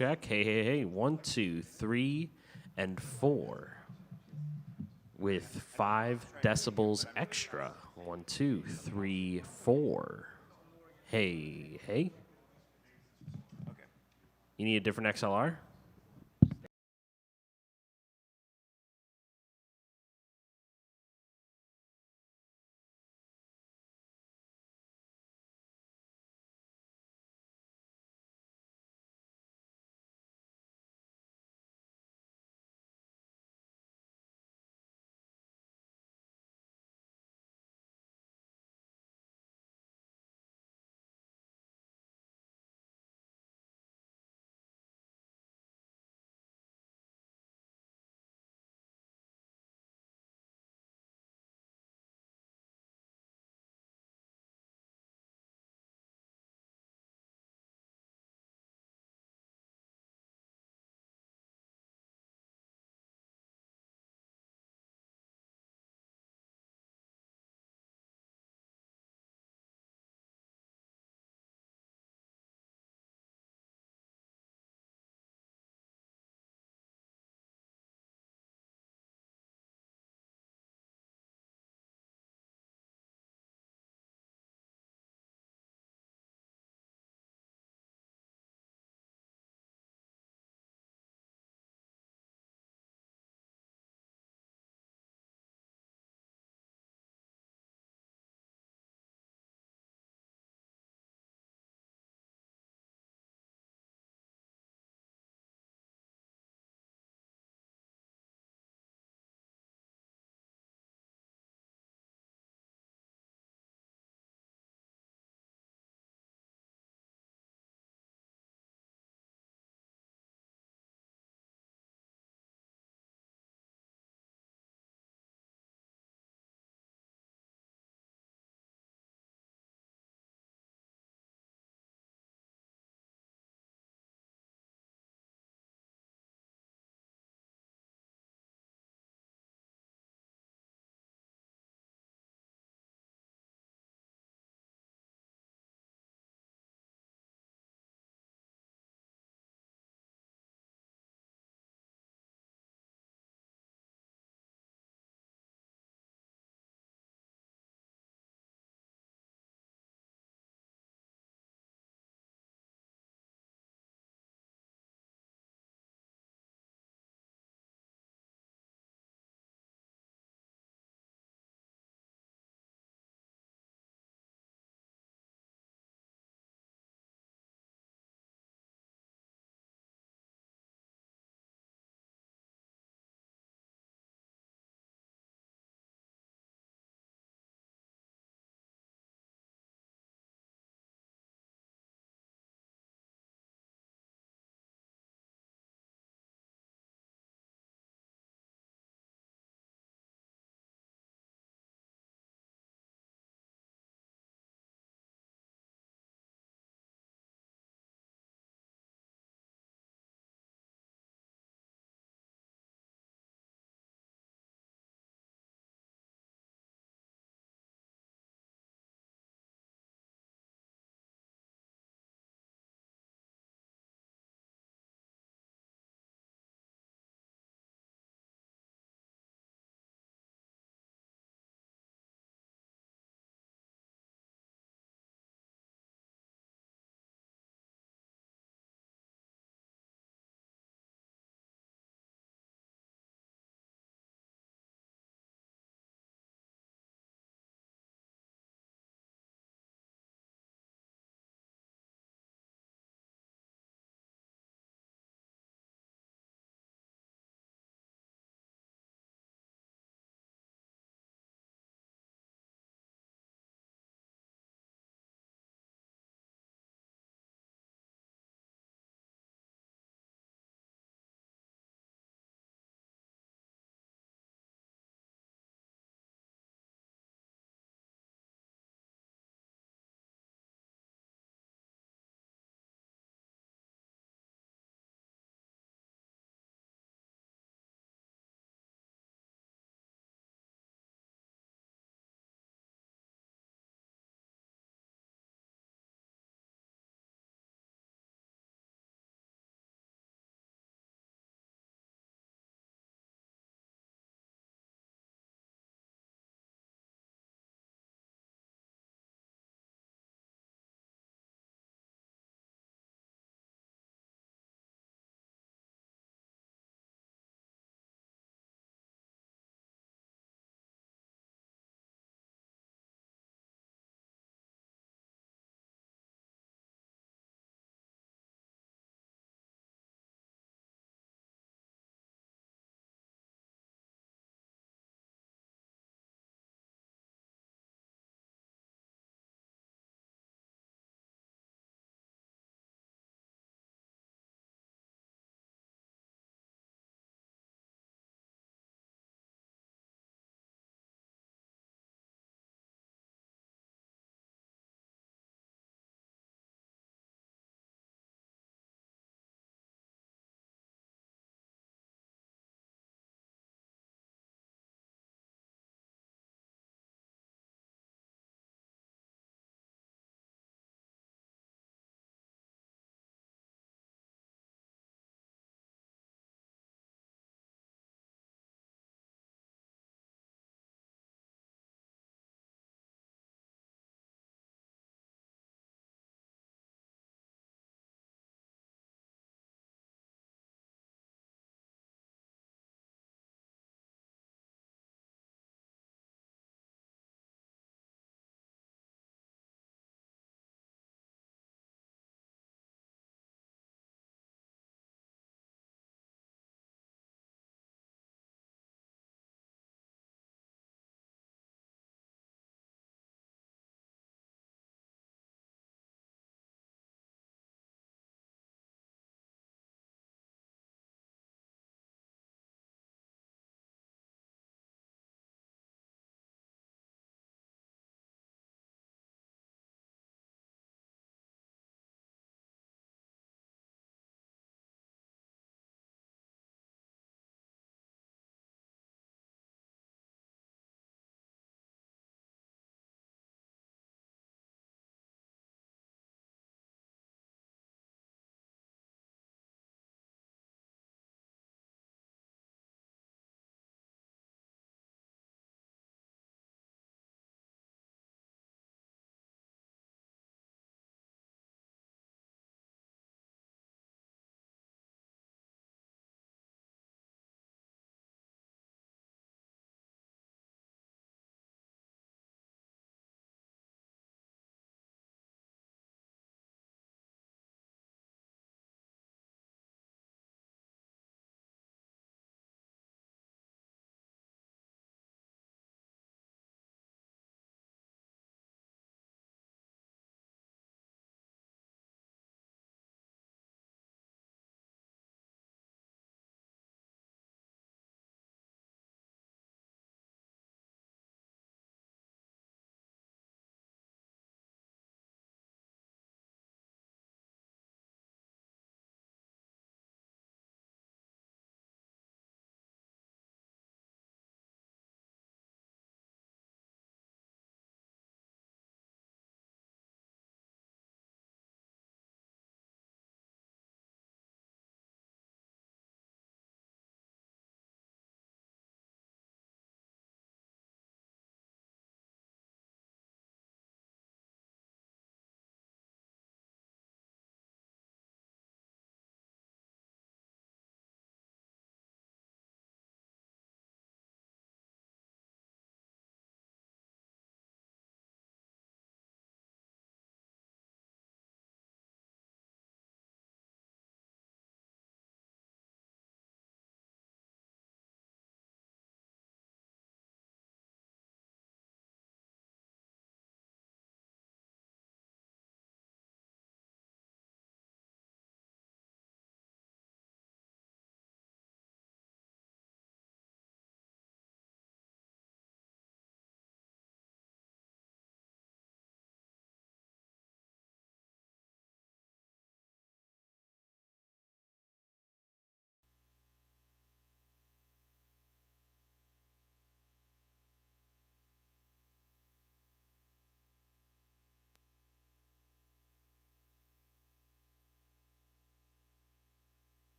Check. Hey. 1, 2, 3, and 4. With 5 decibels extra. 1, 2, 3, 4. Hey. You need a different XLR?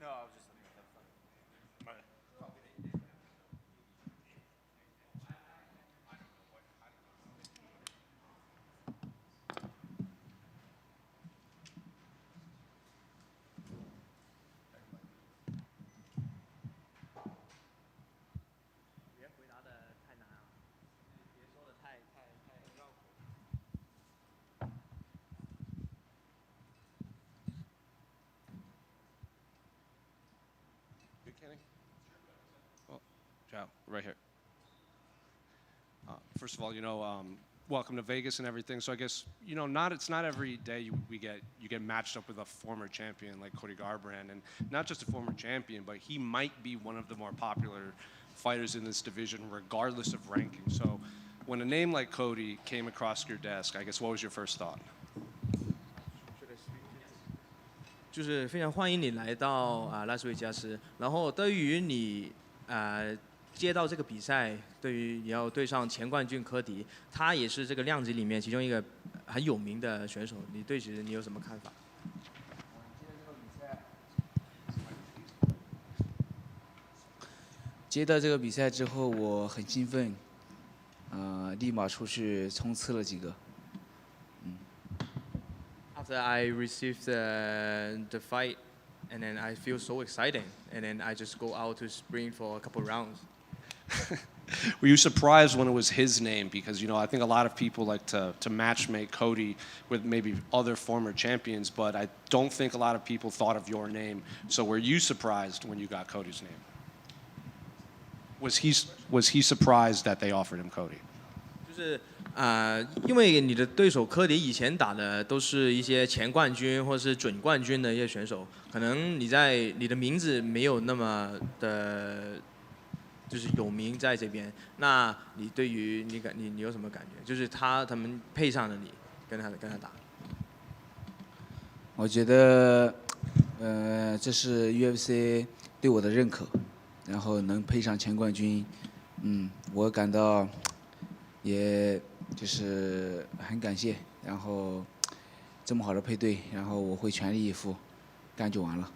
Oh, Xiao, right here. First of all, welcome to Vegas and everything. So I guess it's not every day you get matched up with a former champion like Cody Garbrandt, and not just a former champion, but he might be one of the more popular fighters in this division, regardless of ranking. So when a name like Cody came across your desk, I guess what was your first thought? 就是非常欢迎你来到拉斯维加斯。然后对于你接到这个比赛，对于你要对上前冠军科迪，他也是这个量级里面其中一个很有名的选手，你对此你有什么看法？接到这个比赛之后，我很兴奋，立马出去冲刺了几个。After I received the fight, and then I feel so exciting, and then I just go out to sprint for a couple rounds. Were you surprised when it was his name? Because I think a lot of people like to matchmake Cody with maybe other former champions, but I don't think a lot of people thought of your name. So were you surprised when you got Cody's name? Was he surprised that they offered him Cody? 就是因为你的对手科迪以前打的都是一些前冠军或是准冠军的一些选手，可能你的名字没有那么的，就是有名在这边。那你对于你有什么感觉？就是他们配上了你，跟他打。我觉得，这是 UFC 对我的认可，然后能配上前冠军，我感到。也就是很感谢，然后这么好的配对，然后我会全力以赴，干就完了。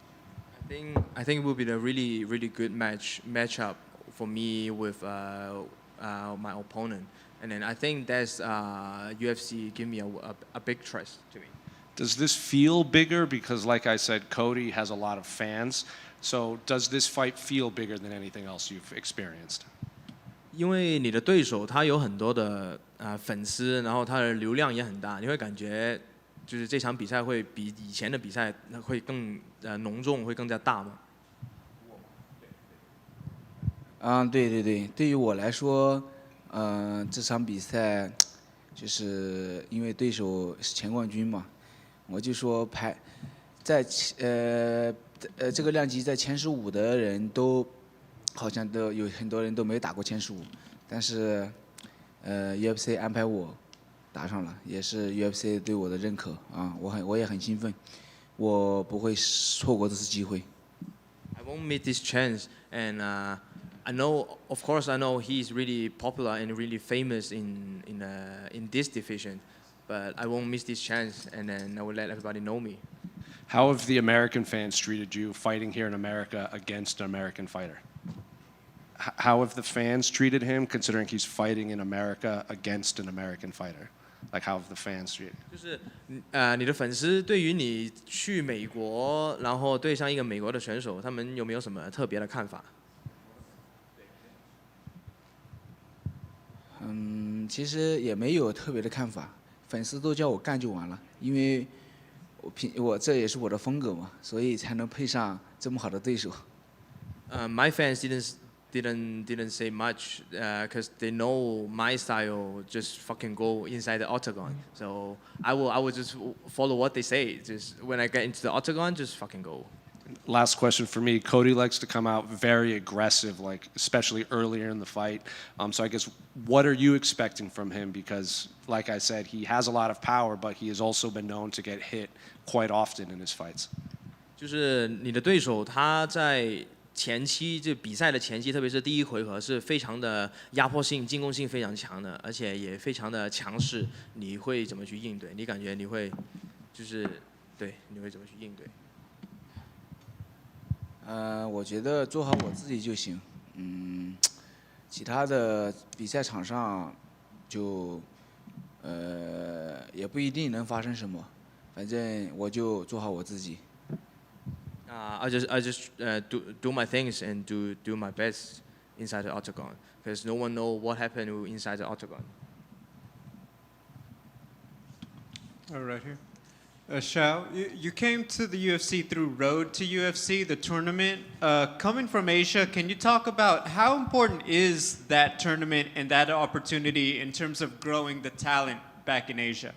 I think it will be a really good matchup for me with my opponent, and then I think that's UFC give me a big trust to me. Does this feel bigger? Because like I said, Cody has a lot of fans. So does this fight feel bigger than anything else you've experienced? 因为你的对手他有很多的粉丝，然后他的流量也很大，你会感觉就是这场比赛会比以前的比赛会更浓重，会更加大吗？对，对于我来说，这场比赛就是因为对手是前冠军嘛，我就说在这个量级在前15的人都。好像都有很多人都没打过前15，但是UFC 安排我打上了，也是 UFC 对我的认可啊，我也很兴奋，我不会错过这次机会。I won't miss this chance, and I know, of course, I know he's really popular and really famous in this division, but I won't miss this chance, and then I will let everybody know me. How have the American fans treated you fighting here in America against an American fighter? How have the fans treated him, considering he's fighting in America against an American fighter? Like how have the fans treated? 就是你的粉丝对于你去美国，然后对上一个美国的选手，他们有没有什么特别的看法？其实也没有特别的看法，粉丝都叫我干就完了，因为我这也是我的风格嘛，所以才能配上这么好的对手。My fans didn't say much because they know my style. Just fucking go inside the octagon. So I will just follow what they say. Just when I get into the octagon, just fucking go. Last question for me. Cody likes to come out very aggressive, like especially earlier in the fight. So I guess what are you expecting from him? Because like I said, he has a lot of power, but he has also been known to get hit quite often in his fights. 就是你的对手他在前期就比赛的前期，特别是第一回合是非常的压迫性、进攻性非常强的，而且也非常的强势。你会怎么去应对？你感觉你会就是对，你会怎么去应对？我觉得做好我自己就行。其他的比赛场上就也不一定能发生什么，反正我就做好我自己。I just do my things and do my best inside the octagon, because no one know what happened inside the octagon. All right here. Xiao, you came to the UFC through Road to UFC, the tournament. Coming from Asia, can you talk about how important is that tournament and that opportunity in terms of growing the talent back in Asia?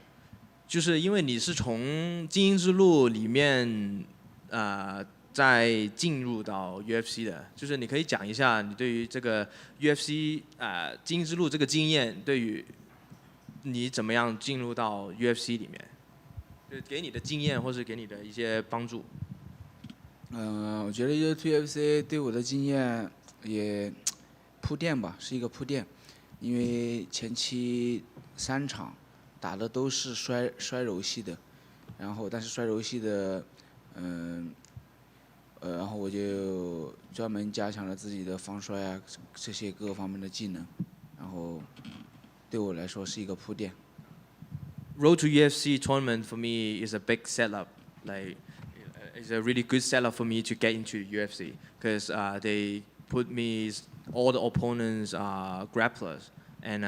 就是因为你是从精英之路里面再进入到 UFC 的，就是你可以讲一下你对于这个 UFC 精英之路这个经验，对于你怎么样进入到 UFC 里面，就是给你的经验或是给你的一些帮助。我觉得 UFC 对我的经验也铺垫吧，是一个铺垫，因为前期3场打的都是摔柔系的，但是摔柔系的，然后我就专门加强了自己的防摔啊这些各方面的技能，然后对我来说是一个铺垫。Road to UFC tournament for me is a big setup. Like, it's a really good setup for me to get into UFC, because they put me, all the opponents are grapplers, and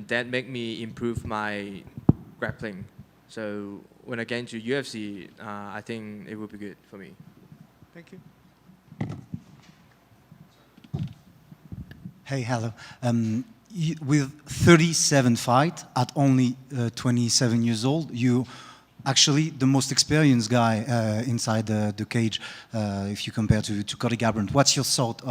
that make me improve my grappling. So when I get into UFC, I think it will be good for me. Thank you. Hey, hello. With 37 fights at only 27 years old, you actually the most experienced guy inside the cage, if you compare to Cody Garbrandt. What's your thought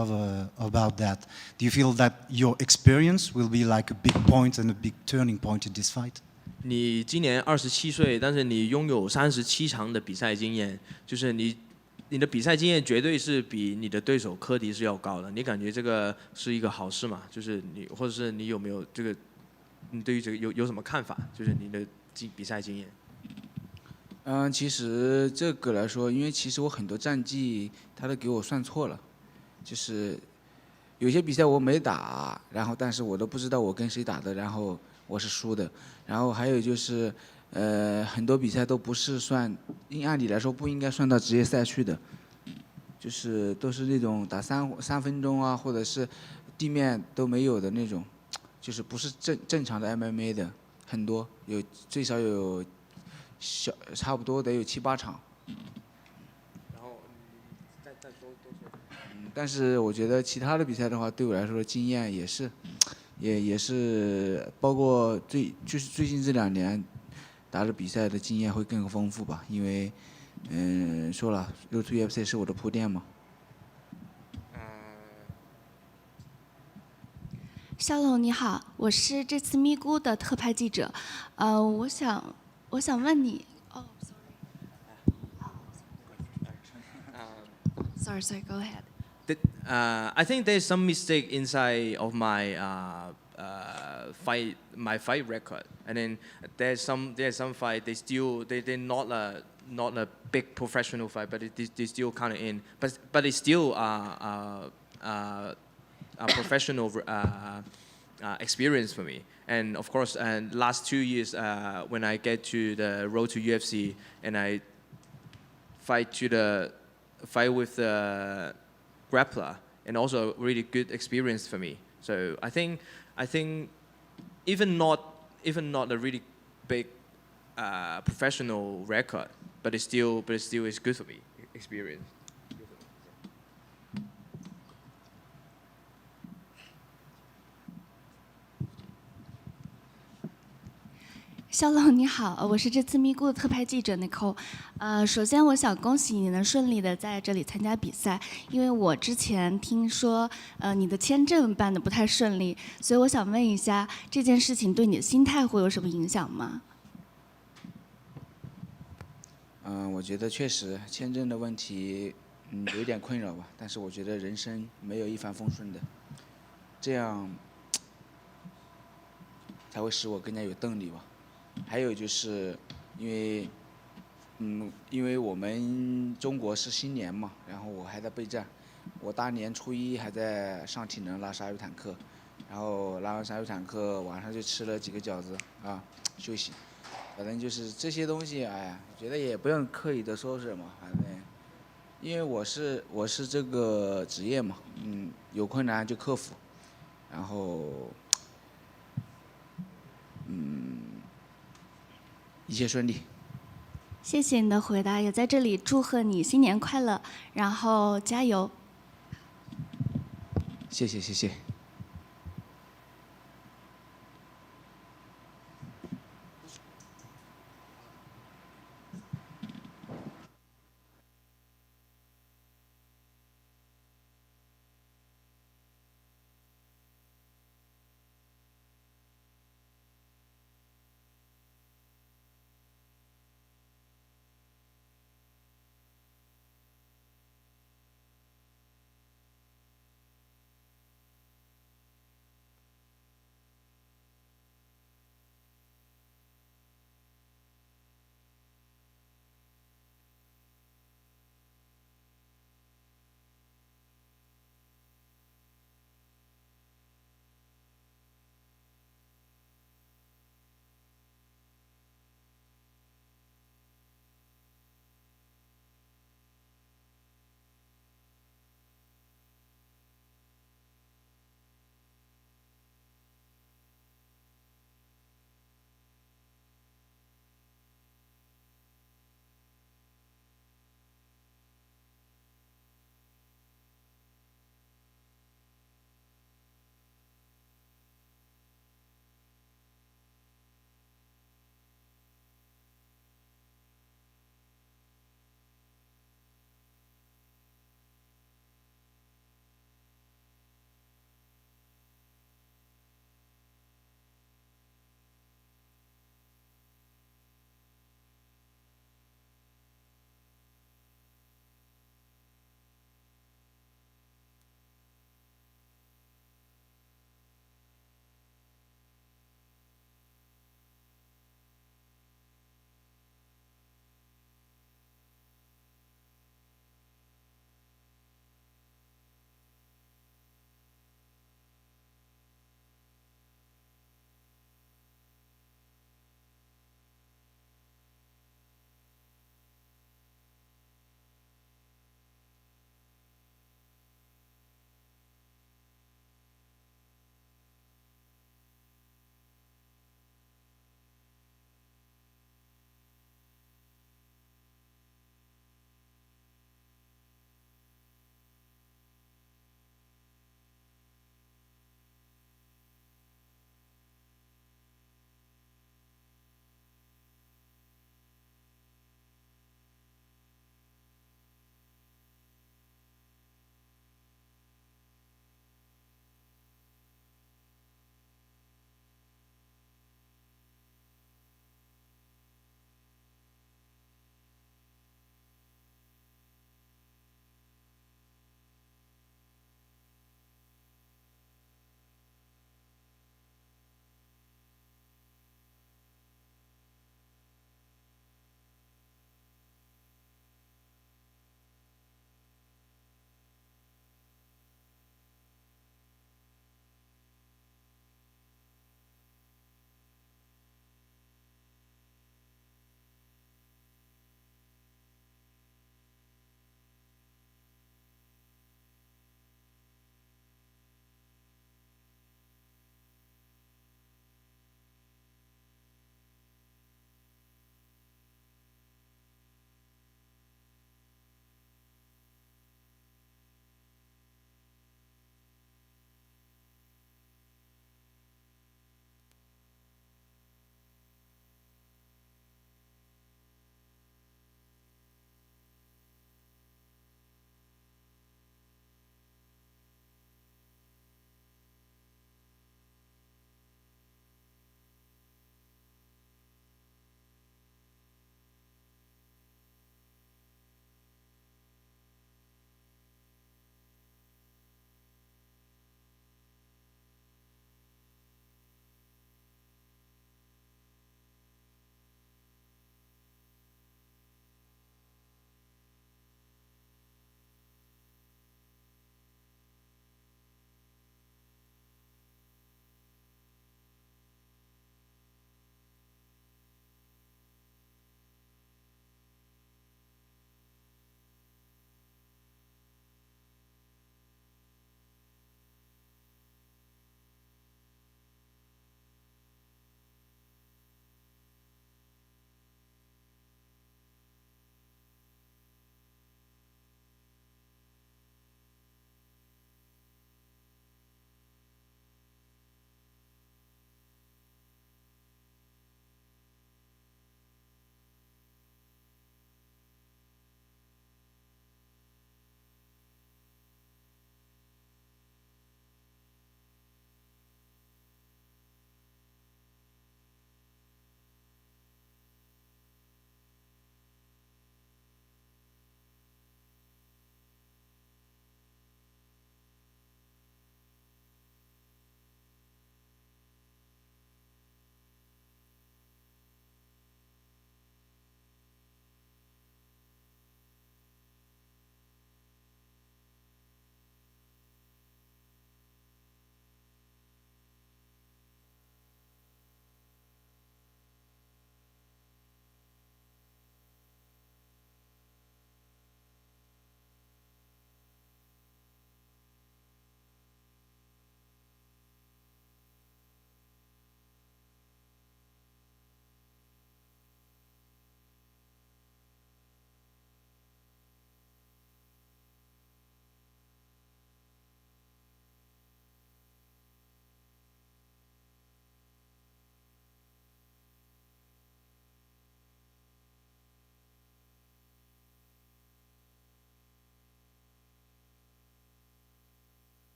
about that? Do you feel that your experience will be like a big point and a big turning point in this fight? 你今年27岁，但是你拥有37场的比赛经验，就是你的比赛经验绝对是比你的对手科迪是要高的。你感觉这个是一个好事吗？就是你，或者是你有没有这个，你对于这个有什么看法？就是你的比赛经验。其实这个来说，因为其实我很多战绩他都给我算错了，就是有些比赛我没打，然后但是我都不知道我跟谁打的，然后我是输的。然后还有就是，很多比赛都不是算，按理来说不应该算到职业赛去的，就是都是那种打3分钟啊，或者是地面都没有的那种，就是不是正常的 MMA 的，很多最少有差不多得有7、8场。然后再多说。但是我觉得其他的比赛的话，对我来说经验也是，也是包括就是最近这2年打的比赛的经验会更丰富吧，因为说了，Road to UFC 是我的铺垫嘛。肖龙你好，我是这次咪咕的特派记者，我想问你，哦，sorry, go ahead. I think there's some mistake inside of my fight record, and then there's some fight they're not a big professional fight, but they still kind of in, but it's still a professional experience for me. And of course, and last 2 years when I get to the road to UFC and I fight with the grappler, and also a really good experience for me. So I think even not a really big professional record, but it still is good for me experience. 肖龙你好，我是这次咪咕的特派记者 Nicole。首先我想恭喜你能顺利的在这里参加比赛，因为我之前听说你的签证办得不太顺利，所以我想问一下这件事情对你的心态会有什么影响吗？我觉得确实签证的问题有一点困扰吧，但是我觉得人生没有一帆风顺的，这样才会使我更加有动力吧。还有就是因为因为我们中国是新年嘛，然后我还在备战，我大年初一还在上体能拉沙尤坦克，然后拉完沙尤坦克晚上就吃了几个饺子啊，休息。反正就是这些东西，哎呀，觉得也不用刻意的说什么，反正，因为我是这个职业嘛，有困难就克服，然后，一切顺利。谢谢你的回答，也在这里祝贺你新年快乐，然后加油。谢谢谢谢。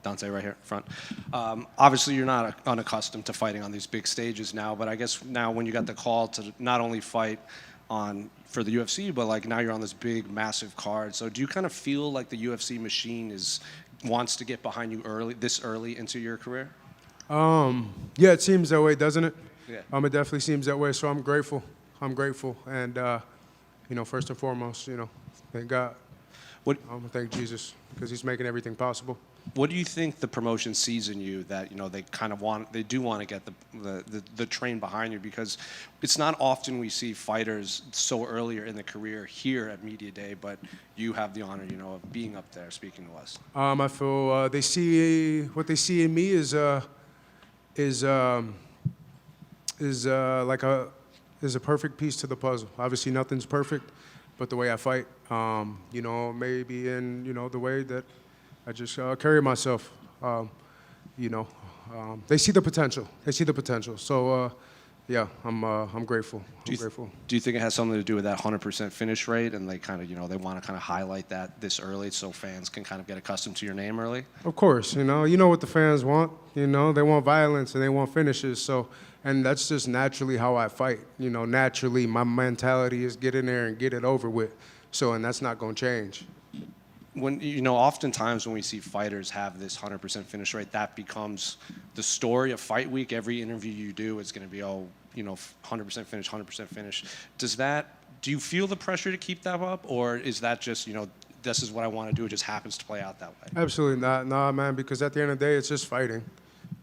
Dante right here in front. Obviously, you're not unaccustomed to fighting on these big stages now, but I guess now when you got the call to not only fight for the UFC, but like now you're on this big, massive card. So do you kind of feel like the UFC machine wants to get behind you this early into your career? Yeah, it seems that way, doesn't it? Yeah. It definitely seems that way. So I'm grateful. And first and foremost, thank God. Thank Jesus, because He's making everything possible. What do you think the promotion sees in you that they do want to get the train behind you? Because it's not often we see fighters so earlier in the career here at Media Day, but you have the honor, of being up there speaking to us. I feel what they see in me is a perfect piece to the puzzle. Obviously, nothing's perfect, but the way I fight, maybe in the way that I just carry myself, they see the potential. So, yeah, I'm grateful. Do you think it has something to do with that 100% finish rate, and they kind of, they want to kind of highlight that this early so fans can kind of get accustomed to your name early? Of course, you know what the fans want. They want violence and they want finishes. So, and that's just naturally how I fight. Naturally, my mentality is get in there and get it over with. So, and that's not going to change. When oftentimes when we see fighters have this 100% finish rate, that becomes the story of fight week. Every interview you do is going to be 100% finish, 100% finish. Do you feel the pressure to keep that up, or is that just this is what I want to do? It just happens to play out that way. Absolutely not, nah, man. Because at the end of the day, it's just fighting.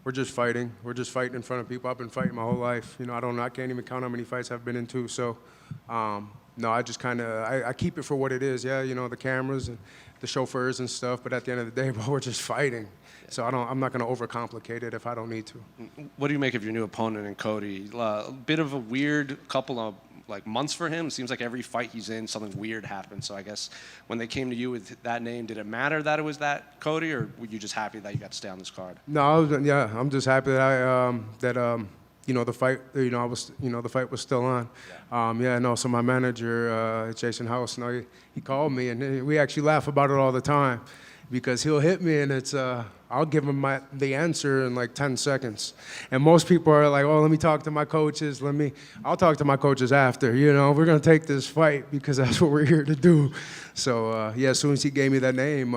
We're just fighting. We're just fighting in front of people. I've been fighting my whole life. I can't even count how many fights I've been into. So, no, I just kind of I keep it for what it is. Yeah, the cameras and the chauffeurs and stuff, but at the end of the day, bro, we're just fighting. So I'm not going to overcomplicate it if I don't need to. What do you make of your new opponent in Cody? A bit of a weird couple of months for him. It seems like every fight he's in, something weird happens. So I guess when they came to you with that name, did it matter that it was that Cody, or were you just happy that you got to stay on this card? No, I'm just happy that the fight, the fight was still on. Yeah. So my manager, Jason House, he called me, and we actually laugh about it all the time, because he'll hit me, and it's, I'll give him the answer in like 10 seconds. And most people are like, oh, let me talk to my coaches. I'll talk to my coaches after, we're going to take this fight because that's what we're here to do. So, as soon as he gave me that name,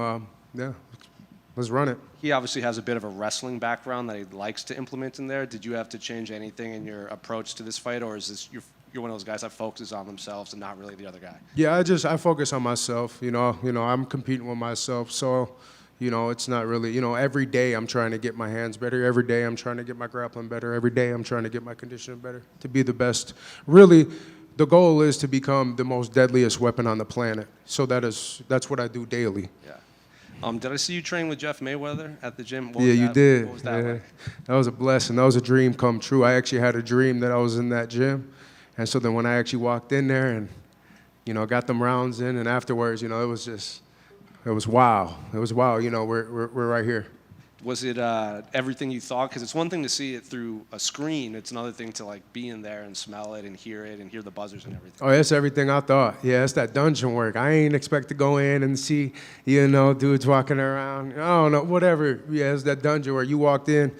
let's run it. He obviously has a bit of a wrestling background that he likes to implement in there. Did you have to change anything in your approach to this fight, or is this you're one of those guys that focuses on themselves and not really the other guy? Yeah, I focus on myself. I'm competing with myself, so it's not really. Every day I'm trying to get my hands better. Every day I'm trying to get my grappling better. Every day I'm trying to get my conditioning better to be the best. Really, the goal is to become the most deadliest weapon on the planet. So that's what I do daily. Yeah. Did I see you train with Jeff Mayweather at the gym? You did. What was that like? That was a blessing. That was a dream come true. I actually had a dream that I was in that gym. And so then when I actually walked in there and, got them rounds in, and afterwards, it was wow. It was wow. We're right here. Was it everything you thought? Because it's one thing to see it through a screen. It's another thing to be in there and smell it and hear the buzzers and everything. Oh, that's everything I thought. Yeah, it's that dungeon work. I ain't expect to go in and see, dudes walking around. I don't know, whatever. Yeah, it's that dungeon where you walked in,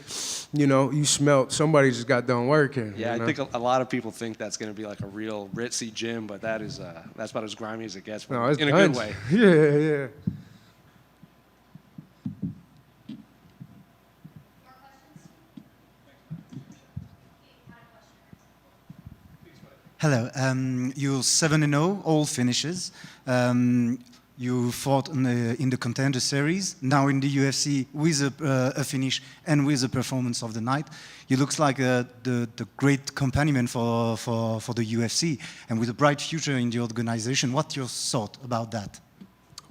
you smelled somebody just got done working. Yeah, I think a lot of people think that's going to be like a real ritzy gym, but that's about as grimy as it gets. No, it's in a dungeon. good way. Yeah. Hello. You're 7-0, all finishes. You fought in the Contender Series, now in the UFC with a finish and with the performance of the night. You look like the great companion for the UFC, and with a bright future in the organization. What's your thought about that?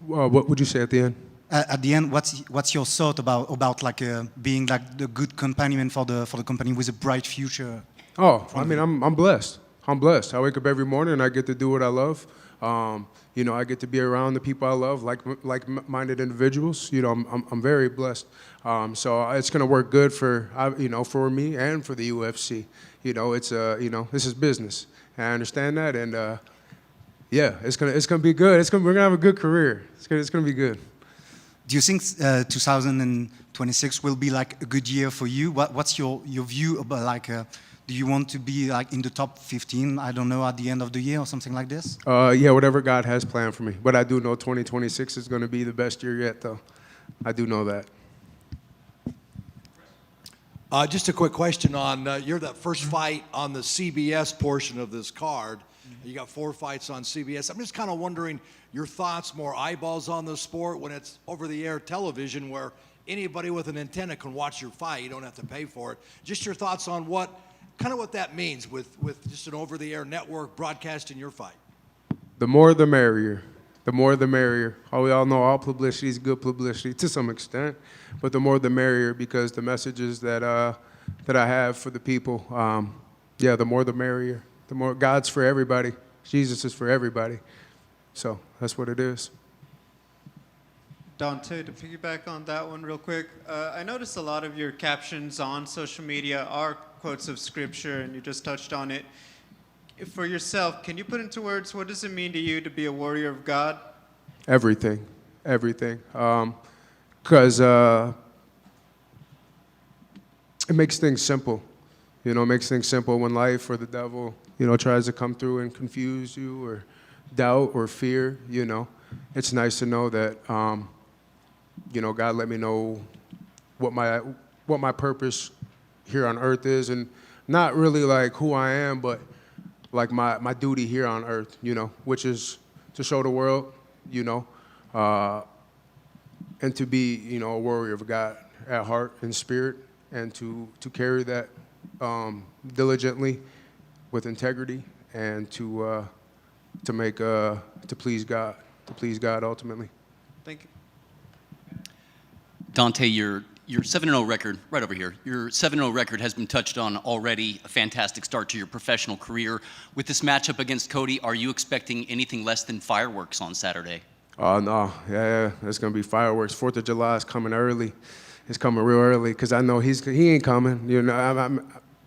What would you say at the end? At the end, what's your thought about being like the good companion for the company with a bright future? Oh, I mean, I'm blessed. I'm blessed. I wake up every morning and I get to do what I love. You know, I get to be around the people I love, like-minded individuals. You know, I'm very blessed. So it's going to work good for, you know, for me and for the UFC. You know, it's you know, this is business. And I understand that, and yeah, it's gonna be good. We're gonna have a good career. It's gonna be good. Do you think 2026 will be like a good year for you? What's your view about like? Do you want to be like in the top 15? I don't know, at the end of the year or something like this. Yeah, whatever God has planned for me. But I do know 2026 is gonna be the best year yet, though. I do know that. Just a quick question on you're that first fight on the CBS portion of this card. You got 4 fights on CBS. I'm just kind of wondering your thoughts, more eyeballs on the sport when it's over-the-air television where anybody with an antenna can watch your fight. You don't have to pay for it. Just your thoughts on what that means with just an over-the-air network broadcasting your fight. The more the merrier. The more the merrier. We all know all publicity is good publicity to some extent, but the more the merrier, because the messages that I have for the people, yeah, the more the merrier. The more God's for everybody. Jesus is for everybody. So that's what it is. Dante, to piggyback on that one real quick, I noticed a lot of your captions on social media are quotes of scripture, and you just touched on it. For yourself, can you put into words, what does it mean to you to be a warrior of God? Everything. Because it makes things simple. You know, it makes things simple when life or the devil, you know, tries to come through and confuse you or doubt or fear, you know. It's nice to know that, you know, God let me know what my purpose here on earth is, and not really like who I am, but like my duty here on earth, you know, which is to show the world, you know, and to be, you know, a warrior of God at heart and spirit, and to carry that diligently with integrity, and to please God ultimately. Thank you. Dante, your 7-0 record, right over here, your 7-0 record has been touched on already, a fantastic start to your professional career. With this matchup against Cody, are you expecting anything less than fireworks on Saturday? No, yeah, it's gonna be fireworks. 4th of July is coming early. It's coming real early, because I know he ain't coming. You know,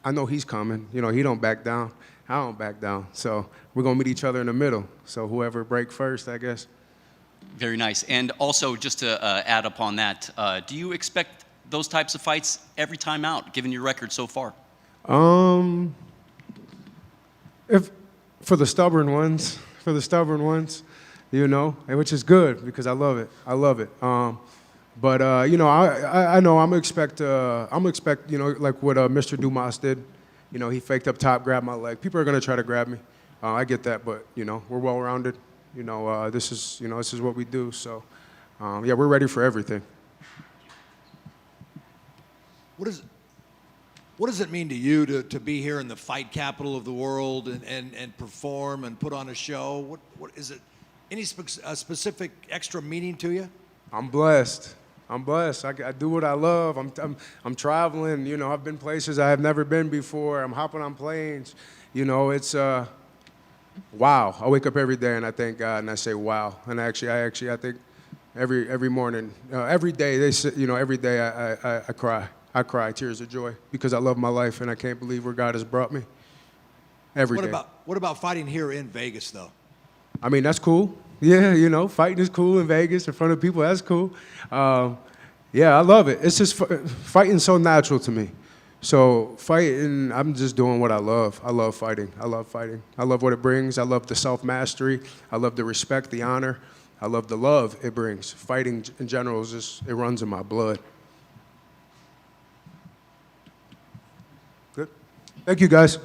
I know he's coming. You know, he don't back down. I don't back down. So we're gonna meet each other in the middle. So whoever break first, I guess. Very nice. And also, just to add upon that, do you expect those types of fights every time out, given your record so far? If for the stubborn ones, you know, which is good because I love it. But you know, I know I'm expect, you know, like what Mr. Dumas did. You know, he faked up top, grabbed my leg. People are gonna try to grab me. I get that, but you know, we're well-rounded. You know, this is what we do. So, yeah, we're ready for everything. What does it mean to you to be here in the fight capital of the world and perform and put on a show? What is it? Any specific extra meaning to you? I'm blessed. I do what I love. I'm traveling. You know, I've been places I have never been before. I'm hopping on planes. You know, it's wow. I wake up every day and I thank God and I say wow. And I think every morning, every day every day I cry. I cry tears of joy because I love my life and I can't believe where God has brought me. Every day. What about fighting here in Vegas though? I mean, that's cool. Yeah, you know, fighting is cool in Vegas in front of people. That's cool. Yeah, I love it. It's just fighting's so natural to me. So fighting, I'm just doing what I love. I love fighting. I love what it brings. I love the self-mastery. I love the respect, the honor. I love the love it brings. Fighting in general is just, it runs in my blood. Good. Thank you, guys.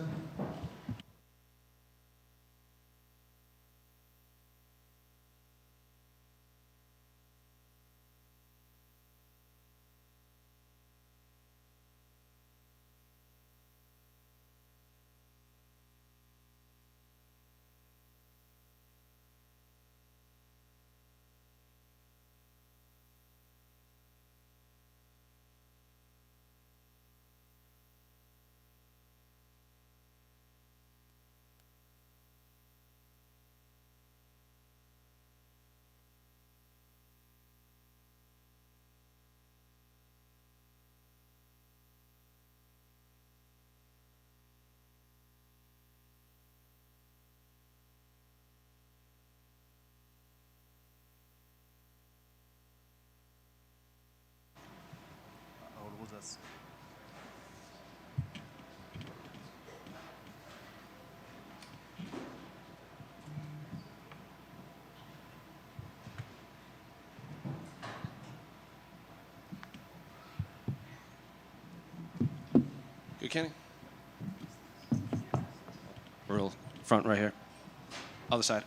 Good, Kenny. Real front right here. Other side.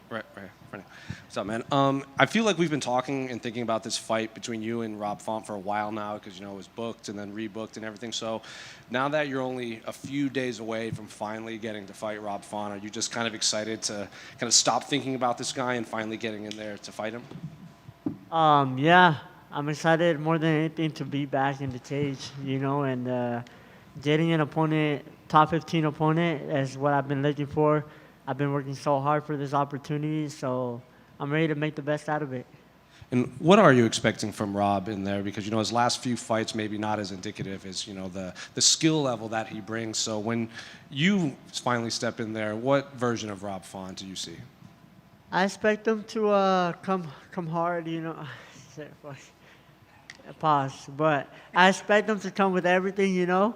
Right here. Right now. What's up, man? I feel like we've been talking and thinking about this fight between you and Rob Font for a while now because, you know, it was booked and then rebooked and everything. So now that you're only a few days away from finally getting to fight Rob Font, are you just kind of excited to kind of stop thinking about this guy and finally getting in there to fight him? Yeah, I'm excited more than anything to be back in the cage, you know, and getting an opponent, top 15 opponent, is what I've been looking for. I've been working so hard for this opportunity, so I'm ready to make the best out of it. And what are you expecting from Rob in there? Because, you know, his last few fights maybe not as indicative as, you know, the skill level that he brings. So when you finally step in there, what version of Rob Font do you see? I expect them to come hard, you know. Pause. But I expect them to come with everything, you know,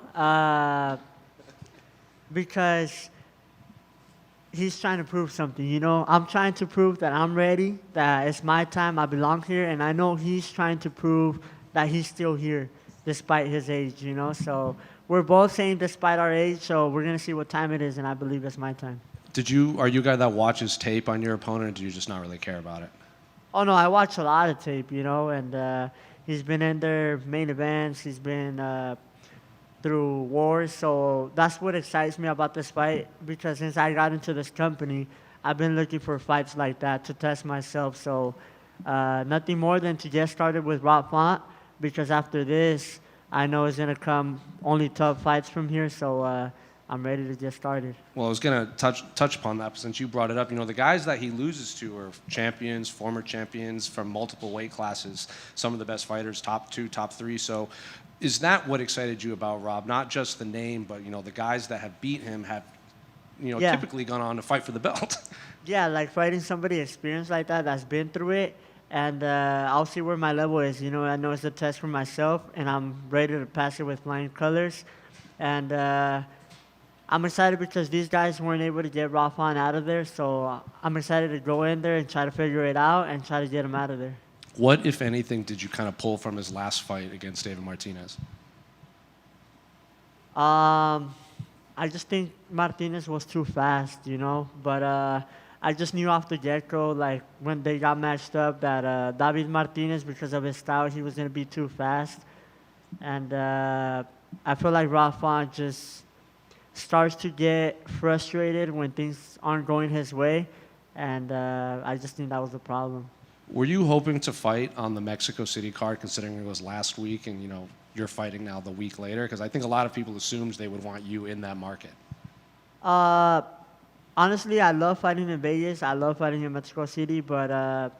because he's trying to prove something, you know. I'm trying to prove that I'm ready, that it's my time, I belong here, and I know he's trying to prove that he's still here despite his age, you know. So we're both saying despite our age, so we're going to see what time it is, and I believe it's my time. Are you a guy that watches tape on your opponent, or do you just not really care about it? Oh, no, I watch a lot of tape, you know, and he's been in their main events, he's been through wars, so that's what excites me about this fight, because since I got into this company, I've been looking for fights like that to test myself, so nothing more than to get started with Rob Font, because after this, I know it's going to come only tough fights from here, so I'm ready to get started. Well, I was going to touch upon that, but since you brought it up, you know, the guys that he loses to are champions, former champions from multiple weight classes, some of the best fighters, top 2, top 3, so is that what excited you about Rob? Not just the name, but, you know, the guys that have beat him have, you know, typically gone on to fight for the belt. Yeah, like fighting somebody experienced like that, that's been through it, and I'll see where my level is. You know, I know it's a test for myself, and I'm ready to pass it with flying colors. And I'm excited because these guys weren't able to get Rob Font out of there, so I'm excited to go in there and try to figure it out and try to get him out of there. What, if anything, did you kind of pull from his last fight against David Martinez? I just think Martinez was too fast, you know. But I just knew off the get-go, like when they got matched up, that David Martinez, because of his style, he was going to be too fast. And I feel like Rob Font just starts to get frustrated when things aren't going his way. And I just think that was the problem. Were you hoping to fight on the Mexico City card, considering it was last week and, you know, you're fighting now the week later? Because I think a lot of people assumed they would want you in that market. Honestly, I love fighting in Vegas. I love fighting in Mexico City. But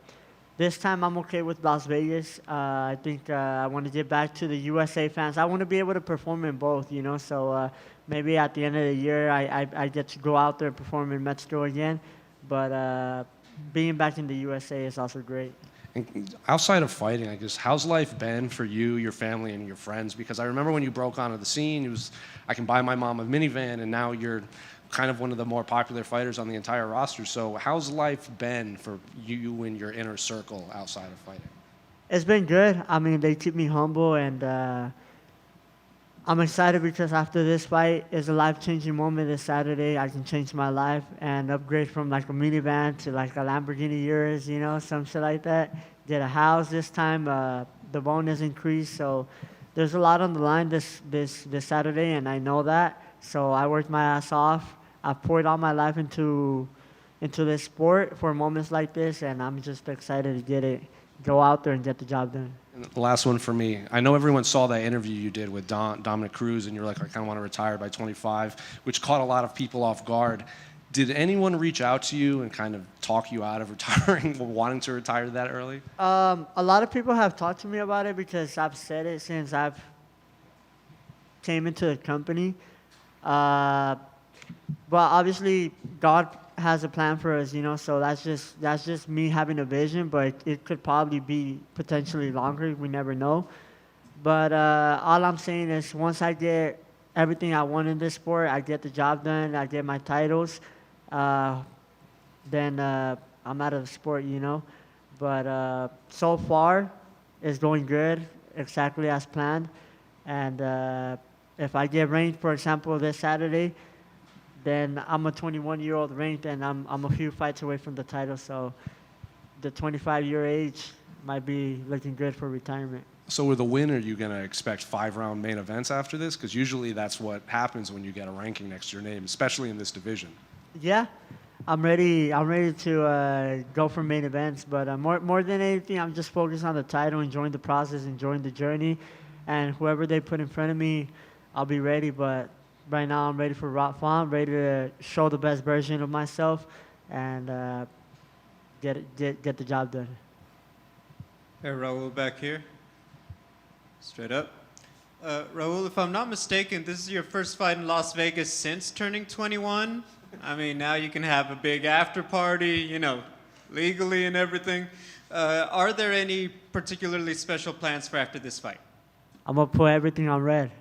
this time I'm okay with Las Vegas. I think I want to get back to the USA fans. I want to be able to perform in both, you know. So maybe at the end of the year, I get to go out there and perform in Mexico again. But being back in the USA is also great. And outside of fighting, I guess, how's life been for you, your family, and your friends? Because I remember when you broke onto the scene, it was, I can buy my mom a minivan, and now you're kind of one of the more popular fighters on the entire roster. So how's life been for you and your inner circle outside of fighting? It's been good. I mean, they keep me humble, and I'm excited because after this fight is a life-changing moment this Saturday. I can change my life and upgrade from like a minivan to like a Lamborghini Urus, you know, some shit like that. Get a house this time. The bonus increased, so there's a lot on the line this Saturday, and I know that. So I worked my ass off. I poured all my life into this sport for moments like this, and I'm just excited to go out there and get the job done. And the last one for me. I know everyone saw that interview you did with Dominic Cruz, and you're like, I kind of want to retire by 25, which caught a lot of people off guard. Did anyone reach out to you and kind of talk you out of retiring or wanting to retire that early? A lot of people have talked to me about it because I've said it since I've came into the company. But obviously, God has a plan for us, you know, so that's just me having a vision, but it could probably be potentially longer. We never know. But all I'm saying is once I get everything I want in this sport, I get the job done, I get my titles, then I'm out of the sport, you know. But so far, it's going good, exactly as planned. And if I get ranked, for example, this Saturday, then I'm a 21-year-old ranked, and I'm a few fights away from the title. So the 25-year age might be looking good for retirement. So with a win, are you going to expect 5-round main events after this? Because usually that's what happens when you get a ranking next to your name, especially in this division. Yeah, I'm ready. I'm ready to go for main events. But more than anything, I'm just focused on the title, enjoying the process, enjoying the journey, and whoever they put in front of me, I'll be ready. But right now, I'm ready for Rock Farm, ready to show the best version of myself, and get the job done. Hey, Raul back here. Straight up. Raul, if I'm not mistaken, this is your first fight in Las Vegas since turning 21. I mean, now you can have a big after party, you know, legally and everything. Are there any particularly special plans for after this fight? I'm gonna put everything on red.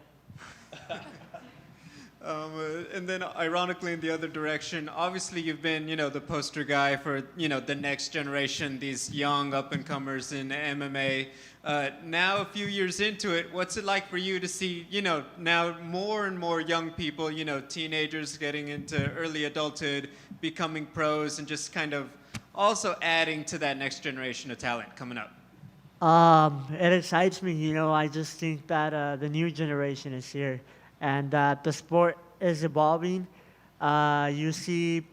And then, ironically, in the other direction, obviously you've been, you know, the poster guy for, you know, the next generation, these young up-and-comers in MMA. Now, a few years into it, what's it like for you to see, you know, now more and more young people, you know, teenagers getting into early adulthood, becoming pros, and just kind of also adding to that next generation of talent coming up? It excites me, you know. I just think that the new generation is here, and that the sport is evolving. You see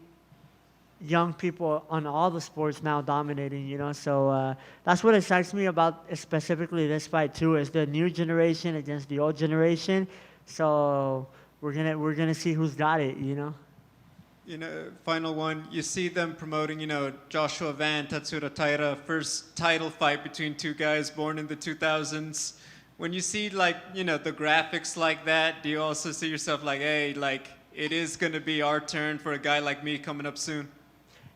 young people on all the sports now dominating, you know. So that's what excites me about specifically this fight too, is the new generation against the old generation. So we're gonna see who's got it, you know. You know, final one, you see them promoting, you know, Joshua Van, Tatsuro Taira, first title fight between two guys born in the 2000s. When you see, like, you know, the graphics like that, do you also see yourself like, hey, like, it is going to be our turn for a guy like me coming up soon?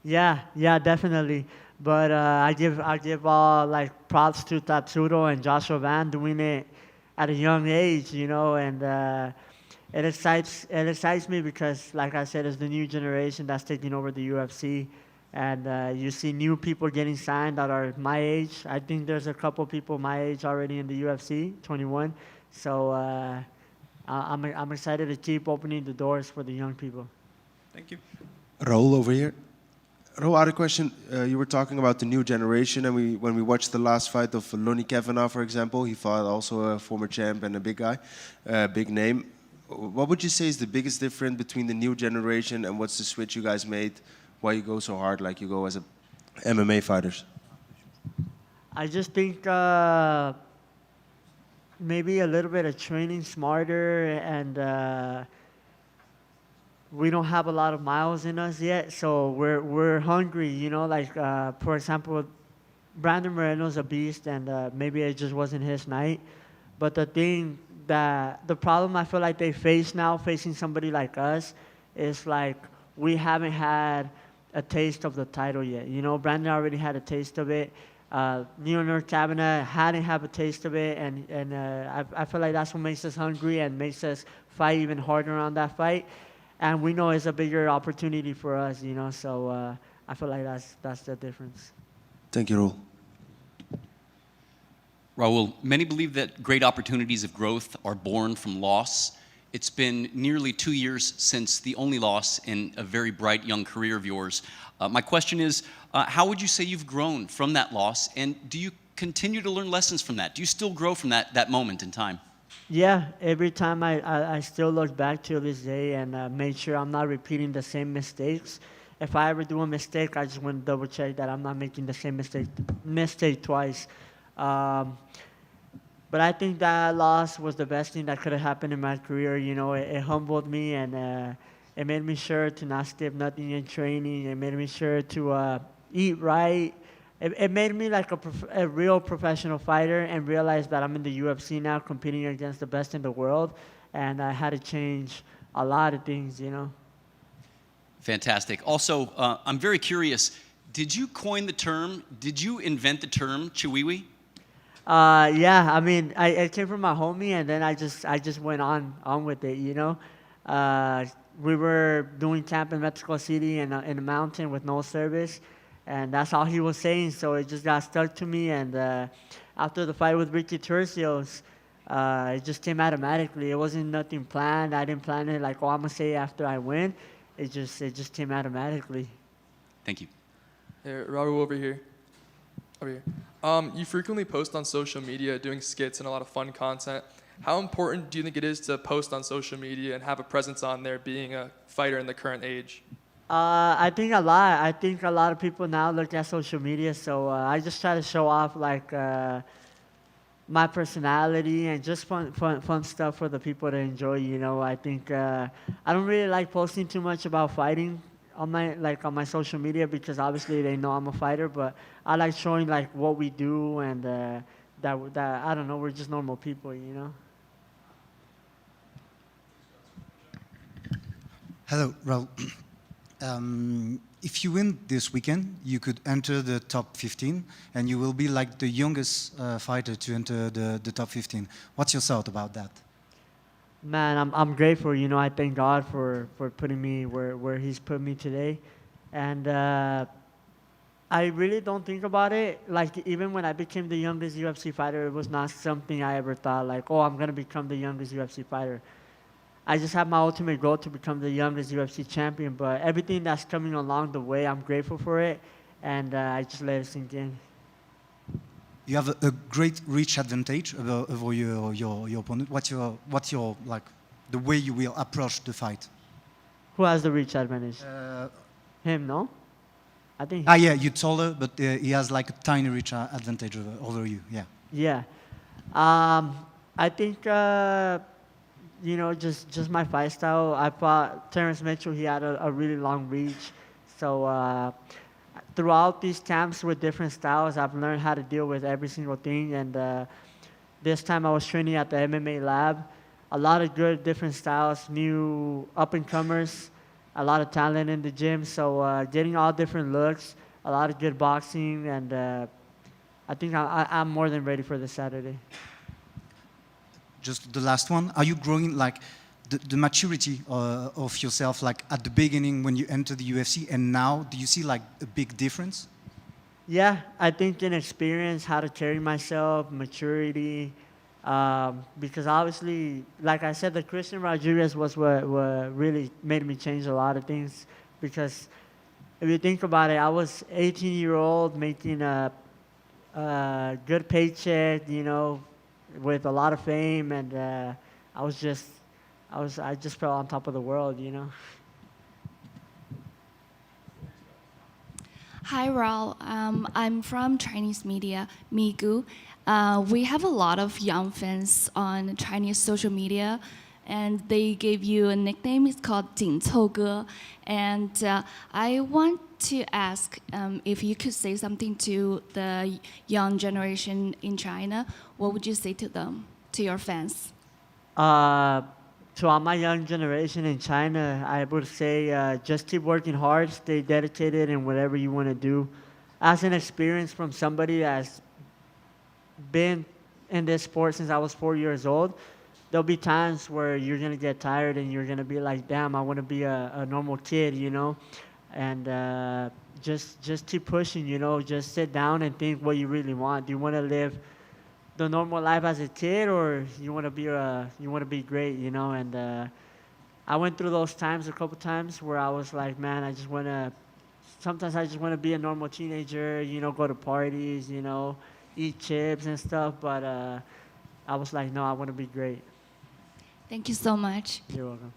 Yeah, definitely. But I give all like props to Tatsuro and Joshua Van doing it at a young age, you know, and it excites me because, like I said, it's the new generation that's taking over the UFC. And you see new people getting signed that are my age. I think there's a couple people my age already in the UFC, 21. So I'm excited to keep opening the doors for the young people. Thank you. Raul over here. Raul, I had a question. You were talking about the new generation, and when we watched the last fight of Lonnie Kavanagh, for example, he fought also a former champ and a big guy, big name. What would you say is the biggest difference between the new generation, and what's the switch you guys made? Why you go so hard like you go as a MMA fighters? I just think maybe a little bit of training smarter, and we don't have a lot of miles in us yet, so we're hungry, you know. Like for example, Brandon Moreno's a beast, and maybe it just wasn't his night. But the problem I feel like they face now, facing somebody like us, is like we haven't had a taste of the title yet. You know, Brandon already had a taste of it. Leonard Kavanagh hadn't have a taste of it, and I feel like that's what makes us hungry and makes us fight even harder on that fight. And we know it's a bigger opportunity for us, you know. So I feel like that's the difference. Thank you, Raul. Raul, many believe that great opportunities of growth are born from loss. It's been nearly 2 years since the only loss in a very bright young career of yours. My question is, how would you say you've grown from that loss, and do you continue to learn lessons from that? Do you still grow from that moment in time? Yeah, every time I still look back to this day and make sure I'm not repeating the same mistakes. If I ever do a mistake, I just want to double check that I'm not making the same mistake twice. But I think that loss was the best thing that could have happened in my career. You know, it humbled me, and it made me sure to not skip nothing in training. It made me sure to eat right. It made me like a real professional fighter, and realize that I'm in the UFC now, competing against the best in the world, and I had to change a lot of things, you know. Fantastic. Also, I'm very curious, did you coin the term, did you invent the term Chiwiwi? Yeah, I mean, it came from my homie, and then I just went on with it, you know. We were doing camp in Mexico City in a mountain with no service, and that's all he was saying, so it just got stuck to me. And after the fight with Ricky Turcios, It just came automatically. It wasn't nothing planned. I didn't plan it like, oh, I'm gonna say it after I win. It just came automatically. Thank you. Hey, Raul over here. Over here. You frequently post on social media doing skits and a lot of fun content. How important do you think it is to post on social media and have a presence on there being a fighter in the current age? I think a lot. I think a lot of people now look at social media, so I just try to show off like my personality and just fun stuff for the people to enjoy. You know, I think I don't really like posting too much about fighting on my social media because obviously they know I'm a fighter, but I like showing like what we do and that I don't know, we're just normal people, you know. Hello, Raul. If you win this weekend, you could enter the top 15, and you will be like the youngest fighter to enter the top 15. What's your thought about that? Man, I'm grateful. You know, I thank God for putting me where He's put me today, and I really don't think about it. Like even when I became the youngest UFC fighter, it was not something I ever thought like, oh, I'm gonna become the youngest UFC fighter. I just have my ultimate goal to become the youngest UFC champion, but everything that's coming along the way, I'm grateful for it, and I just let it sink in. You have a great reach advantage over your opponent. What's your like the way you will approach the fight? Who has the reach advantage? Him, no? I think. Yeah, you're taller, but he has like a tiny reach advantage over you. Yeah. Yeah, I think. You know, just my fight style. I fought Terrence Mitchell. He had a really long reach. So throughout these camps with different styles, I've learned how to deal with every single thing. And this time I was training at the MMA lab. A lot of good different styles, new up-and-comers, a lot of talent in the gym. So getting all different looks, a lot of good boxing, and I think I'm more than ready for this Saturday. Just the last one. Are you growing like the maturity of yourself, like at the beginning when you enter the UFC, and now do you see like a big difference? Yeah, I think in experience, how to carry myself, maturity, because obviously, like I said, the Christian Rodrigues was what really made me change a lot of things. Because if you think about it, I was 18-year-old making a good paycheck, you know, with a lot of fame, and I just felt on top of the world, you know. Hi, Raul. I'm from Chinese media, Migu. We have a lot of young fans on Chinese social media, and they gave you a nickname. It's called 紧凑哥. And I want to ask if you could say something to the young generation in China. What would you say to them, to your fans? To all my young generation in China, I would say just keep working hard, stay dedicated in whatever you want to do. As an experience from somebody that's been in this sport since I was 4 years old, there'll be times where you're going to get tired and you're going to be like, damn, I want to be a normal kid, you know? And just keep pushing, you know? Just sit down and think what you really want. Do you want to live the normal life as a kid, or you want to be great, you know? And I went through those times a couple times where I was like, man, sometimes I just want to be a normal teenager, you know, go to parties, you know, eat chips and stuff. But I was like, no, I want to be great. Thank you so much. You're welcome.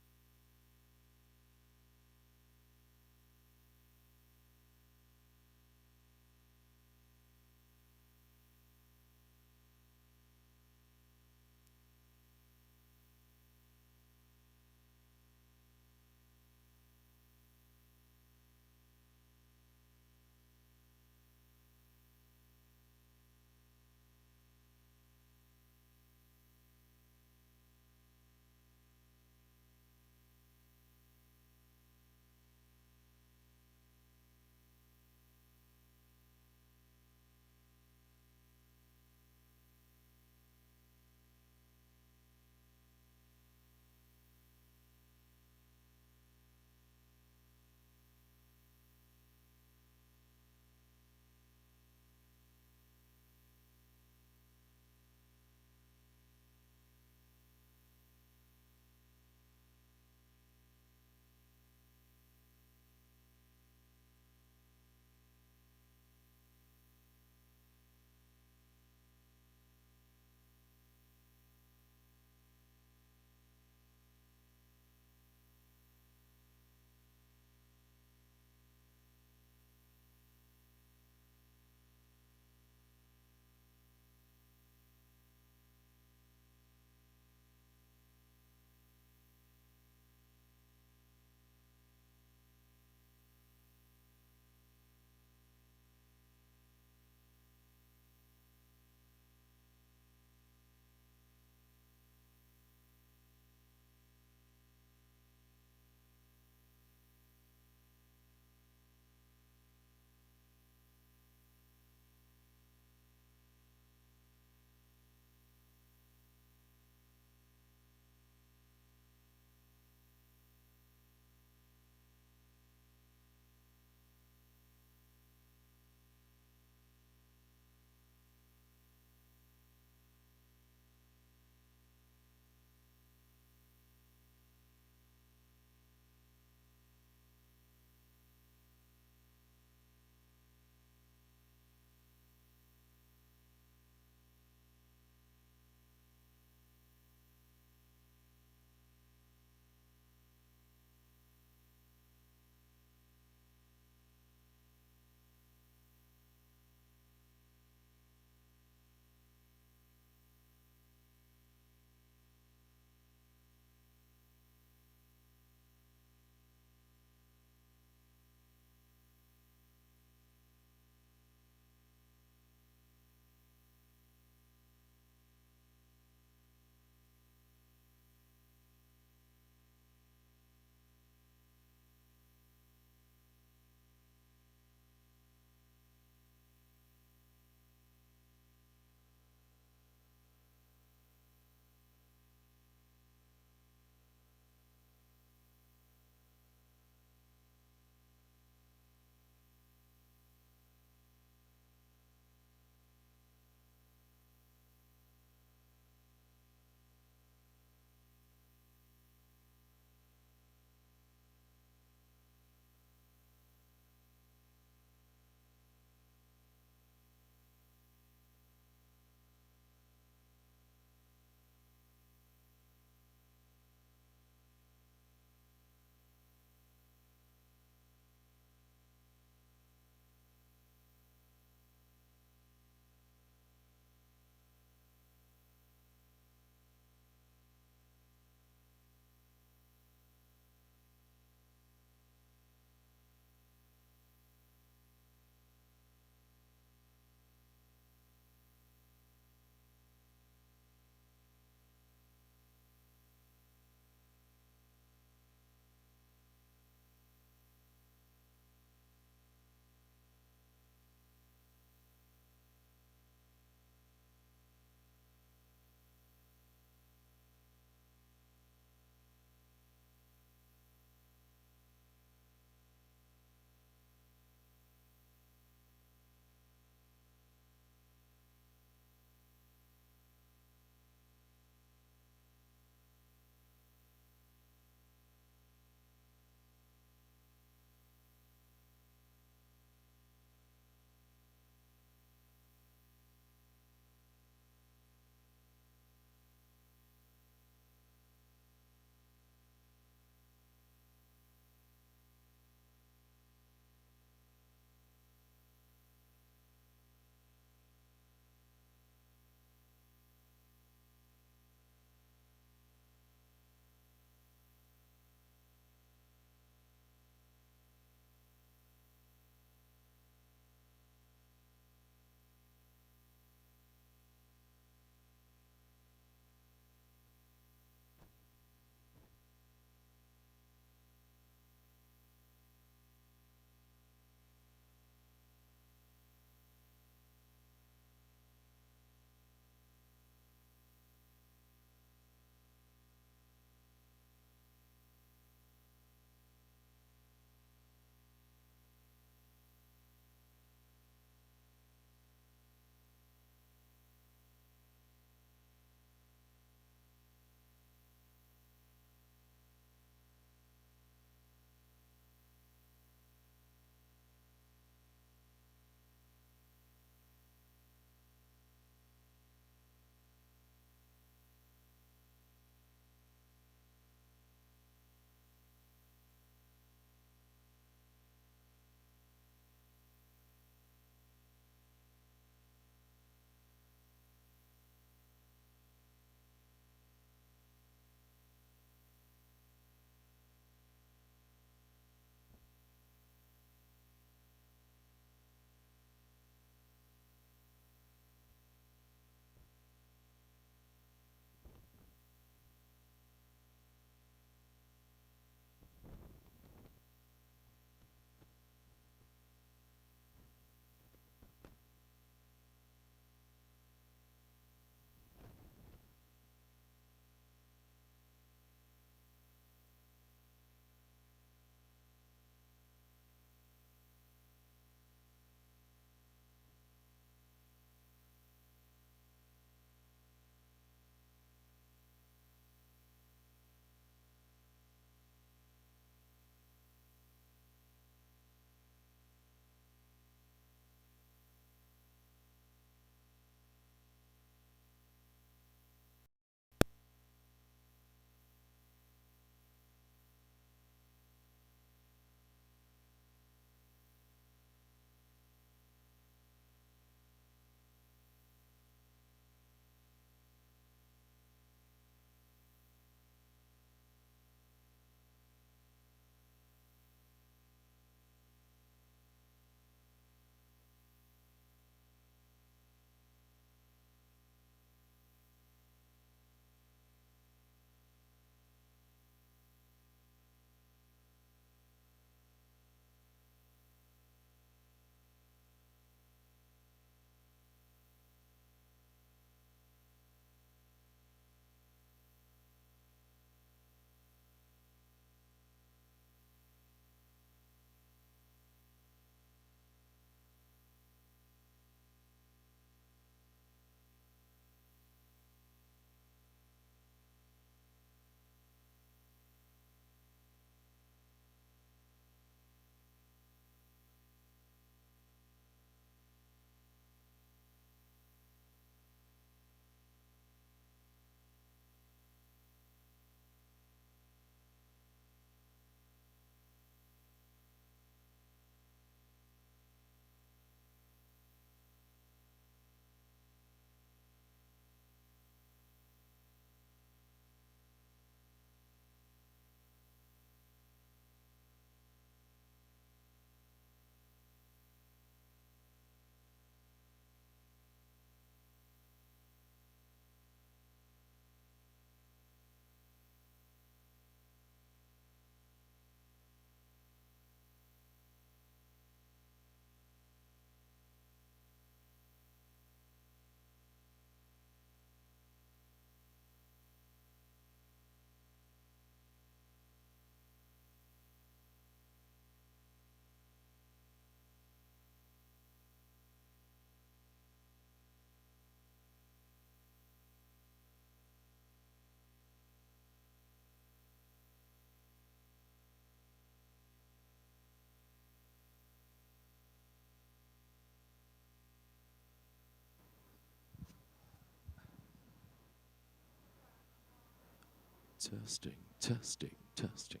Testing, testing, testing.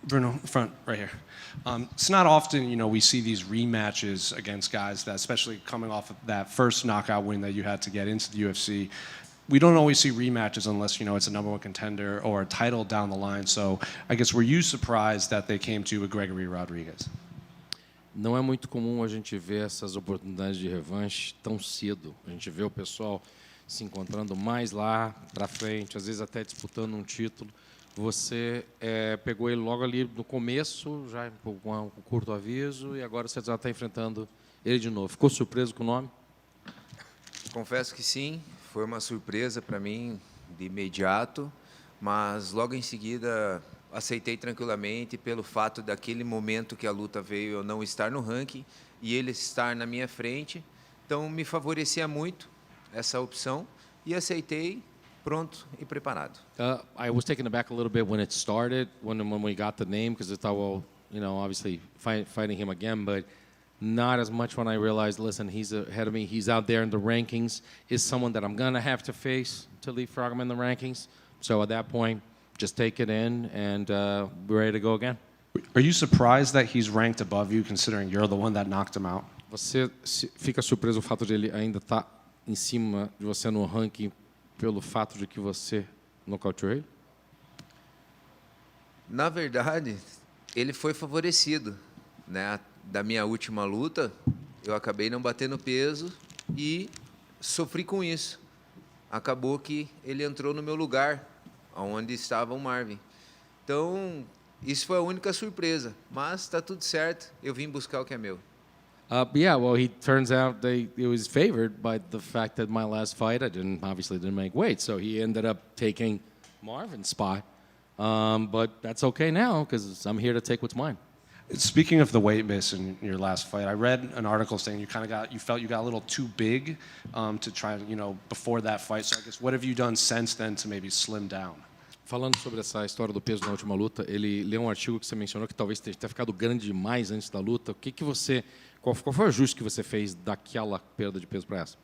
Brunno, front, right here. It's not often, we see these rematches against guys that, especially coming off of that first knockout win that you had to get into the UFC. We don't always see rematches unless, it's a number one contender or a title down the line. So I guess, were you surprised that they came to you with Gregory Rodrigues? Não é muito comum a gente ver essas oportunidades de revanche tão cedo. A gente vê o pessoal se encontrando mais lá para frente, às vezes até disputando um título. Você pegou ele logo ali no começo, já com um curto aviso, e agora você já está enfrentando ele de novo. Ficou surpreso com o nome? Confesso que sim, foi uma surpresa para mim de imediato, mas logo em seguida aceitei tranquilamente pelo fato daquele momento que a luta veio eu não estar no ranking e ele estar na minha frente. Então me favorecia muito essa opção e aceitei, pronto e preparado. I was taken aback a little bit when it started, when we got the name, because I thought, well, obviously fighting him again, but not as much when I realized, listen, he's ahead of me, he's out there in the rankings, is someone that I'm going to have to face to leapfrog him in the rankings. So at that point, just take it in and we're ready to go again. Are you surprised that he's ranked above you, considering you're the one that knocked him out? Você fica surpreso o fato de ele ainda estar em cima de você no ranking pelo fato de que você nocauteou ele? Na verdade, ele foi favorecido, né? Da minha última luta, eu acabei não batendo peso e sofri com isso. Acabou que ele entrou no meu lugar, onde estava o Marvin. Então, isso foi a única surpresa, mas está tudo certo, eu vim buscar o que é meu. Yeah, well, he turns out he was favored by the fact that my last fight, I obviously didn't make weight, so he ended up taking Marvin's spot. But that's okay now, because I'm here to take what's mine. Speaking of the weight miss in your last fight, I read an article saying you felt you got a little too big to try, before that fight. So I guess, what have you done since then to maybe slim down? Falando sobre essa história do peso na última luta, ele leu um artigo que você mencionou que talvez tenha ficado grande demais antes da luta. Qual foi o ajuste que você fez daquela perda de peso para essa?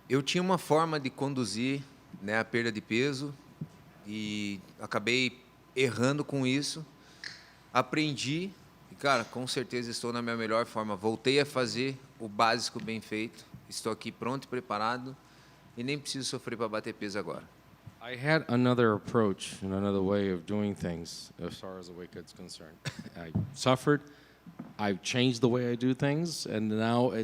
Eu tinha uma forma de conduzir, né, a perda de peso e acabei errando com isso. Aprendi e, cara, com certeza estou na minha melhor forma. Voltei a fazer o básico bem feito. Estou aqui pronto e preparado e nem preciso sofrer para bater peso agora. I had another approach and another way of doing things as far as the weight cut's concerned. I suffered. I've changed the way I do things, and now I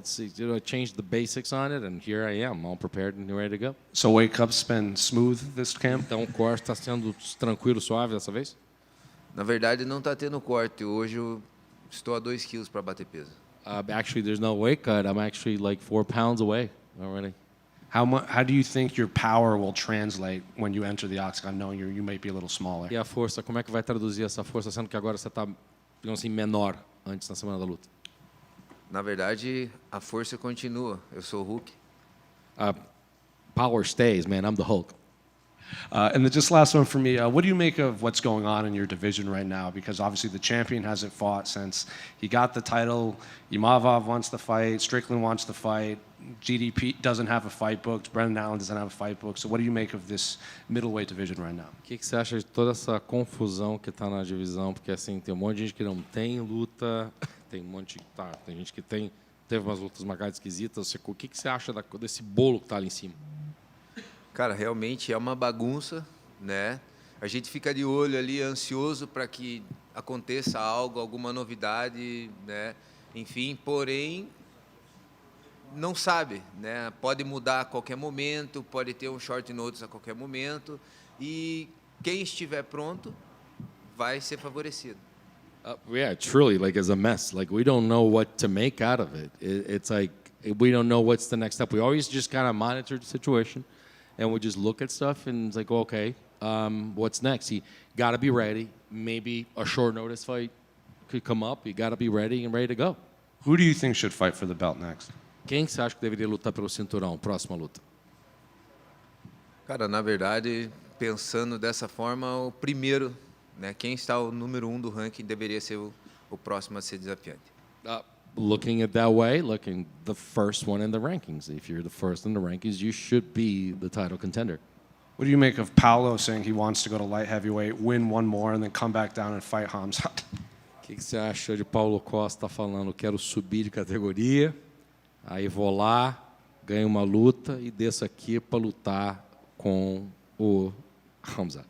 changed the basics on it, and here I am, all prepared and ready to go. So weight cut's been smooth this camp? Então o corte está sendo tranquilo, suave dessa vez? Na verdade, não está tendo corte. Hoje eu estou a 2 quilos para bater peso. Actually, there's no weight cut. I'm actually like 4 pounds away already. How do you think your power will translate when you enter the octagon, knowing you might be a little smaller? E a força, como é que vai traduzir essa força, sendo que agora você está, digamos assim, menor antes na semana da luta? Na verdade, a força continua. Eu sou o Hulk. Power stays, man. I'm the Hulk. And then just last one for me, what do you make of what's going on in your division right now? Because obviously the champion hasn't fought since he got the title. Imavov wants to fight. Strickland wants to fight. GDP doesn't have a fight booked. Brendan Allen doesn't have a fight booked. So what do you make of this middleweight division right now? O que você acha de toda essa confusão que está na divisão? Porque assim, tem um monte de gente que não tem luta, tem um monte tem gente que teve umas lutas marcadas esquisitas. O que você acha desse bolo que está ali em cima? Cara, realmente é uma bagunça, né? A gente fica de olho ali, ansioso para que aconteça algo, alguma novidade, né? Enfim, porém, não sabe, né? Pode mudar a qualquer momento, pode ter um short notice a qualquer momento e quem estiver pronto vai ser favorecido. Yeah, truly, like as a mess. Like we don't know what to make out of it. It's like we don't know what's the next step. We always just kind of monitor the situation, and we just look at stuff and it's like, okay, what's next? You got to be ready. Maybe a short notice fight could come up. You got to be ready and ready to go. Who do you think should fight for the belt next? Quem você acha que deveria lutar pelo cinturão? Próxima luta. Cara, na verdade, pensando dessa forma, o primeiro, né, quem está o número 1 do ranking deveria ser o próximo a ser desafiante. Looking at that way, looking the first one in the rankings. If you're the first in the rankings, you should be the title contender. What do you make of Paulo saying he wants to go to light heavyweight, win one more, and then come back down and fight Hamzat? O que você acha de Paulo Costa falando, quero subir de categoria, aí vou lá, ganho uma luta e desço aqui para lutar com o Hamzat?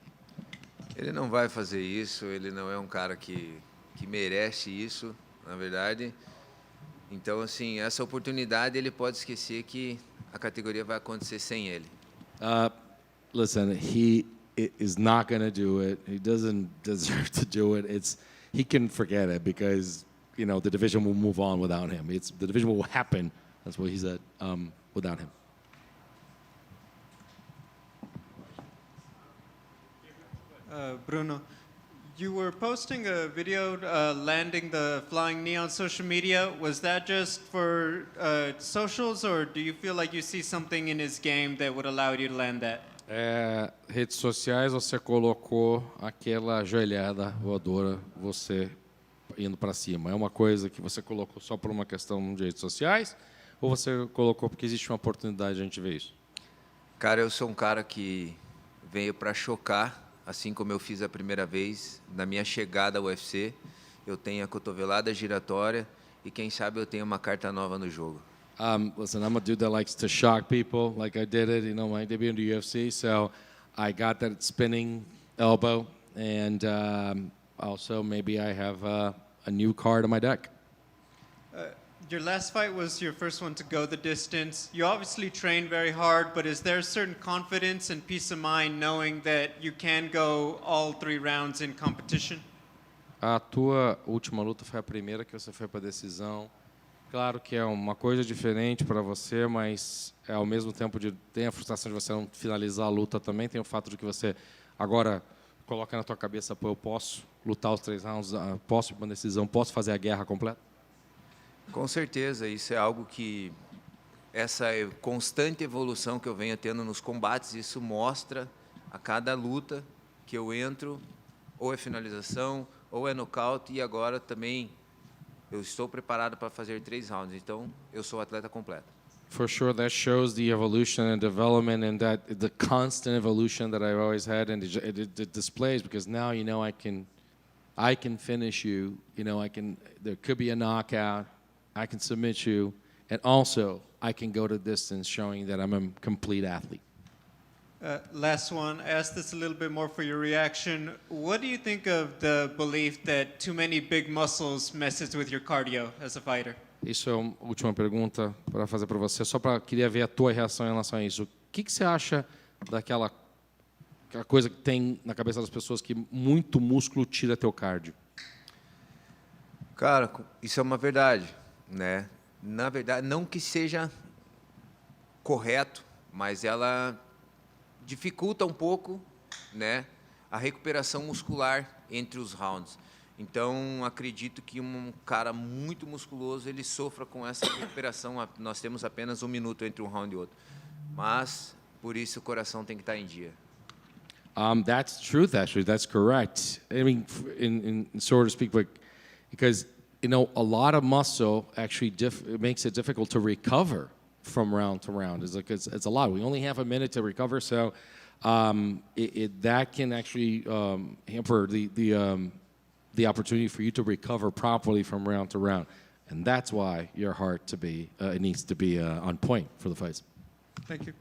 Ele não vai fazer isso, ele não é um cara que merece isso, na verdade. Então, assim, essa oportunidade ele pode esquecer que a categoria vai acontecer sem ele. Listen, he is not going to do it. He doesn't deserve to do it. He can forget it because, you know, the division will move on without him. The division will happen, that's what he said, without him. Brunno, you were posting a video landing the flying knee on social media. Was that just for socials, or do you feel like you see something in his game that would allow you to land that? Redes sociais, você colocou aquela joelhada voadora, você indo para cima. É uma coisa que você colocou só por uma questão de redes sociais, ou você colocou porque existe uma oportunidade de a gente ver isso? Cara, eu sou um cara que veio para chocar, assim como eu fiz a primeira vez na minha chegada ao UFC. Eu tenho a cotovelada giratória e quem sabe eu tenho uma carta nova no jogo. Listen, I'm a dude that likes to shock people, like I did it, you know, my debut in the UFC. So I got that spinning elbow, and also maybe I have a new card on my deck. Your last fight was your first one to go the distance. You obviously trained very hard, but is there a certain confidence and peace of mind knowing that you can go all 3 rounds in competition? A tua última luta foi a primeira que você foi para decisão. Claro que é uma coisa diferente para você, mas ao mesmo tempo tem a frustração de você não finalizar a luta também, tem o fato de que você agora coloca na tua cabeça, pô, eu posso lutar os 3 rounds, posso ir para uma decisão, posso fazer a guerra completa? Com certeza, isso é algo que essa constante evolução que eu venho tendo nos combates, isso mostra a cada luta que eu entro, ou é finalização, ou é nocaute, e agora também eu estou preparado para fazer 3 rounds, então eu sou atleta completo. For sure, that shows the evolution and development, and that the constant evolution that I've always had, and it displays because now you know I can finish you. You know there could be a knockout, I can submit you, and also I can go the distance, showing that I'm a complete athlete. Last one, I asked this a little bit more for your reaction. What do you think of the belief that too many big muscles messes with your cardio as a fighter? Isso é a última pergunta para fazer para você, só para queria ver a tua reação em relação a isso. O que você acha daquela coisa que tem na cabeça das pessoas que muito músculo tira teu cardio? Cara, isso é uma verdade, né? Na verdade, não que seja correto, mas ela dificulta um pouco, né, a recuperação muscular entre os rounds. Então, acredito que um cara muito musculoso, ele sofra com essa recuperação. Nós temos apenas 1 minuto entre um round e outro. Mas, por isso, o coração tem que estar em dia. That's truth, actually. That's correct. I mean, in so to speak, but because, you know, a lot of muscle actually it makes it difficult to recover from round to round. It's a lot. We only have a minute to recover, so that can actually hamper the opportunity for you to recover properly from round to round, and that's why your heart it needs to be on point for the fights. Thank you.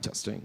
Testing.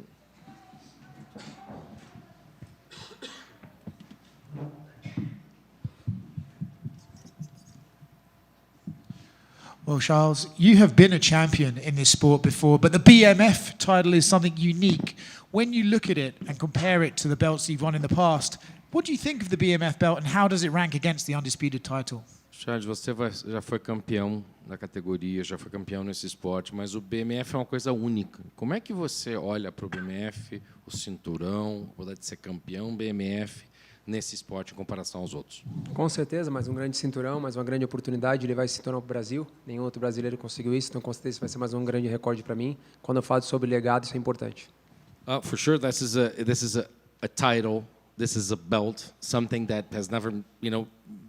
Well, Charles, you have been a champion in this sport before, but the BMF title is something unique. When you look at it and compare it to the belts you've won in the past, what do you think of the BMF belt and how does it rank against the undisputed title? Charles, você já foi campeão na categoria, já foi campeão nesse esporte, mas o BMF é uma coisa única. Como é que você olha para o BMF, o cinturão, o poder de ser campeão BMF nesse esporte em comparação aos outros? Com certeza, mais um grande cinturão, mais uma grande oportunidade de levar esse cinturão para o Brasil. Nenhum outro brasileiro conseguiu isso, então com certeza vai ser mais um grande recorde para mim. Quando eu falo sobre legado, isso é importante. For sure, this is a title. This is a belt, something that has never,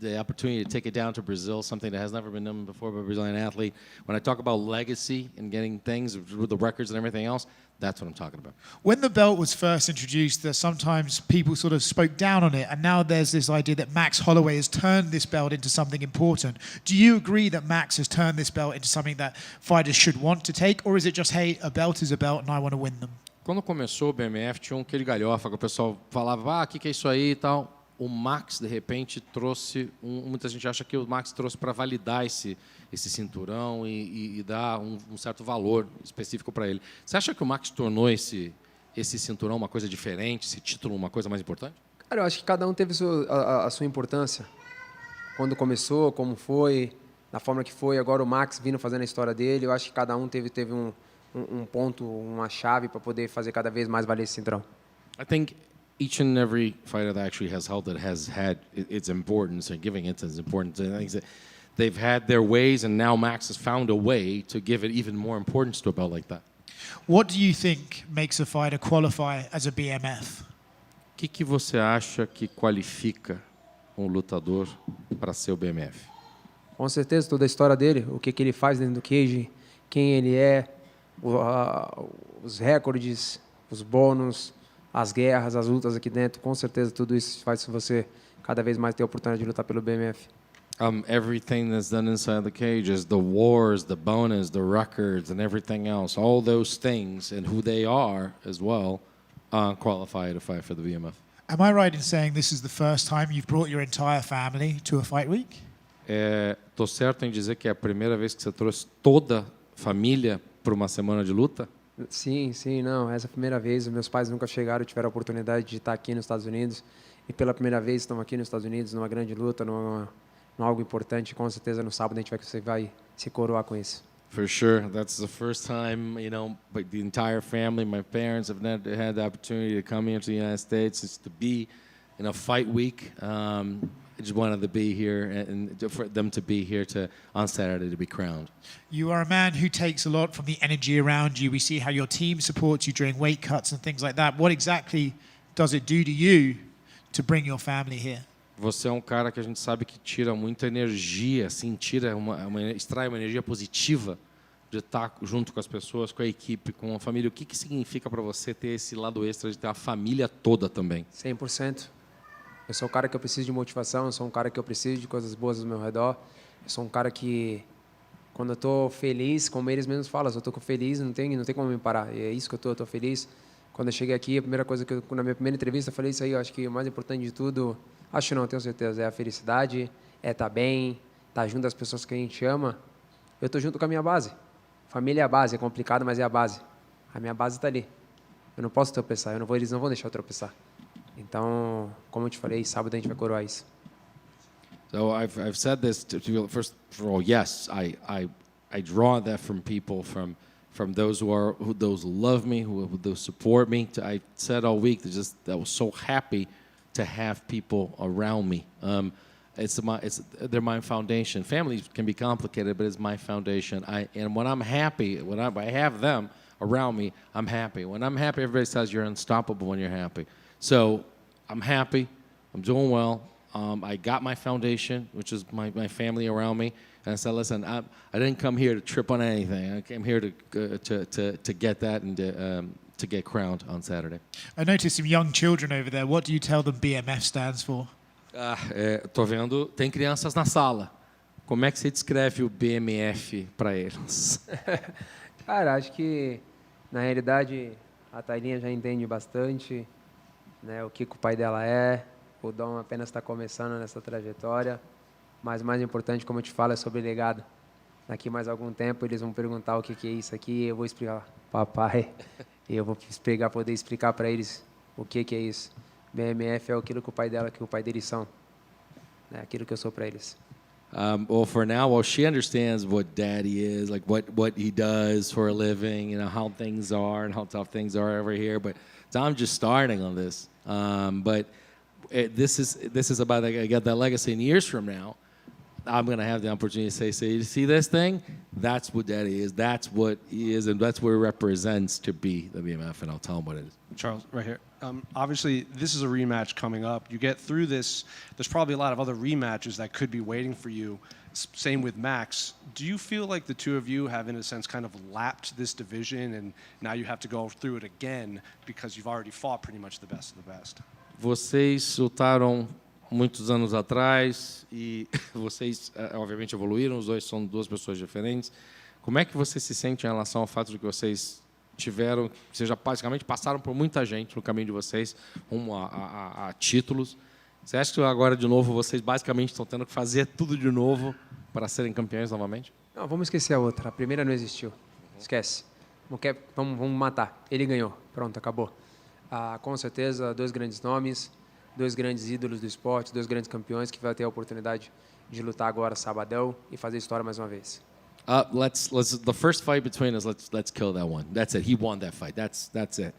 the opportunity to take it down to Brazil, something that has never been done before by a Brazilian athlete. When I talk about legacy and getting things with the records and everything else, that's what I'm talking about. When the belt was first introduced, sometimes people sort of spoke down on it, and now there's this idea that Max Holloway has turned this belt into something important. Do you agree that Max has turned this belt into something that fighters should want to take, or is it just, hey, a belt is a belt and I want to win them? Quando começou o BMF, tinha aquele galhofa que o pessoal falava, o que é isso aí e tal. O Max, de repente, trouxe... muita gente acha que o Max trouxe para validar esse cinturão e dar um certo valor específico para ele. Você acha que o Max tornou esse cinturão uma coisa diferente, esse título uma coisa mais importante? Cara, eu acho que cada um teve a sua importância. Quando começou, como foi, da forma que foi. Agora o Max vindo fazendo a história dele, eu acho que cada um teve um ponto, uma chave para poder fazer cada vez mais valer esse cinturão. I think each and every fighter that actually has held it has had its importance and giving it its importance. I think that they've had their ways, and now Max has found a way to give it even more importance to a belt like that. What do you think makes a fighter qualify as a BMF? O que você acha que qualifica um lutador para ser o BMF? Com certeza, toda a história dele, o que ele faz dentro do cage, quem ele é, os recordes, os bônus, as guerras, as lutas aqui dentro, com certeza tudo isso faz você cada vez mais ter a oportunidade de lutar pelo BMF. Everything that's done inside the cages, the wars, the bonus, the records, and everything else, all those things and who they are as well qualify to fight for the BMF. Am I right in saying this is the first time you've brought your entire family to a fight week? Tô certo em dizer que é a primeira vez que você trouxe toda a família para uma semana de luta? Sim, não. Essa é a primeira vez. Meus pais nunca chegaram, tiveram a oportunidade de estar aqui nos Estados Unidos. E pela primeira vez estão aqui nos Estados Unidos, numa grande luta, num algo importante. Com certeza no sábado a gente vai se coroar com isso. For sure, that's the first time, like the entire family, my parents have never had the opportunity to come here to the United States. It's to be in a fight week. I just wanted to be here and for them to be here on Saturday to be crowned. You are a man who takes a lot from the energy around you. We see how your team supports you during weight cuts and things like that. What exactly does it do to you to bring your family here? Você é um cara que a gente sabe que tira muita energia, assim, extrai uma energia positiva de estar junto com as pessoas, com a equipe, com a família. O que significa para você ter esse lado extra de ter a família toda também? 100%. Eu sou um cara que eu preciso de motivação, eu sou um cara que eu preciso de coisas boas ao meu redor. Eu sou um cara que, quando eu estou feliz, como eles mesmos falam, se eu estou feliz, não tem como me parar. E é isso que eu estou feliz. Quando eu cheguei aqui, a primeira coisa na minha primeira entrevista, eu falei isso aí, eu acho que o mais importante de tudo, acho não, tenho certeza, é a felicidade, é estar bem, estar junto das pessoas que a gente ama. Eu estou junto com a minha base. Família é a base, é complicado, mas é a base. A minha base está ali. Eu não posso tropeçar, eles não vão deixar eu tropeçar. Então, como eu te falei, sábado a gente vai coroar isso. So I've said this to you. First of all, yes, I draw that from people, from those who those love me, who those support me. I said all week that I was so happy to have people around me. They're my foundation. Family can be complicated, but it's my foundation. And when I'm happy, when I have them around me, I'm happy. When I'm happy, everybody says you're unstoppable when you're happy. So I'm happy. I'm doing well. I got my foundation, which is my family around me. And I said, listen, I didn't come here to trip on anything. I came here to get that and to get crowned on Saturday. I noticed some young children over there. What do you tell them BMF stands for? Tô vendo, tem crianças na sala. Como é que você descreve o BMF para eles? Cara, acho que na realidade a Tailinha já entende bastante, né, o que o pai dela é. O Dom apenas está começando nessa trajetória, mas o mais importante, como eu te falo, é sobre legado. Daqui mais algum tempo eles vão perguntar o que é isso aqui e eu vou explicar, papai, e eu vou poder explicar para eles o que é isso. BMF é aquilo que o pai dela, que o pai deles são, né, aquilo que eu sou para eles. Well, for now, well, she understands what Daddy is, like what he does for a living, you know, how things are and how tough things are over here. But so I'm just starting on this. But this is about, I got that legacy. And years from now, I'm going to have the opportunity to say, you see this thing? That's what Daddy is. That's what he is, and that's what he represents to be the BMF, and I'll tell him what it is. Charles, right here. Obviously, this is a rematch coming up. You get through this, there's probably a lot of other rematches that could be waiting for you. Same with Max. Do you feel like the two of you have, in a sense, kind of lapped this division, and now you have to go through it again because you've already fought pretty much the best of the best? Vocês lutaram muitos anos atrás e vocês, obviamente, evoluíram. Os dois são duas pessoas diferentes. Como é que você se sente em relação ao fato de que vocês tiveram, vocês já basicamente passaram por muita gente no caminho de vocês, rumo a títulos? Você acha que agora, de novo, vocês basicamente estão tendo que fazer tudo de novo para serem campeões novamente? Não, vamos esquecer a outra. A primeira não existiu. Esquece. Vamos matar. Ele ganhou. Pronto, acabou. Com certeza, dois grandes nomes, dois grandes ídolos do esporte, dois grandes campeões que vai ter a oportunidade de lutar agora sabadão e fazer história mais uma vez. Let's the first fight between us. Let's kill that one. That's it. He won that fight. That's it.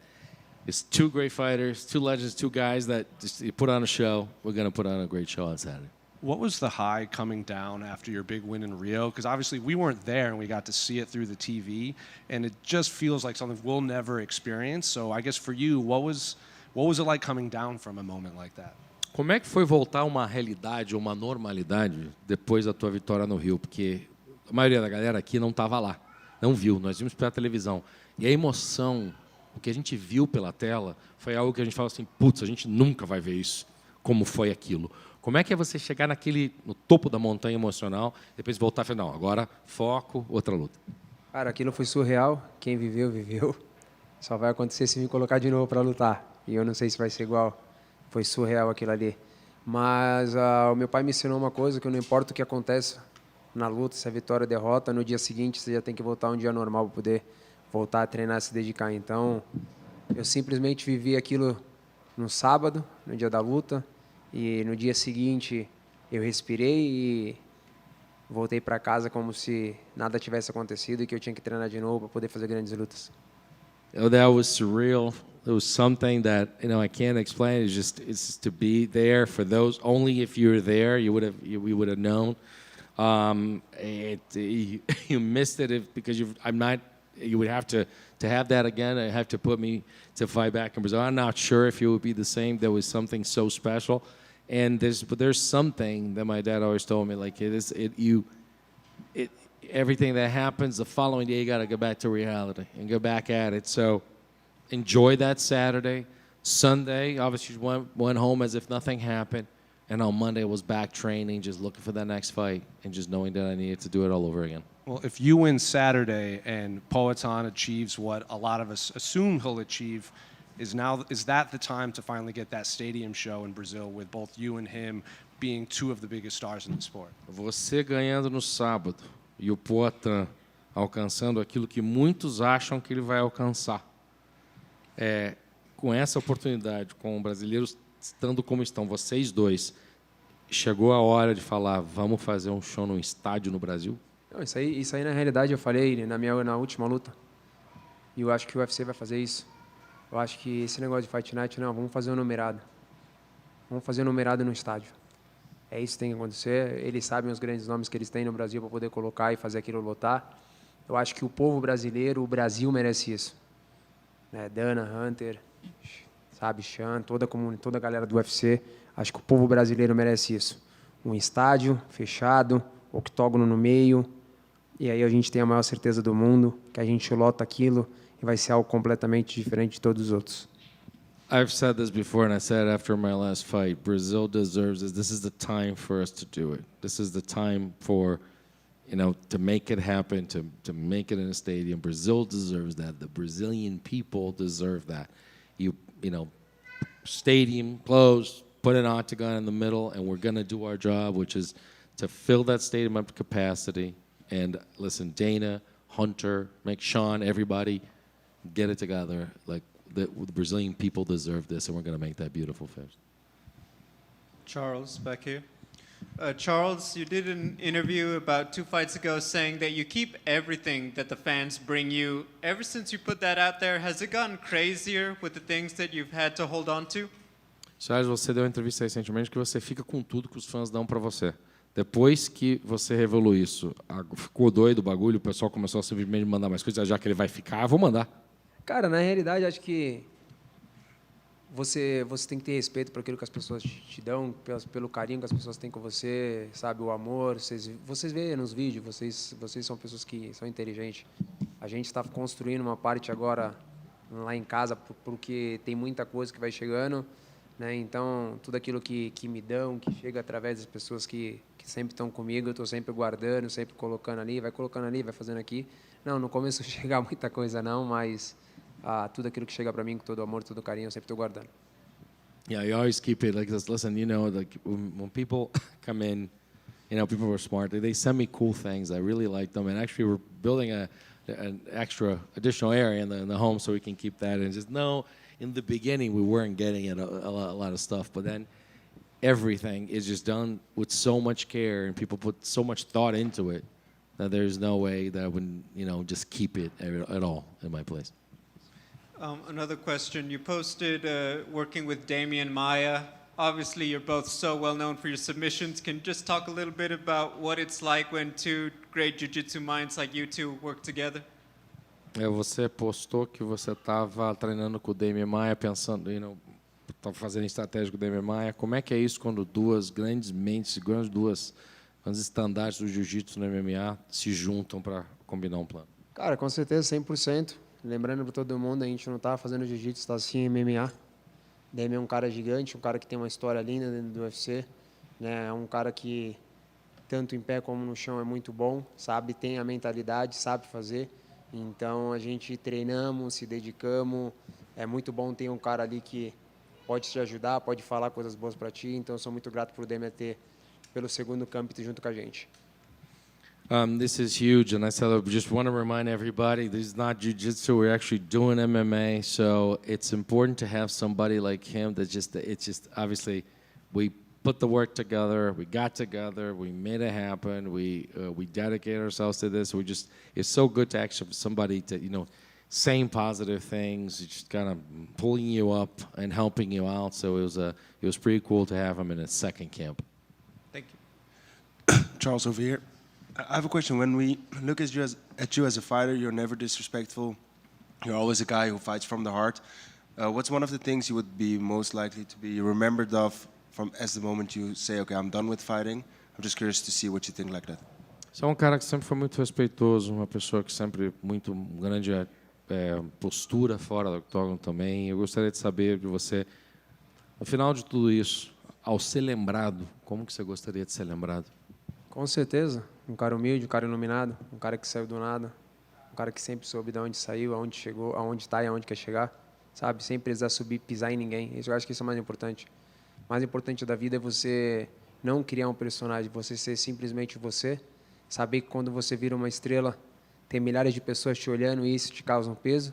It's two great fighters, two legends, two guys that just you put on a show. We're gonna put on a great show on Saturday. What was the high coming down after your big win in Rio? Because obviously we weren't there and we got to see it through the TV, and it just feels like something we'll never experience. So I guess for you, what was it like coming down from a moment like that? Como é que foi voltar a uma realidade, uma normalidade depois da tua vitória no Rio? Porque a maioria da galera aqui não estava lá, não viu. Nós vimos pela televisão. E a emoção, o que a gente viu pela tela, foi algo que a gente falou assim, putz, a gente nunca vai ver isso, como foi aquilo. Como é que é você chegar no topo da montanha emocional, depois voltar e falar, não, agora foco, outra luta? Cara, aquilo foi surreal. Quem viveu, viveu. Só vai acontecer se me colocar de novo para lutar. E eu não sei se vai ser igual. Foi surreal aquilo ali. Mas o meu pai me ensinou uma coisa, que não importa o que aconteça na luta, se é vitória ou derrota, no dia seguinte você já tem que voltar um dia normal para poder voltar a treinar, se dedicar. Então, eu simplesmente vivi aquilo no sábado, no dia da luta, e no dia seguinte eu respirei e voltei para casa como se nada tivesse acontecido e que eu tinha que treinar de novo para poder fazer grandes lutas. That was surreal. It was something that I can't explain. It's just to be there for those. Only if you were there, we would have known. You missed it because I'm not. You would have to have that again. I have to put me to fight back in Brazil. I'm not sure if it would be the same. There was something so special, and there's something that my dad always told me, like everything that happens the following day, you got to go back to reality and go back at it. So enjoy that Saturday. Sunday, obviously went home as if nothing happened. And on Monday, I was back training, just looking for that next fight and just knowing that I needed to do it all over again. Well, if you win Saturday and Poatan achieves what a lot of us assume he'll achieve, is that the time to finally get that stadium show in Brazil with both you and him being two of the biggest stars in the sport? Você ganhando no sábado e o Poatan alcançando aquilo que muitos acham que ele vai alcançar. Com essa oportunidade, com brasileiros estando como estão, vocês dois, chegou a hora de falar, vamos fazer um show num estádio no Brasil? Não, isso aí na realidade eu falei na última luta. E eu acho que o UFC vai fazer isso. Eu acho que esse negócio de Fight Night, não, vamos fazer um numerado. Vamos fazer um numerado no estádio. É isso que tem que acontecer. Eles sabem os grandes nomes que eles têm no Brasil para poder colocar e fazer aquilo lotar. Eu acho que o povo brasileiro, o Brasil merece isso. Dana, Hunter, sabe, Xiao, toda a galera do UFC, acho que o povo brasileiro merece isso. Um estádio fechado, octógono no meio, e aí a gente tem a maior certeza do mundo que a gente lota aquilo e vai ser algo completamente diferente de todos os outros. I've said this before, and I said it after my last fight. Brazil deserves this. This is the time for us to do it. This is the time for, you know, to make it happen, to make it in a stadium. Brazil deserves that. The Brazilian people deserve that. You know, stadium closed, put an octagon in the middle, and we're going to do our job, which is to fill that stadium up to capacity. And listen, Dana, Hunter, Sean, everybody, get it together. Like the Brazilian people deserve this, and we're going to make that beautiful finish. Charles, back here. Charles, you did an interview about 2 fights ago saying that you keep everything that the fans bring you. Ever since you put that out there, has it gotten crazier with the things that you've had to hold on to? Charles, você deu uma entrevista recentemente que você fica com tudo que os fãs dão para você. Depois que você revelou isso, ficou doido o bagulho, o pessoal começou a simplesmente mandar mais coisas, já que ele vai ficar, vou mandar. Cara, na realidade, acho que você tem que ter respeito por aquilo que as pessoas te dão, pelo carinho que as pessoas têm com você, sabe, o amor. Vocês veem nos vídeos, vocês são pessoas que são inteligentes. A gente está construindo uma parte agora lá em casa, porque tem muita coisa que vai chegando, né? Então, tudo aquilo que me dão, que chega através das pessoas que sempre estão comigo, eu estou sempre guardando, sempre colocando ali, vai fazendo aqui. Não, no começo chega muita coisa não, mas tudo aquilo que chega para mim com todo amor, todo carinho, eu sempre estou guardando. Yeah, you always keep it like this. Listen, you know, like when people come in, you know, people were smart. They send me cool things. I really like them. And actually, we're building an additional area in the home so we can keep that. And just in the beginning, we weren't getting it a lot of stuff, but then everything is just done with so much care, and people put so much thought into it that there's no way that I wouldn't, you know, just keep it at all in my place. Another question. You posted working with Damian Maia. Obviously, you're both so well known for your submissions. Can you just talk a little bit about what it's like when two great jiu-jitsu minds like you two work together? Você postou que você estava treinando com o Damian Maia, pensando, you know, estava fazendo estratégia com o Damian Maia. Como é que é isso quando duas grandes mentes, grandes estandartes do jiu-jitsu no MMA se juntam para combinar um plano? Cara, com certeza, 100%. Lembrando para todo mundo, a gente não está fazendo jiu-jitsu, está assim em MMA. Damian é um cara gigante, um cara que tem uma história linda dentro do UFC, né? É um cara que tanto em pé como no chão é muito bom, sabe, tem a mentalidade, sabe fazer. Então a gente treinamos, se dedicamos. É muito bom ter um cara ali que pode te ajudar, pode falar coisas boas para ti. Então eu sou muito grato por Damian ter pelo segundo campo junto com a gente. This is huge, and I just want to remind everybody, this is not jiu-jitsu, we're actually doing MMA, so it's important to have somebody like him that it's just, obviously, we put the work together, we got together, we made it happen, we dedicate ourselves to this, it's so good to actually have somebody to, you know, saying positive things, just kind of pulling you up and helping you out, so it was pretty cool to have him in his second camp. Thank you. Charles over here. I have a question. When we look at you as a fighter, you're never disrespectful. You're always a guy who fights from the heart. What's one of the things you would be most likely to be remembered of as the moment you say, okay, I'm done with fighting? I'm just curious to see what you think like that. Você é um cara que sempre foi muito respeitoso, uma pessoa que sempre muito grande postura fora do octógono também. Eu gostaria de saber de você, no final de tudo isso, ao ser lembrado, como que você gostaria de ser lembrado? Com certeza, um cara humilde, um cara iluminado, um cara que saiu do nada, um cara que sempre soube de onde saiu, aonde chegou, aonde está e aonde quer chegar, sabe? Sem precisar subir, pisar em ninguém. Eu acho que isso é o mais importante. O mais importante da vida é você não criar um personagem, você ser simplesmente você, saber que quando você vira uma estrela, tem milhares de pessoas te olhando e isso te causa um peso,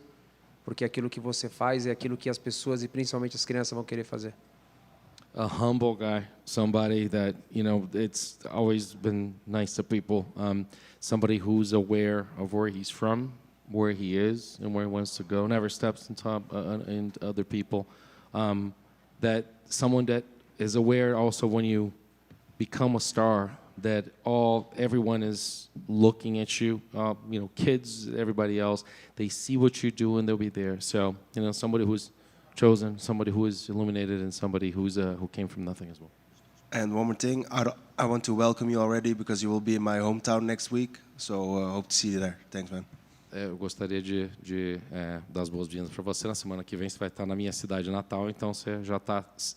porque aquilo que você faz é aquilo que as pessoas e principalmente as crianças vão querer fazer. A humble guy, somebody that, you know, it's always been nice to people, somebody who's aware of where he's from, where he is, and where he wants to go, never steps into other people, that someone that is aware also when you become a star, that everyone is looking at you, you know, kids, everybody else, they see what you do and they'll be there. So, you know, somebody who's chosen, somebody who is illuminated, and somebody who came from nothing as well. And one more thing, I want to welcome you already because you will be in my hometown next week, so hope to see you there. Thanks, man. Eu gostaria de dar as boas-vindas para você. Na semana que vem você vai estar na minha cidade natal, então você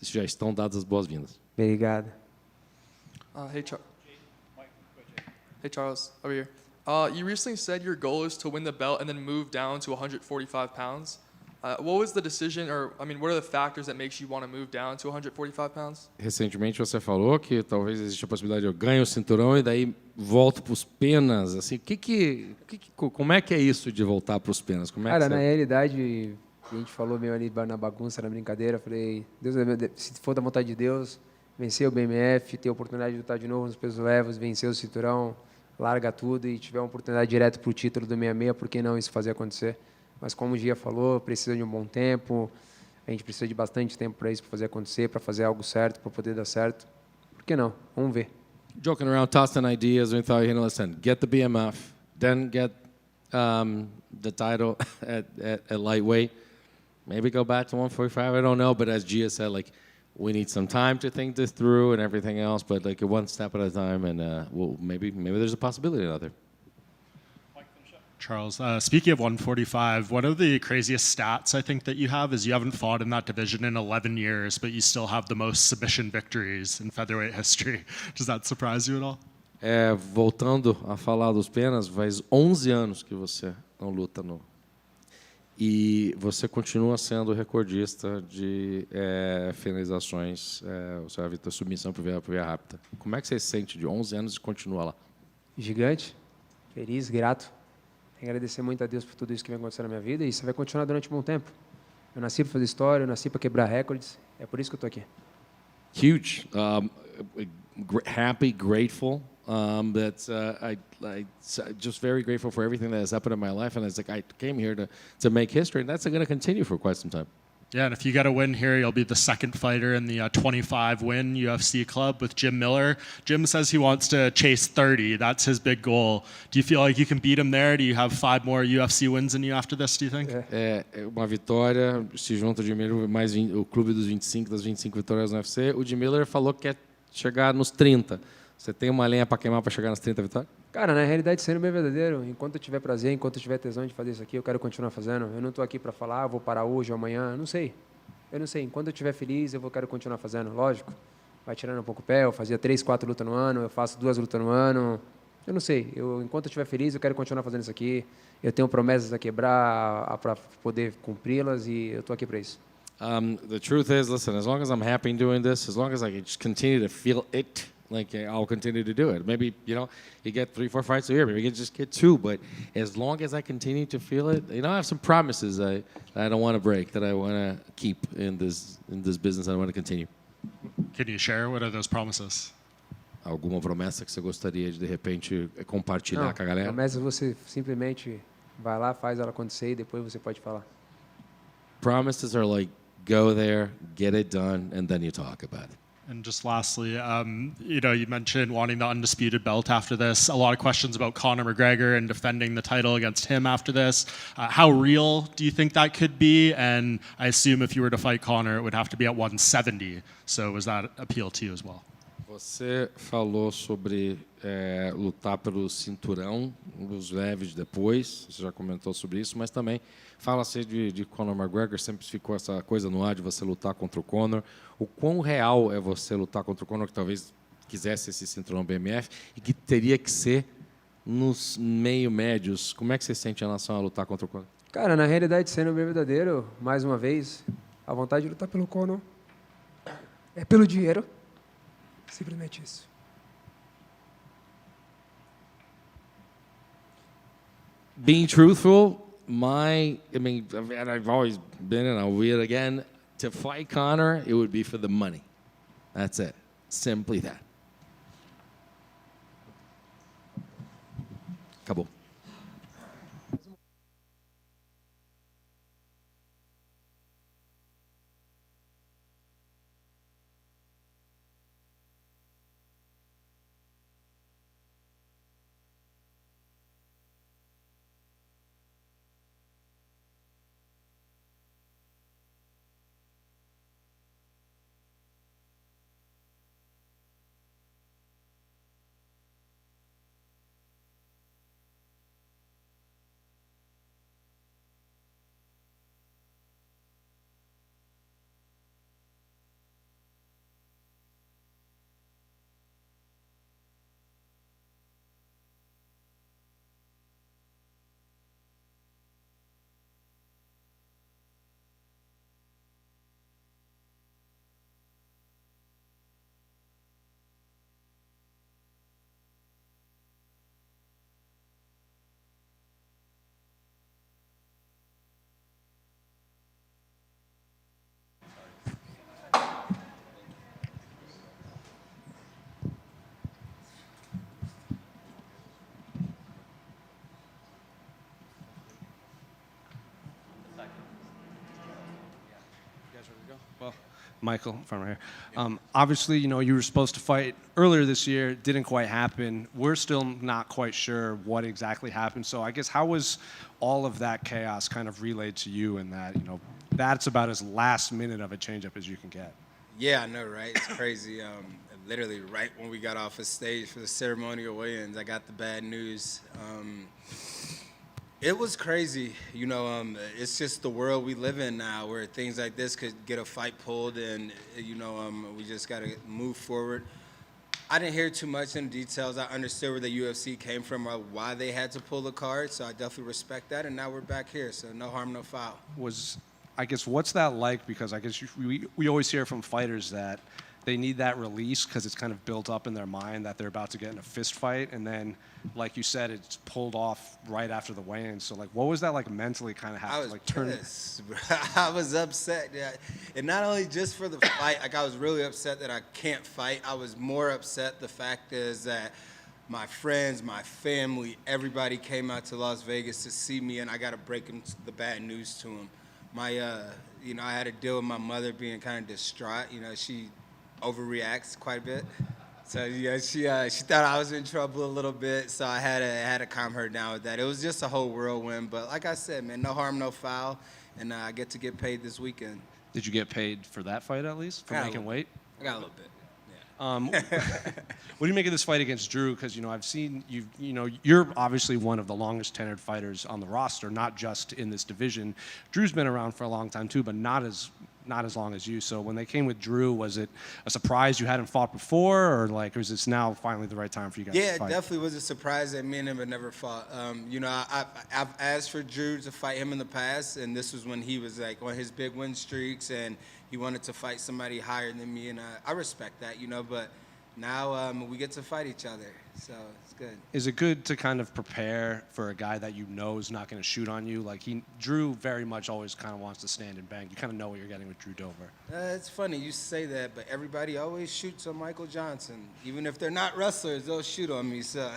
já estão dadas as boas-vindas. Obrigado. Hey, Charles. Hey Charles, over here. You recently said your goal is to win the belt and then move down to 145 pounds. What was the decision, or I mean, what are the factors that makes you want to move down to 145 pounds? Recentemente você falou que talvez exista a possibilidade de eu ganhar o cinturão e daí volto para os penas. Assim, como é que é isso de voltar para os penas? Como é Cara, que na você... realidade, a gente falou meio ali na bagunça, na brincadeira, falei, Deus, se for da vontade de Deus, vencer o BMF, ter a oportunidade de lutar de novo nos pesos leves, vencer o cinturão, larga tudo e tiver uma oportunidade direto para o título do 66, por que não isso fazer acontecer? Mas como o Gia falou, precisa de um bom tempo, a gente precisa de bastante tempo para isso, para fazer acontecer, para fazer algo certo, para poder dar certo. Por que não? Vamos ver. Joking around, tossing ideas, we thought, listen, get the BMF, then get the title at lightweight, maybe go back to 145, I don't know, but as Gia said, like, we need some time to think this through and everything else, but like one step at a time, and well, maybe there's a possibility out there. Charles, speaking of 145, one of the craziest stats I think that you have is you haven't fought in that division in 11 years, but you still have the most submission victories in featherweight history. Does that surprise you at all? Voltando a falar dos penas, faz 11 anos que você não luta no... E você continua sendo recordista de finalizações, você vai ter submissão por via rápida. Como é que você se sente de 11 anos e continua lá? Gigante, feliz, grato. Agradecer muito a Deus por tudo isso que vem acontecendo na minha vida e isso vai continuar durante um bom tempo. Eu nasci para fazer história, eu nasci para quebrar recordes, é por isso que eu estou aqui. Huge, happy, grateful. Just very grateful for everything that has happened in my life, and it's like I came here to make history, and that's going to continue for quite some time. Yeah, and if you get a win here, you'll be the second fighter in the 25-win UFC club with Jim Miller. Jim says he wants to chase 30. That's his big goal. Do you feel like you can beat him there? Do you have 5 more UFC wins in you after this, do you think? Uma vitória, se junta o Jim Miller, mais o clube dos 25, das 25 vitórias no UFC. O Jim Miller falou que quer chegar nos 30. Você tem uma lenha para queimar para chegar nas 30 vitórias? Cara, na realidade, sendo bem verdadeiro, enquanto eu tiver prazer, enquanto eu tiver tesão de fazer isso aqui, eu quero continuar fazendo. Eu não estou aqui para falar, vou parar hoje ou amanhã, eu não sei. Eu não sei. Enquanto eu estiver feliz, quero continuar fazendo. Lógico, vai tirando um pouco o pé, eu fazia 3, 4 lutas no ano, eu faço 2 lutas no ano. Eu não sei. Enquanto eu estiver feliz, eu quero continuar fazendo isso aqui. Eu tenho promessas a quebrar para poder cumpri-las e eu estou aqui para isso. The truth is, listen, as long as I'm happy doing this, as long as I can just continue to feel it, like I'll continue to do it. Maybe, you get 3, 4 fights a year. Maybe you can just get 2. But as long as I continue to feel it, I have some promises I don't want to break, that I want to keep in this business. I want to continue. Can you share? What are those promises? Alguma promessa que você gostaria de repente compartilhar com a galera? Promessa você simplesmente vai lá, faz ela acontecer e depois você pode falar. Promises are like go there, get it done, and then you talk about it. And just lastly, you mentioned wanting the undisputed belt after this. A lot of questions about Conor McGregor and defending the title against him after this. How real do you think that could be? And I assume if you were to fight Conor, it would have to be at 170. So was that appeal to you as well? Você falou sobre lutar pelo cinturão, os leves depois, você já comentou sobre isso, mas também fala-se de Conor McGregor, sempre ficou essa coisa no ar de você lutar contra o Conor. O quão real é você lutar contra o Conor, que talvez quisesse esse cinturão BMF e que teria que ser nos meio-médios? Como é que você se sente em relação a lutar contra o Conor? Cara, na realidade, sendo bem verdadeiro, mais uma vez, a vontade de lutar pelo Conor é pelo dinheiro. Simplesmente isso. Being truthful, I've always been, and I'll be it again, to fight Conor, it would be for the money. That's it. Simply that. Acabou. Michael, from right here. Obviously, you know, you were supposed to fight earlier this year. It didn't quite happen. We're still not quite sure what exactly happened. So I guess how was all of that chaos kind of relayed to you, and that, you know, that's about as last minute of a changeup as you can get? Yeah, I know, right? It's crazy. Literally, right when we got off the stage for the ceremonial weigh-ins, I got the bad news. It was crazy. You know, it's just the world we live in now, where things like this could get a fight pulled, and, you know, we just got to move forward. I didn't hear too much in the details. I understood where the UFC came from, or why they had to pull the card, so I definitely respect that, and now we're back here, so no harm, no foul. I guess, what's that like? Because I guess we always hear from fighters that they need that release because it's kind of built up in their mind that they're about to get in a fist fight, and then, like you said, it's pulled off right after the weigh-in. So, like, what was that like mentally kind of I having was to like pissed, bro. I was upset. Yeah. And not only just for the fight, like I was really upset that I can't fight. I was more upset the fact is that my friends, my family, everybody came out to Las Vegas to see me, and I got to break them the bad news to them. My, you know, I had to deal with my mother being kind of distraught. You know, she overreacts quite a bit. So yeah, she thought I was in trouble a little bit, so I had to calm her down with that. It was just a whole whirlwind, but like I said, man, no harm, no foul, and I get to get paid this weekend. Did you get paid for that fight at least, for making weight? I got a little bit. What do you make of this fight against Drew? Because, you know, I've seen you know, you're obviously one of the longest tenured fighters on the roster, not just in this division. Drew's been around for a long time too, but not as long as you. So when they came with Drew, was it a surprise you hadn't fought before, or like, was this now finally the right time for you guys Yeah, to fight? it definitely was a surprise that me and him had never fought. You know, I've asked for Drew to fight him in the past, and this was when he was like on his big win streaks, and he wanted to fight somebody higher than me, and I respect that, you know, but now we get to fight each other, so it's good. Is it good to kind of prepare for a guy that you know is not going to shoot on you? Like, Drew very much always kind of wants to stand and bang. You kind of know what you're getting with Drew Dober. It's funny you say that, but everybody always shoots on Michael Johnson. Even if they're not wrestlers, they'll shoot on me. So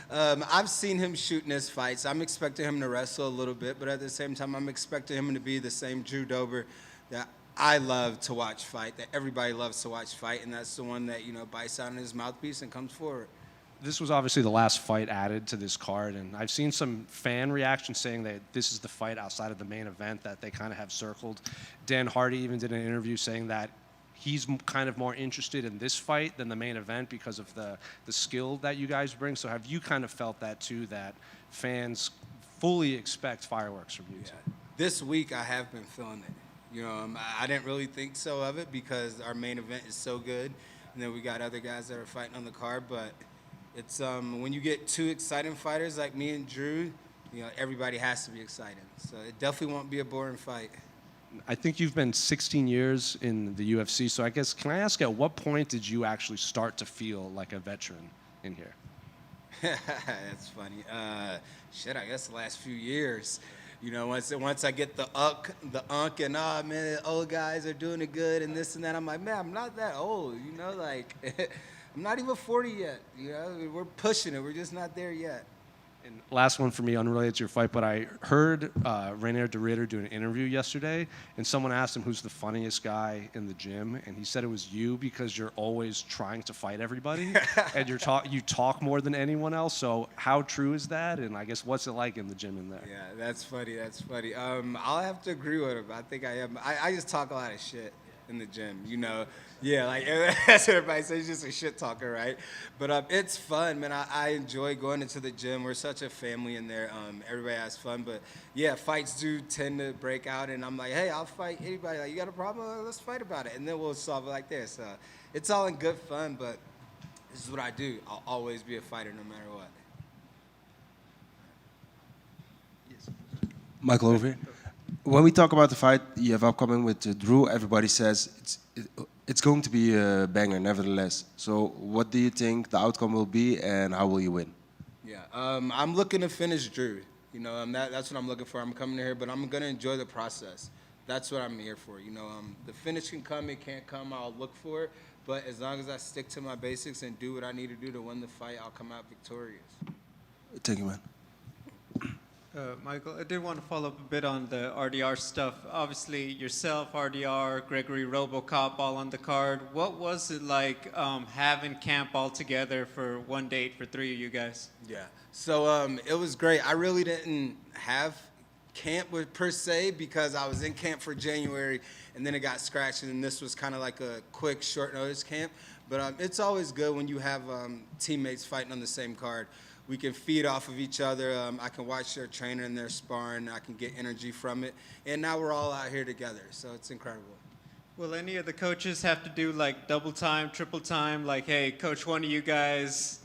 I've seen him shoot in his fights. I'm expecting him to wrestle a little bit, but at the same time, I'm expecting him to be the same Drew Dober that I love to watch fight, that everybody loves to watch fight, and that's the one that, you know, bites out in his mouthpiece and comes forward. This was obviously the last fight added to this card, and I've seen some fan reactions saying that this is the fight outside of the main event that they kind of have circled. Dan Hardy even did an interview saying that he's kind of more interested in this fight than the main event because of the skill that you guys bring. So have you kind of felt that too, that fans fully expect fireworks from you? Yeah. This week I have been feeling it. You know, I didn't really think so of it because our main event is so good, and then we got other guys that are fighting on the card. But it's when you get two exciting fighters like me and Drew, you know, everybody has to be excited. So it definitely won't be a boring fight. I think you've been 16 years in the UFC, so I guess, can I ask, at what point did you actually start to feel like a veteran in here? That's funny. I guess the last few years. You know, once I get the unk and, man, the old guys are doing it good and this and that, I'm like, man, I'm not that old, you know, like, I'm not even 40 yet, you know, we're pushing it, we're just not there yet. And last one for me, unrelated to your fight, but I heard Reiner do an interview yesterday, and someone asked him who's the funniest guy in the gym, and he said it was you because you're always trying to fight everybody, and you talk more than anyone else. So how true is that? And I guess what's it like in the gym in there? Yeah, that's funny. I'll have to agree with him. I think I am. I just talk a lot of shit in the gym, you know. Yeah, like that's what everybody says, just a shit talker, right? But it's fun, man. I enjoy going into the gym. We're such a family in there. Everybody has fun, but yeah, fights do tend to break out, and I'm like, hey, I'll fight anybody. Like, you got a problem? Let's fight about it, and then we'll solve it like this. It's all in good fun, but this is what I do. I'll always be a fighter no matter what. Michael, over here. When we talk about the fight you have upcoming with Drew, everybody says it's going to be a banger, nevertheless. So what do you think the outcome will be, and how will you win? Yeah, I'm looking to finish Drew. You know, that's what I'm looking for. I'm coming here, but I'm going to enjoy the process. That's what I'm here for. You know, the finish can come, it can't come, I'll look for it. But as long as I stick to my basics and do what I need to do to win the fight, I'll come out victorious. Thank you, man. Michael, I did want to follow up a bit on the RDR stuff. Obviously, yourself, RDR, Gregory, RoboCop, all on the card. What was it like having camp all together for one date for 3 of you guys? Yeah. So it was great. I really didn't have camp per se because I was in camp for January and then it got scratched and this was kind of like a quick short notice camp. But it's always good when you have teammates fighting on the same card. We can feed off of each other. I can watch their trainer and their sparring. I can get energy from it. And now we're all out here together, so it's incredible. Will any of the coaches have to do like double time, triple time? Like, hey, coach, one of you guys,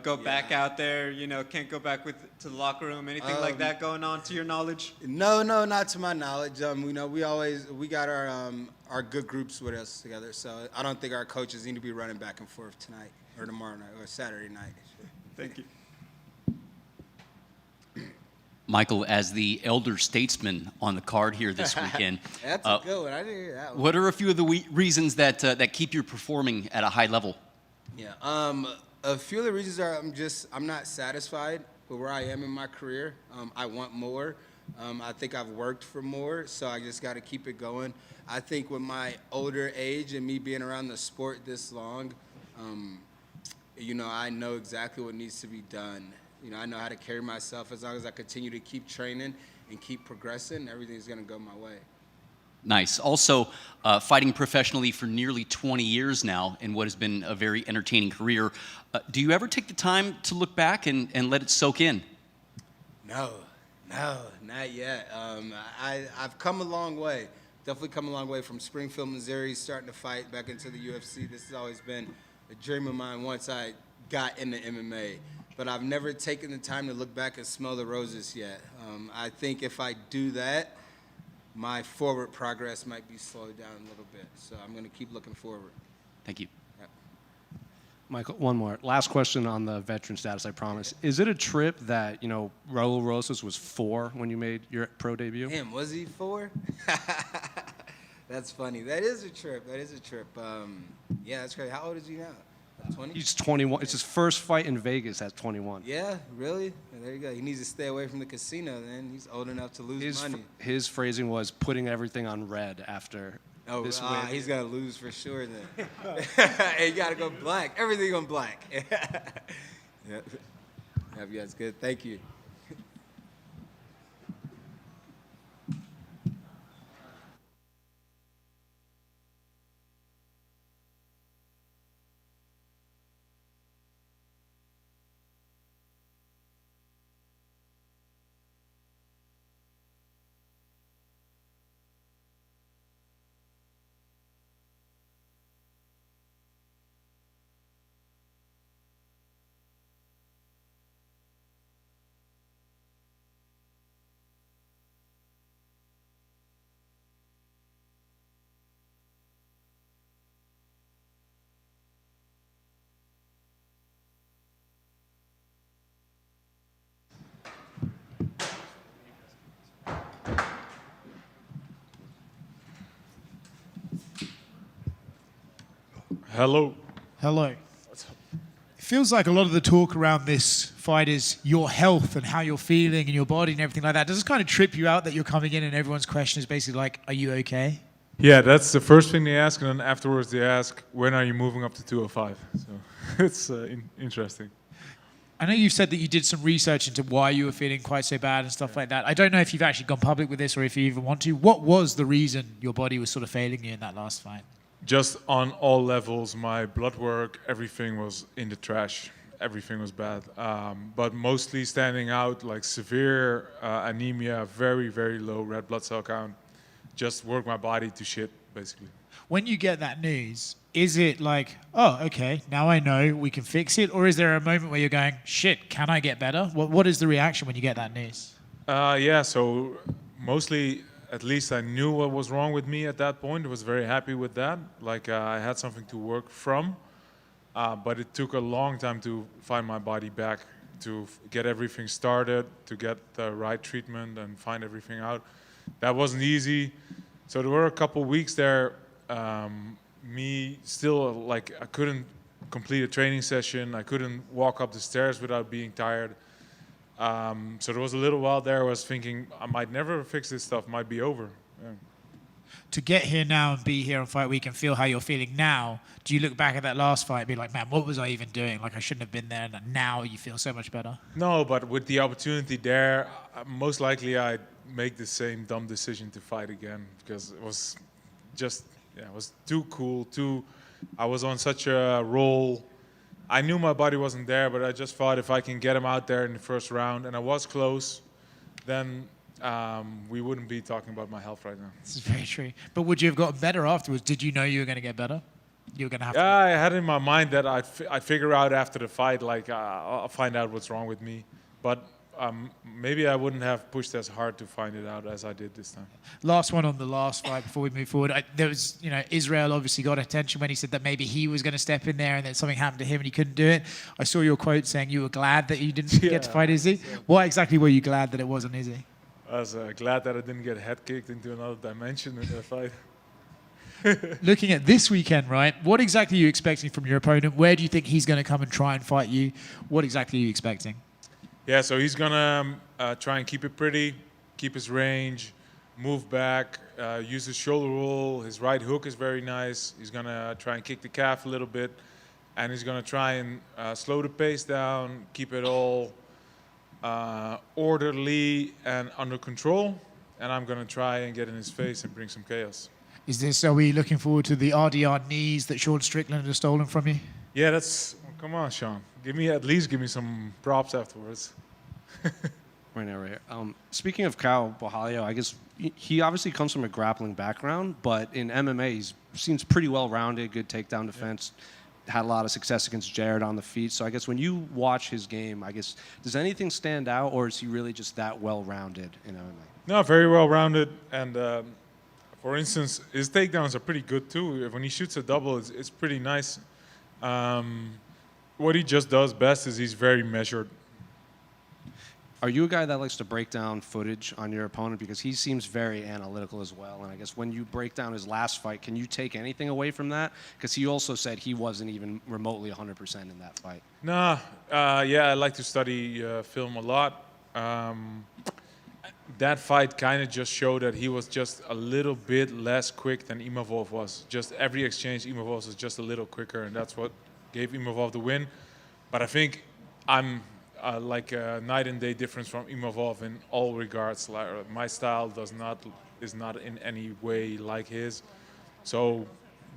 go back out there. Can't go back to the locker room. Anything like that going on to your knowledge? No, not to my knowledge. We got our good groups with us together. So I don't think our coaches need to be running back and forth tonight or tomorrow night or Saturday night. Thank you. Michael, as the elder statesman on the card here this weekend, That's a good one. I didn't hear that one. what are a few of the reasons that keep you performing at a high level? Yeah. A few of the reasons are I'm not satisfied with where I am in my career. I want more. I think I've worked for more, so I just got to keep it going. I think with my older age and me being around the sport this long, I know exactly what needs to be done. I know how to carry myself. As long as I continue to keep training and keep progressing, everything's going to go my way. Nice. Also, fighting professionally for nearly 20 years now in what has been a very entertaining career. Do you ever take the time to look back and let it soak in? No, not yet. I've come a long way. Definitely come a long way from Springfield, Missouri, starting to fight back into the UFC. This has always been a dream of mine once I got into MMA. But I've never taken the time to look back and smell the roses yet. I think if I do that, my forward progress might be slowed down a little bit. So I'm going to keep looking forward. Thank you. Yep. Michael, one more. Last question on the veteran status, I promise. Is it a trip that, Raul Rosas was 4 when you made your pro debut? Damn, was he 4? That's funny. That is a trip. Yeah, that's great. How old is he now? 20? He's 21. It's his first fight in Vegas at 21. Yeah, really? There you go. He needs to stay away from the casino then. He's old enough to lose money. His phrasing was putting everything on red after this win. He's got to lose for sure then. Hey, you got to go black. Everything on black. Yep. Yeah, that's good. Thank you. Hello. Hello. It feels like a lot of the talk around this fight is your health and how you're feeling and your body and everything like that. Does this kind of trip you out that you're coming in and everyone's question is basically like, are you okay? Yeah, that's the first thing they ask, and then afterwards they ask, when are you moving up to 205? So it's interesting. I know you've said that you did some research into why you were feeling quite so bad and stuff like that. I don't know if you've actually gone public with this or if you even want to. What was the reason your body was sort of failing you in that last fight? Just on all levels, my blood work, everything was in the trash. Everything was bad. But mostly standing out, like severe anemia, very, very low red blood cell count. Just work my body to shit, basically. When you get that news, is it like, oh, okay, now I know we can fix it? Or is there a moment where you're going, shit, can I get better? What is the reaction when you get that news? Yeah, so mostly, at least I knew what was wrong with me at that point. I was very happy with that. Like I had something to work from. But it took a long time to find my body back, to get everything started, to get the right treatment and find everything out. That wasn't easy. So there were a couple weeks there, me still, like, I couldn't complete a training session. I couldn't walk up the stairs without being tired. So there was a little while there I was thinking I might never fix this stuff, might be over. Yeah. To get here now and be here on Fight Week and feel how you're feeling now, do you look back at that last fight and be like, man, what was I even doing? Like, I shouldn't have been there, and now you feel so much better? No, but with the opportunity there, most likely I'd make the same dumb decision to fight again, because it was just, yeah, it was too cool, I was on such a roll. I knew my body wasn't there, but I just thought if I can get him out there in the first round, and I was close, then we wouldn't be talking about my health right now. This is very true. But would you have gotten better afterwards? Did you know you were going to get better? You were going to have I had in my mind that I'd figure out after the fight, like, I'll find out what's wrong with me. But maybe I wouldn't have pushed as hard to find it out as I did this time. Last one on the last fight before we move forward. There was, Israel obviously got attention when he said that maybe he was going to step in there and then something happened to him and he couldn't do it. I saw your quote saying you were glad that you didn't get to fight Izzy. Why exactly were you glad that it wasn't Izzy? I was glad that I didn't get head kicked into another dimension in that fight. Looking at this weekend, right, what exactly are you expecting from your opponent? Where do you think he's going to come and try and fight you? What exactly are you expecting? Yeah, so he's going to try and keep it pretty, keep his range, move back, use his shoulder roll. His right hook is very nice. He's going to try and kick the calf a little bit. And he's going to try and slow the pace down, keep it all orderly and under control. And I'm going to try and get in his face and bring some chaos. Are we looking forward to the RDR knees that Sean Strickland has stolen from you? Yeah, come on, Sean. At least give me some props afterwards. Right here. Speaking of Caio Borralho, I guess he obviously comes from a grappling background, but in MMA, he seems pretty well-rounded, good takedown defense, had a lot of success against Jared on the feet. So I guess when you watch his game, I guess, does anything stand out, or is he really just that well-rounded in MMA? No, very well-rounded. And for instance, his takedowns are pretty good, too. When he shoots a double, it's pretty nice. What he just does best is he's very measured. Are you a guy that likes to break down footage on your opponent? Because he seems very analytical as well. And I guess when you break down his last fight, can you take anything away from that? Because he also said he wasn't even remotely 100% in that fight. Nah, yeah, I like to study film a lot. That fight kind of just showed that he was just a little bit less quick than Imavov was. Just every exchange, Imavov was just a little quicker, and that's what gave Imavov the win. But I think I'm like a night and day difference from Imavov in all regards. Like, my style is not in any way like his, so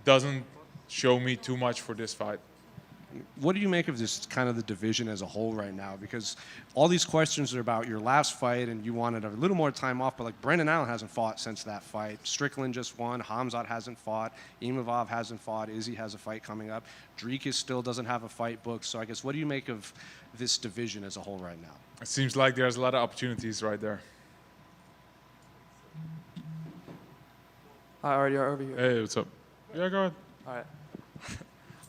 doesn't show me too much for this fight. What do you make of this kind of the division as a whole right now? Because all these questions are about your last fight and you wanted a little more time off, but like Brendan Allen hasn't fought since that fight. Strickland just won. Hamzat hasn't fought. Imavov hasn't fought. Izzy has a fight coming up. Dricus still doesn't have a fight booked. So I guess what do you make of this division as a whole right now? It seems like there's a lot of opportunities right there. Hi, RDR, over here. Hey, what's up? Yeah, go ahead. All right.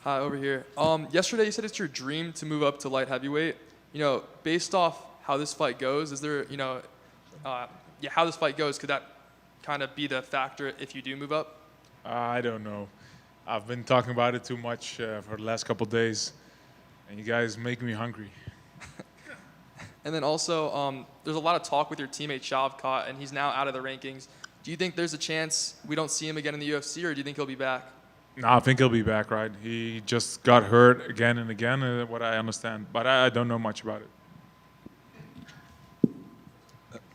Hi, over here. Yesterday you said it's your dream to move up to light heavyweight. Based off how this fight goes, is there, how this fight goes, could that kind of be the factor if you do move up? I don't know. I've been talking about it too much for the last couple of days, and you guys make me hungry. And then also, there's a lot of talk with your teammate Xiao, and he's now out of the rankings. Do you think there's a chance we don't see him again in the UFC, or do you think he'll be back? No, I think he'll be back, right? He just got hurt again and again, what I understand. But I don't know much about it.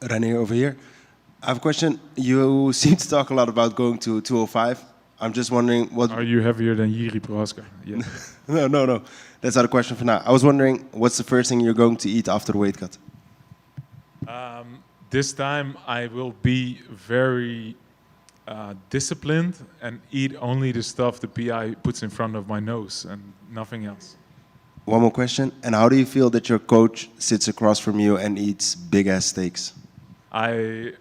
Reiner over here. I have a question. You seem to talk a lot about going to 205. I'm just wondering what... Are you heavier than Jiri Prohaska? Yeah. No. That's not a question for now. I was wondering, what's the first thing you're going to eat after the weight cut? This time I will be very... disciplined and eat only the stuff the PI puts in front of my nose and nothing else. One more question. And how do you feel that your coach sits across from you and eats big-ass steaks? I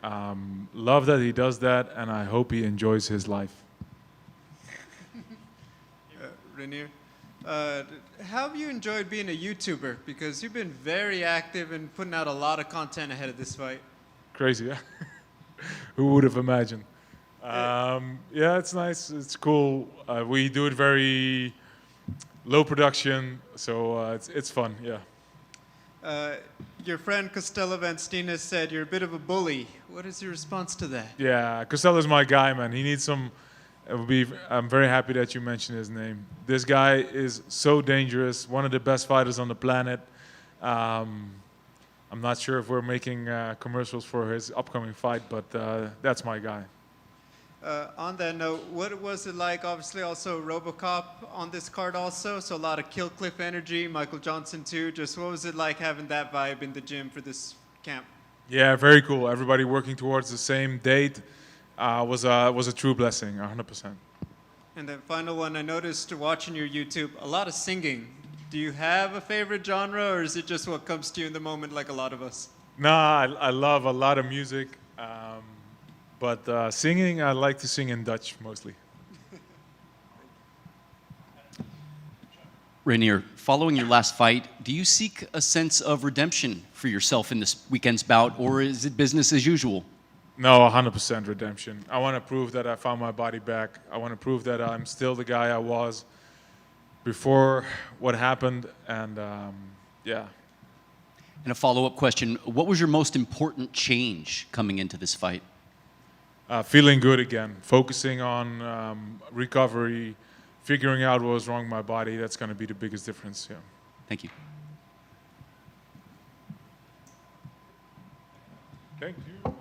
love that he does that, and I hope he enjoys his life. Reiner, how have you enjoyed being a YouTuber? Because you've been very active and putting out a lot of content ahead of this fight. Crazy, yeah? Who would have imagined? Yeah, it's nice. It's cool. We do it very low production, so it's fun. Yeah. Your friend Costello Van Steen said you're a bit of a bully. What is your response to that? Yeah, Costello's my guy, man. He needs some. I'm very happy that you mentioned his name. This guy is so dangerous, one of the best fighters on the planet. I'm not sure if we're making commercials for his upcoming fight, but that's my guy. On that note, what was it like? Obviously, also RoboCop on this card also, so a lot of Kill Cliff energy, Michael Johnson too. Just what was it like having that vibe in the gym for this camp? Yeah, very cool. Everybody working towards the same date was a true blessing, 100%. And then final one, I noticed watching your YouTube, a lot of singing. Do you have a favorite genre, or is it just what comes to you in the moment like a lot of us? Nah, I love a lot of music, but singing, I like to sing in Dutch mostly. Reiner, following your last fight, do you seek a sense of redemption for yourself in this weekend's bout, or is it business as usual? No, 100% redemption. I want to prove that I found my body back. I want to prove that I'm still the guy I was before what happened, and yeah. And a follow-up question, what was your most important change coming into this fight? Feeling good again, focusing on recovery, figuring out what was wrong with my body. That's going to be the biggest difference. Yeah. Thank you. Thank you.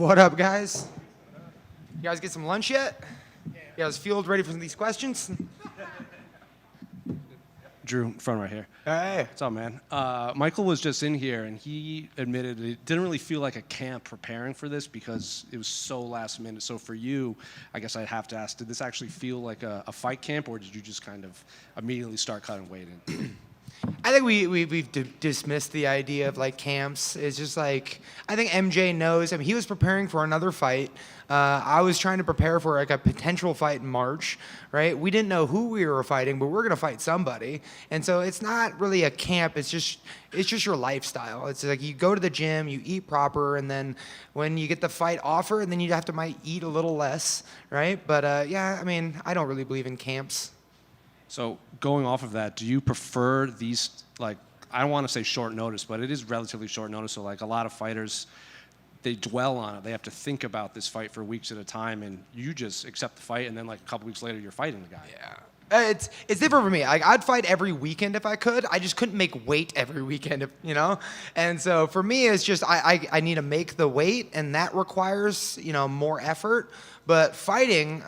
What up, guys? You guys get some lunch yet? You guys fueled, ready for these questions? Drew, front right here. Hey. What's up, man? Michael was just in here, and he admitted it didn't really feel like a camp preparing for this because it was so last minute. So for you, I guess I'd have to ask, did this actually feel like a fight camp, or did you just kind of immediately start cutting weight in? I think we've dismissed the idea of like camps. It's just like, I think MJ knows. I mean, he was preparing for another fight. I was trying to prepare for like a potential fight in March, right? We didn't know who we were fighting, but we're gonna fight somebody. And so it's not really a camp. It's just your lifestyle. It's like you go to the gym, you eat proper, and then when you get the fight offer, and then you have to might eat a little less, right? But yeah, I mean, I don't really believe in camps. So going off of that, do you prefer these, like, I don't want to say short notice, but it is relatively short notice. So like a lot of fighters, they dwell on it. They have to think about this fight for weeks at a time, and you just accept the fight, and then like a couple weeks later, you're fighting the guy. Yeah. It's different for me. Like, I'd fight every weekend if I could. I just couldn't make weight every weekend, you know? And so for me, it's just I need to make the weight, and that requires, you know, more effort. But fighting,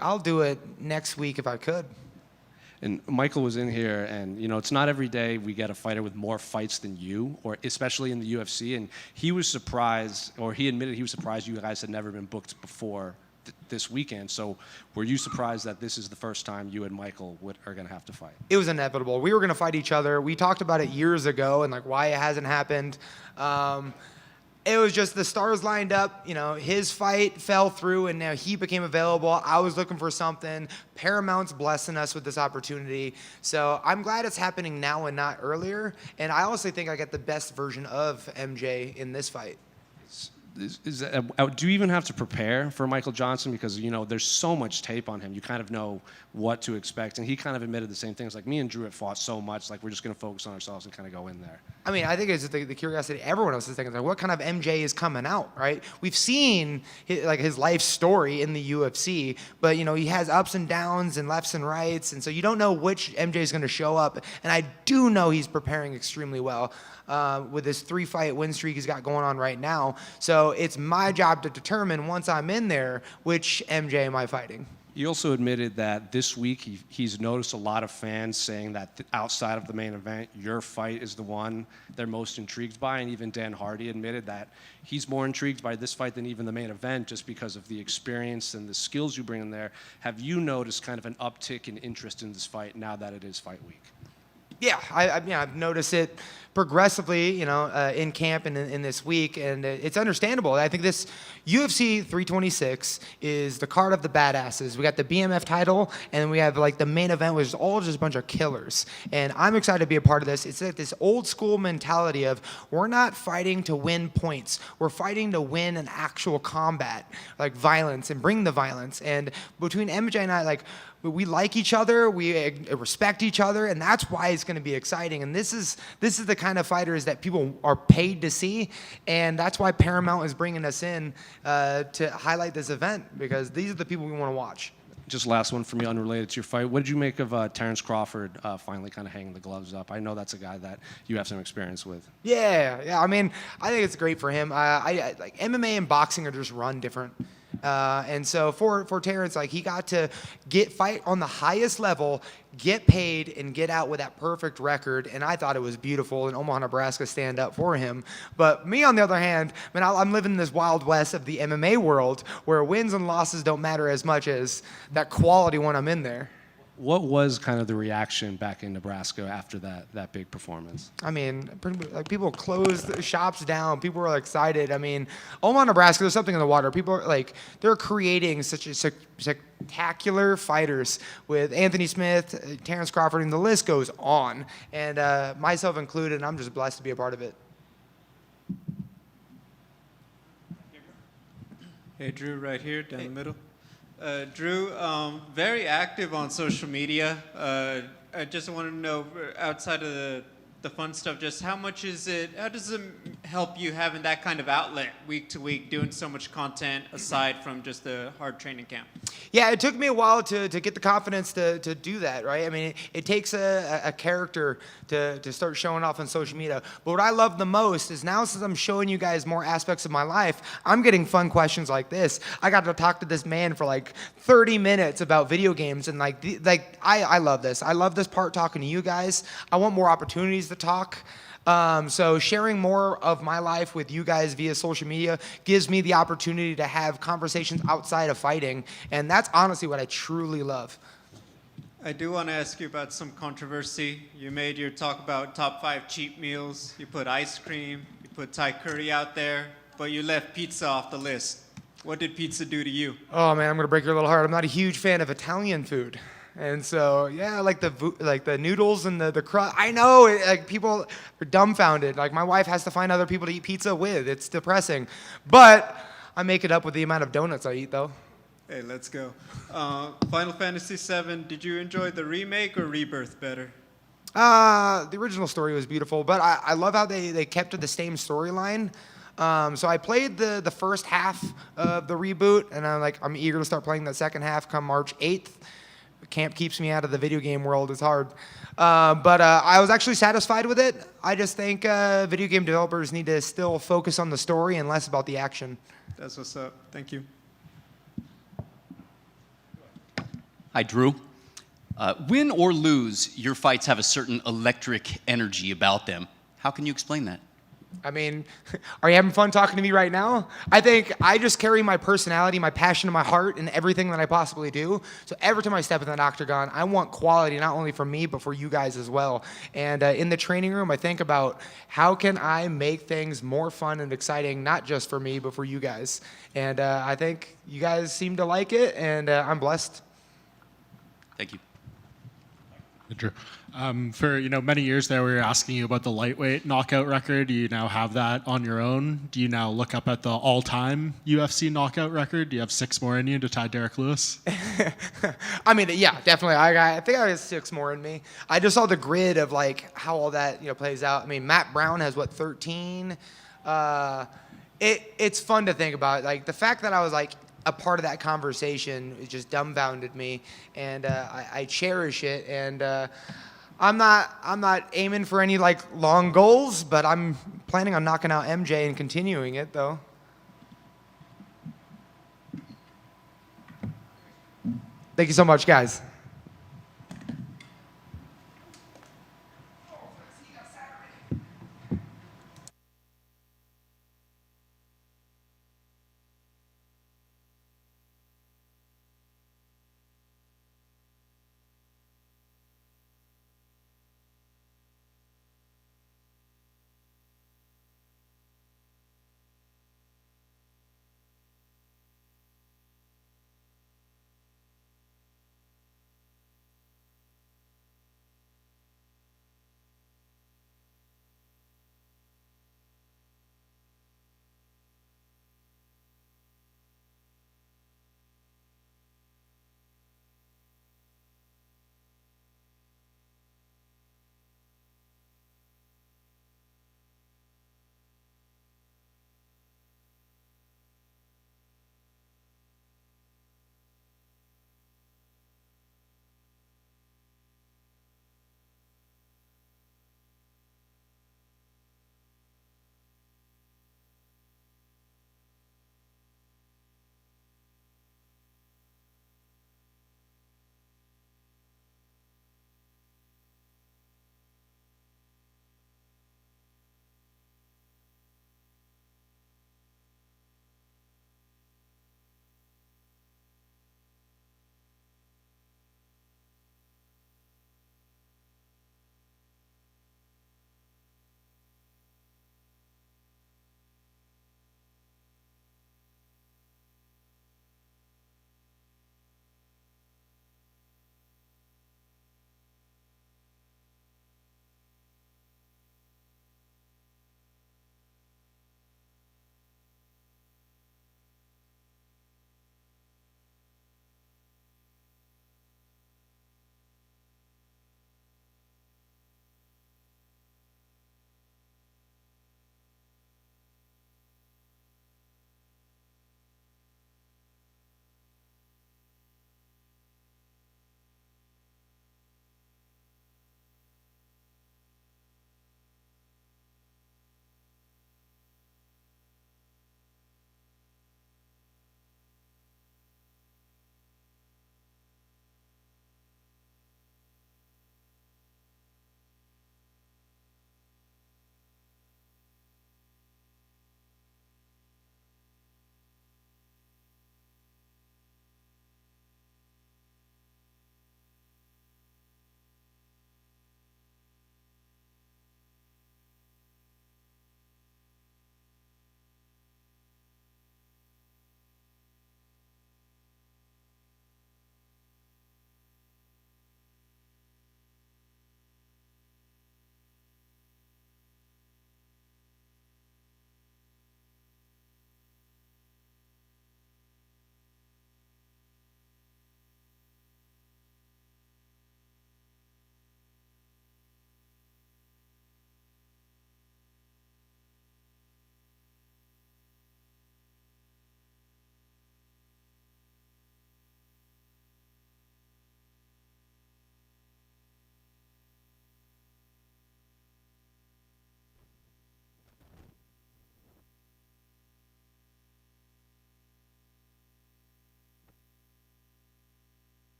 I'll do it next week if I could. And Michael was in here, and you know, it's not every day we get a fighter with more fights than you, or especially in the UFC. And he was surprised, or he admitted he was surprised you guys had never been booked before this weekend. So were you surprised that this is the first time you and Michael are going to have to fight? It was inevitable. We were going to fight each other. We talked about it years ago and like why it hasn't happened. It was just the stars lined up. You know, his fight fell through, and now he became available. I was looking for something. Paramount's blessing us with this opportunity. So I'm glad it's happening now and not earlier. And I also think I get the best version of MJ in this fight. Do you even have to prepare for Michael Johnson? Because, you know, there's so much tape on him. You kind of know what to expect. And he kind of admitted the same things. Like, me and Drew have fought so much. Like, we're just going to focus on ourselves and kind of go in there. I mean, I think it's the curiosity everyone else is thinking, like, what kind of MJ is coming out, right? We've seen his life story in the UFC, but, you know, he has ups and downs and lefts and rights. And so you don't know which MJ is going to show up. And I do know he's preparing extremely well. With this 3-fight win streak he's got going on right now. So it's my job to determine once I'm in there, which MJ am I fighting. He also admitted that this week he's noticed a lot of fans saying that outside of the main event, your fight is the one they're most intrigued by. And even Dan Hardy admitted that he's more intrigued by this fight than even the main event just because of the experience and the skills you bring in there. Have you noticed kind of an uptick in interest in this fight now that it is fight week? Yeah, I've noticed it progressively, you know, in camp and in this week, and it's understandable. I think this UFC 326 is the card of the badasses. We got the BMF title, and we have like the main event, which is all just a bunch of killers. And I'm excited to be a part of this. It's like this old school mentality of we're not fighting to win points. We're fighting to win an actual combat, like violence, and bring the violence. And between MJ and I, like, we like each other, we respect each other, and that's why it's going to be exciting. And this is the kind of fighters that people are paid to see, and that's why Paramount is bringing us in to highlight this event, because these are the people we want to watch. Just last one for me, unrelated to your fight. What did you make of Terrence Crawford finally kind of hanging the gloves up? I know that's a guy that you have some experience with. Yeah. I mean, I think it's great for him. I like MMA and boxing are just run different. And so for Terrence, like, he got to fight on the highest level, get paid, and get out with that perfect record. And I thought it was beautiful, and Omaha, Nebraska stand up for him. But me, on the other hand, I mean, I'm living in this wild west of the MMA world where wins and losses don't matter as much as that quality when I'm in there. What was kind of the reaction back in Nebraska after that big performance? I mean, like, people closed the shops down. People were excited. I mean, Omaha, Nebraska, there's something in the water. People are like, they're creating such a spectacular fighters with Anthony Smith, Terrence Crawford, and the list goes on. And myself included, and I'm just blessed to be a part of it. Hey, Drew, right here, down the middle. Drew, very active on social media. I just want to know, outside of the fun stuff, just how does it help you having that kind of outlet week to week, doing so much content aside from just the hard training camp? Yeah, it took me a while to get the confidence to do that, right? I mean, it takes a character to start showing off on social media. But what I love the most is now, since I'm showing you guys more aspects of my life, I'm getting fun questions like this. I got to talk to this man for like 30 minutes about video games, and I love this. I love this part, talking to you guys. I want more opportunities to talk. So sharing more of my life with you guys via social media gives me the opportunity to have conversations outside of fighting, and that's honestly what I truly love. I do want to ask you about some controversy. You made your talk about top 5 cheap meals. You put ice cream, you put Thai curry out there, but you left pizza off the list. What did pizza do to you? Oh man, I'm gonna break your little heart. I'm not a huge fan of Italian food. And so, yeah, like the noodles and the crust. I know, like, people are dumbfounded. Like, my wife has to find other people to eat pizza with. It's depressing. But I make it up with the amount of donuts I eat, though. Hey, let's go. Final Fantasy VII, did you enjoy the remake or Rebirth better? The original story was beautiful, but I love how they kept to the same storyline. So I played the first half of the reboot, and I'm eager to start playing the second half come March 8th. Camp keeps me out of the video game world. It's hard. But I was actually satisfied with it. I just think video game developers need to still focus on the story and less about the action. That's what's up. Thank you. Hi, Drew. Win or lose, your fights have a certain electric energy about them. How can you explain that? I mean, are you having fun talking to me right now? I think I just carry my personality, my passion, and my heart in everything that I possibly do. So every time I step in that octagon, I want quality, not only for me, but for you guys as well. And in the training room, I think about how can I make things more fun and exciting, not just for me, but for you guys. And I think you guys seem to like it, and I'm blessed. Thank you. Drew. For many years there, we were asking you about the lightweight knockout record. Do you now have that on your own? Do you now look up at the all-time UFC knockout record? Do you have 6 more in you to tie Derek Lewis? I mean, yeah, definitely. I think I have 6 more in me. I just saw the grid of like how all that plays out. I mean, Matt Brown has 13. It's fun to think about. Like the fact that I was like a part of that conversation, it just dumbfounded me, and I cherish it. And I'm not aiming for any like long goals, but I'm planning on knocking out MJ and continuing it though. Thank you so much, guys.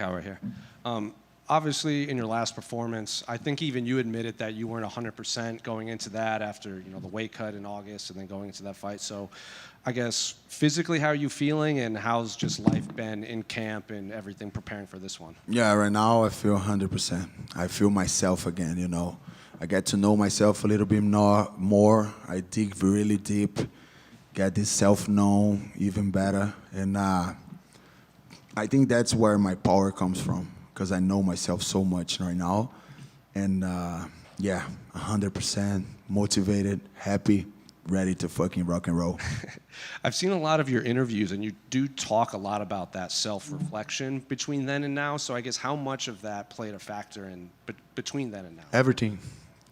Caio right here. Obviously, in your last performance, I think even you admitted that you weren't 100% going into that after the weight cut in August and then going into that fight. So, I guess physically, how are you feeling, and how's just life been in camp and everything preparing for this one? Yeah, right now I feel 100%. I feel myself again. I get to know myself a little bit more. I dig really deep, get this self-known even better, and I think that's where my power comes from. Because I know myself so much right now. And yeah, 100% motivated, happy, ready to fucking rock and roll. I've seen a lot of your interviews, and you do talk a lot about that self-reflection between then and now. So I guess how much of that played a factor in between then and now? Everything.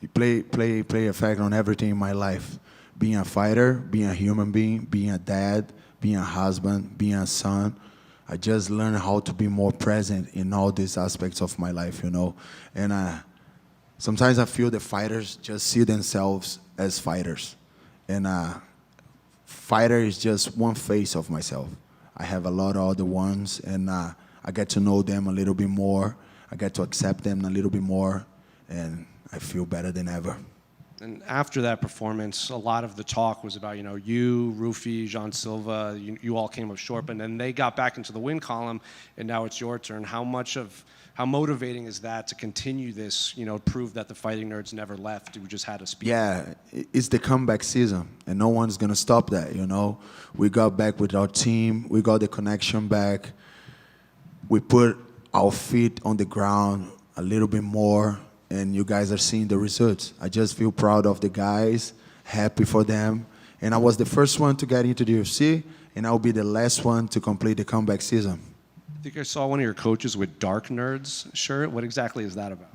You play a factor on everything in my life. Being a fighter, being a human being, being a dad, being a husband, being a son. I just learned how to be more present in all these aspects of my life, And sometimes I feel the fighters just see themselves as fighters. And fighter is just one face of myself. I have a lot of other ones, and I get to know them a little bit more. I get to accept them a little bit more, and I feel better than ever. And after that performance, a lot of the talk was about, you, Rufi, Jean Silva, you all came up short, but then they got back into the win column, and now it's your turn. How motivating is that to continue this, prove that the Fighting Nerds never left, we just had to speak? Yeah, it's the comeback season, and no one's going to stop that, We got back with our team. We got the connection back. We put our feet on the ground a little bit more, and you guys are seeing the results. I just feel proud of the guys, happy for them. And I was the first one to get into the UFC, and I'll be the last one to complete the comeback season. I think I saw one of your coaches with Dark Nerds shirt. What exactly is that about?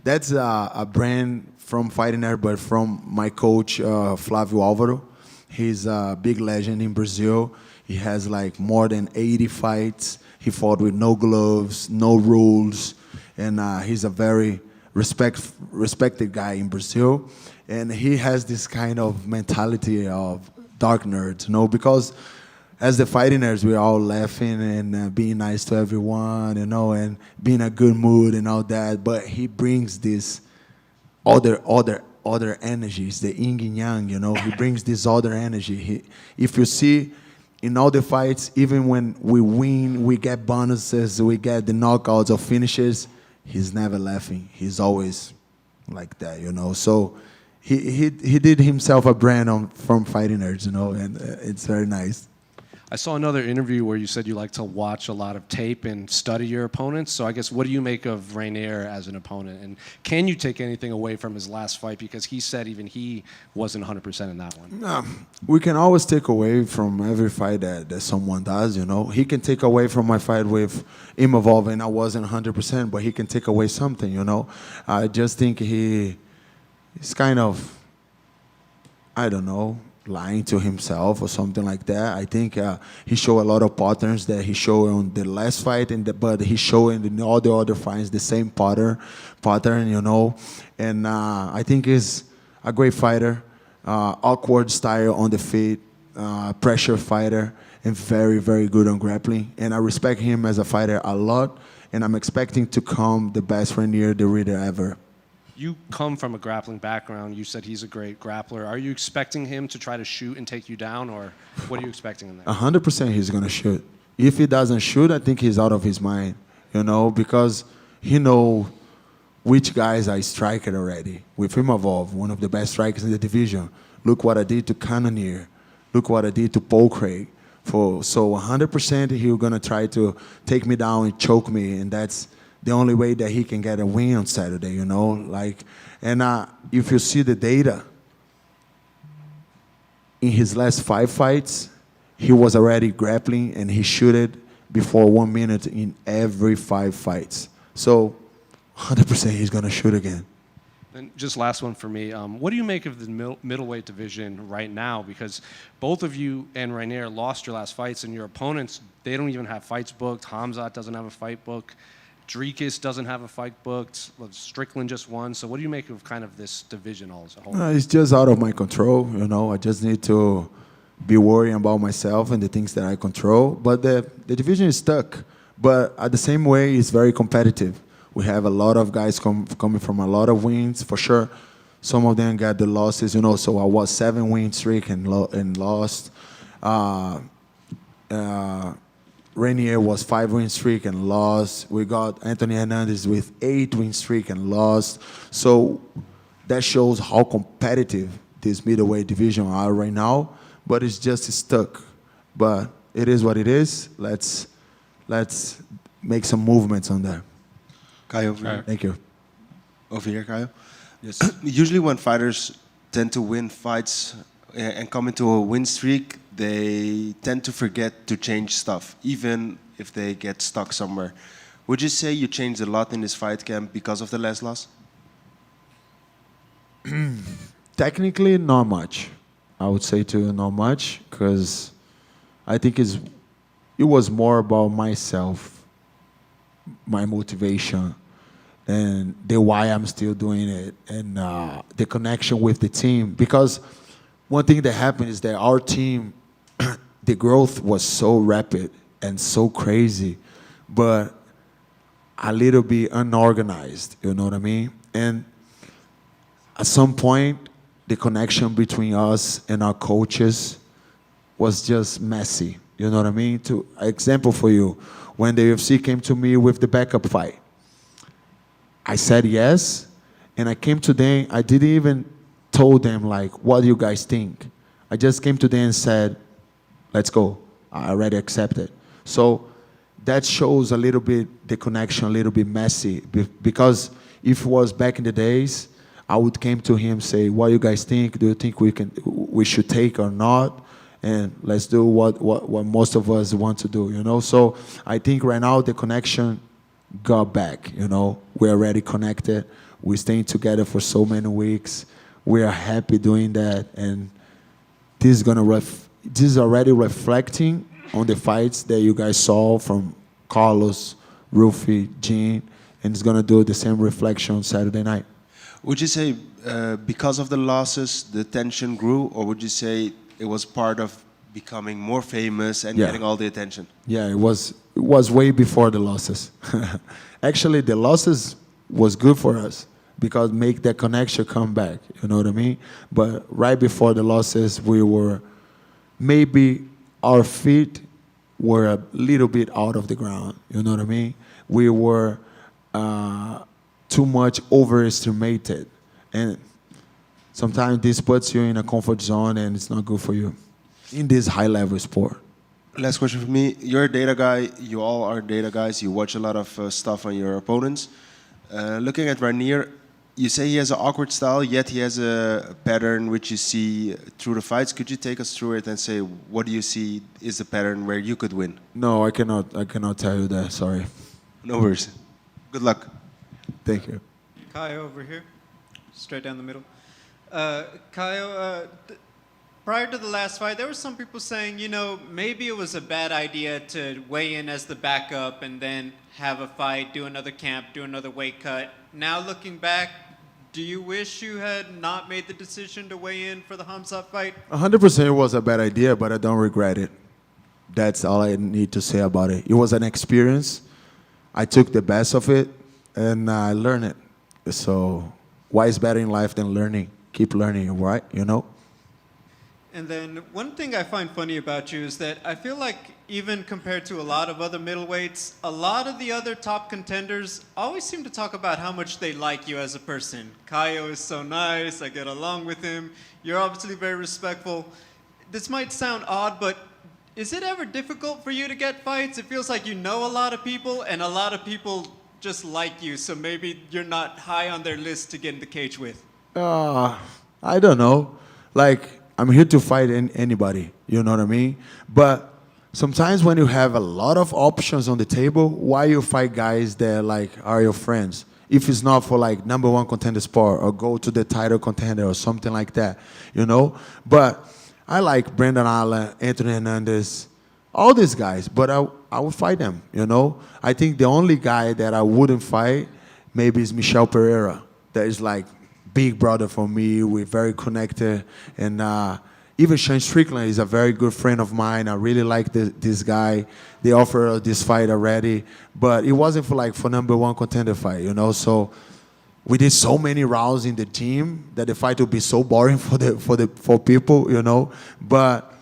That's a brand from Fighting Nerd, but from my coach, Flávio Álvaro. He's a big legend in Brazil. He has more than 80 fights. He fought with no gloves, no rules, and he's a very respected guy in Brazil, and he has this kind of mentality of dark nerds, because as the Fighting Nerds, we're all laughing and being nice to everyone, and being in a good mood and all that. But he brings this other energies, the yin and yang, He brings this other energy. If you see in all the fights, even when we win, we get bonuses, we get the knockouts or finishes. He's never laughing. He's always like that, So he did himself a brand from Fighting Nerds, and it's very nice. I saw another interview where you said you like to watch a lot of tape and study your opponents. So I guess what do you make of Reiner as an opponent? And can you take anything away from his last fight? Because he said even he wasn't 100% in that one. We can always take away from every fight that someone does, He can take away from my fight with Imavov, and I wasn't 100%, but he can take away something, I just think he's kind of, I don't know, lying to himself or something like that. I think he showed a lot of patterns that he showed on the last fight, but he showed in all the other fights the same pattern, And I think he's a great fighter, awkward style on the feet, pressure fighter, and very, very good on grappling. And I respect him as a fighter a lot, and I'm expecting to come the best Reiner the Reader ever. You come from a grappling background. You said he's a great grappler. Are you expecting him to try to shoot and take you down, or what are you expecting in that? 100% he's going to shoot. If he doesn't shoot, I think he's out of his mind, because he knows which guys are striking already. With Imavov, one of the best strikers in the division. Look what I did to Cannonier. Look what I did to Paul Craig. So 100% he's going to try to take me down and choke me, and that's the only way that he can get a win on Saturday, And if you see the data, in his last 5 fights, he was already grappling and he shooted before 1 minute in every 5 fights. So 100% he's going to shoot again. And just last one for me. What do you make of the middleweight division right now? Because both of you and Reiner lost your last fights, and your opponents, they don't even have fights booked. Hamzat doesn't have a fight book. Dricus doesn't have a fight booked. Strickland just won. So what do you make of kind of this division all as a whole? It's just out of my control, I just need to be worrying about myself and the things that I control. But the division is stuck. But at the same way, it's very competitive. We have a lot of guys coming from a lot of wins, for sure. Some of them got the losses, you know. So I was 7-win streak and lost. Reiner was 5-win streak and lost. We got Anthony Hernandez with 8-win streak and lost. So that shows how competitive this middleweight division are right now. But it's just stuck. But it is what it is. Let's make some movements on that. Caio, over here. Thank you. Over here, Caio. Yes. Usually when fighters tend to win fights and come into a win streak, they tend to forget to change stuff, even if they get stuck somewhere. Would you say you changed a lot in this fight camp because of the last loss? Technically, not much. I would say to you, not much, because I think it was more about myself, my motivation, and the why I'm still doing it, and the connection with the team. Because one thing that happened is that our team, the growth was so rapid and so crazy, but a little bit unorganized, you know what I mean? And at some point, the connection between us and our coaches was just messy, you know what I mean? To example for you, when the UFC came to me with the backup fight, I said yes, and I came to them, I didn't even told them, like, what do you guys think? I just came to them and said, let's go. I already accepted. So that shows a little bit the connection, a little bit messy. Because if it was back in the days, I would came to him and say, what do you guys think? Do you think we should take or not? And let's do what most of us want to do, you know? So I think right now the connection got back, you know? We're already connected. We're staying together for so many weeks. We are happy doing that, and this is already reflecting on the fights that you guys saw from Carlos, Rufy, Gene, and it's gonna do the same reflection on Saturday night. Would you say because of the losses, the tension grew, or would you say it was part of becoming more famous and getting all the attention? Yeah, it was way before the losses. Actually, the losses was good for us, because make that connection come back, you know what I mean? But right before the losses, we were, maybe our feet were a little bit out of the ground, you know what I mean? We were too much overestimated. And sometimes this puts you in a comfort zone and it's not good for you in this high-level sport. Last question for me. You're a data guy. You all are data guys. You watch a lot of stuff on your opponents. Looking at Reiner, you say he has an awkward style, yet he has a pattern which you see through the fights. Could you take us through it and say, what do you see is the pattern where you could win? No, I cannot tell you that, sorry. No worries. Good luck. Thank you. Caio over here, straight down the middle. Caio, prior to the last fight, there were some people saying, you know, maybe it was a bad idea to weigh in as the backup and then have a fight, do another camp, do another weight cut. Now looking back, do you wish you had not made the decision to weigh in for the Khamzat fight? 100% it was a bad idea, but I don't regret it. That's all I need to say about it. It was an experience. I took the best of it, and I learned it. So why is better in life than learning? Keep learning, right? You know? And then one thing I find funny about you is that I feel like even compared to a lot of other middleweights, a lot of the other top contenders always seem to talk about how much they like you as a person. Caio is so nice, I get along with him. You're obviously very respectful. This might sound odd, but is it ever difficult for you to get fights? It feels like you know a lot of people and a lot of people just like you, so maybe you're not high on their list to get in the cage with. I don't know. Like, I'm here to fight anybody, you know what I mean? But sometimes when you have a lot of options on the table, why you fight guys that like are your friends? If it's not for like #1 contender sport or go to the title contender or something like that, you know? But I like Brendan Allen, Anthony Hernandez, all these guys, but I would fight them, you know? I think the only guy that I wouldn't fight maybe is Michel Pereira. That is like big brother for me. We're very connected, and even Sean Strickland is a very good friend of mine. I really like this guy. They offered this fight already, but it wasn't for number one contender fight, you know. So we did so many rounds in the team that the fight would be so boring for people, you know. But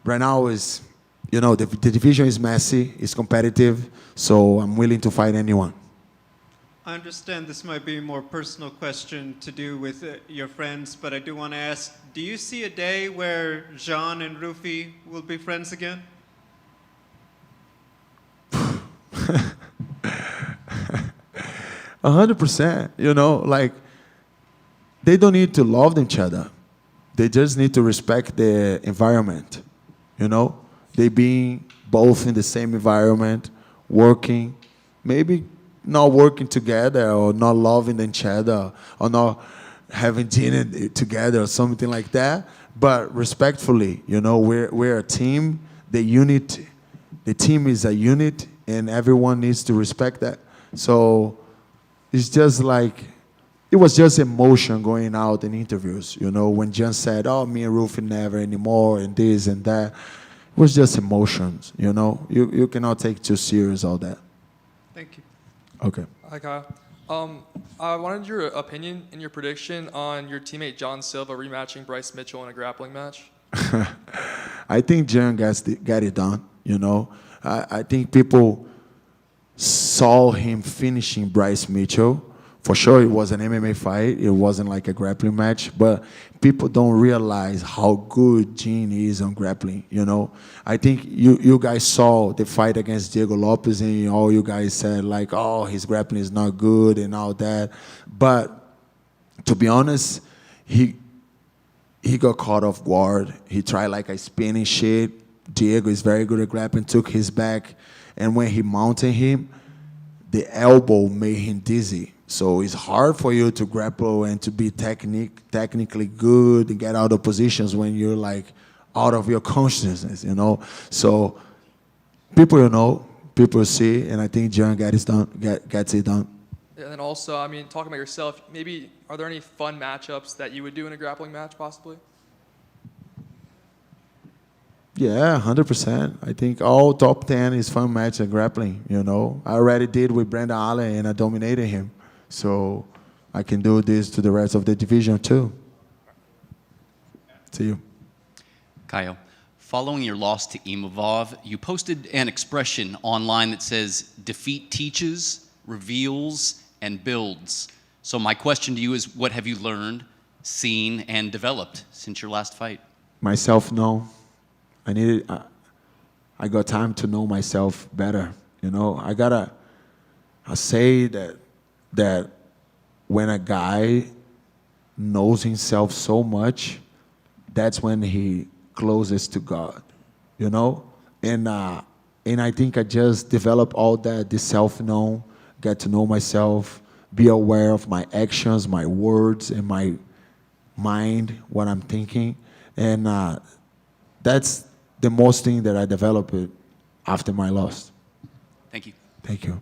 right now is, you know, the division is messy, it's competitive, so I'm willing to fight anyone. I understand this might be a more personal question to do with your friends, but I do want to ask, do you see a day where Jean and Rufi will be friends again? 100%, you know, like, they don't need to love each other. They just need to respect the environment, you know? They being both in the same environment, working, maybe not working together or not loving each other or not having dinner together or something like that, but respectfully, you know, we're a team. The team is a unit, and everyone needs to respect that. So it's just like, it was just emotion going out in interviews, you know, when John said, oh, me and Rufi never anymore, and this and that. It was just emotions, you know. You cannot take too serious all that. Thank you. Okay. Hi, Kyle. I wanted your opinion and your prediction on your teammate John Silva rematching Bryce Mitchell in a grappling match. I think John got it done, you know. I think people saw him finishing Bryce Mitchell. For sure, it was an MMA fight. It wasn't like a grappling match. But people don't realize how good Gene is on grappling, you know. I think you guys saw the fight against Diego Lopes, and all you guys said, like, oh, his grappling is not good and all that. But to be honest, he got caught off guard. He tried like a spinning shit. Diego is very good at grappling, took his back. And when he mounted him, the elbow made him dizzy. So it's hard for you to grapple and to be technically good and get out of positions when you're like out of your consciousness, you know. So people, you know, people see, and I think John gets it done. And then also, I mean, talking about yourself, maybe are there any fun matchups that you would do in a grappling match, possibly? Yeah, 100%. I think all top 10 is fun match in grappling, you know. I already did with Brandon Allen, and I dominated him. So I can do this to the rest of the division too. See you. Caio, following your loss to Imavov, you posted an expression online that says, defeat teaches, reveals, and builds. So my question to you is, what have you learned, seen, and developed since your last fight? Myself, no. I got time to know myself better. You know, I say that when a guy knows himself so much, that's when he closest to God, you know? And I think I just developed all that, this self-know, get to know myself, be aware of my actions, my words, and my mind, what I'm thinking. And that's the most thing that I developed after my loss. Thank you. Thank you.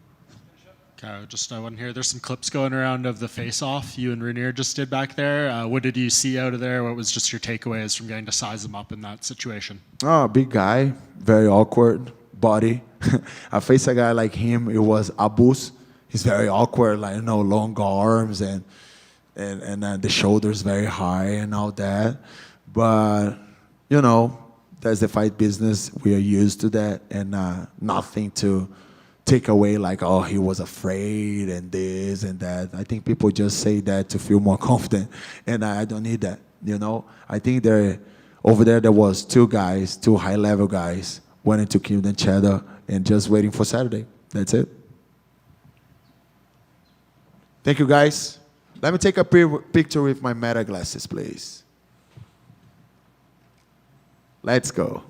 Okay, just one here. There's some clips going around of the face-off you and Reiner just did back there. What did you see out of there? What was just your takeaways from getting to size him up in that situation? Oh, big guy, very awkward body. I faced a guy like him. It was Abus. He's very awkward, like, you know, long arms and the shoulders very high and all that. But you know, that's the fight business. We are used to that, and nothing to take away like, oh, he was afraid and this and that. I think people just say that to feel more confident, and I don't need that, you know. I think over there was two high-level guys wanting to kill each other and just waiting for Saturday. That's it. Thank you, guys. Let me take a picture with my meta glasses, please. Let's go.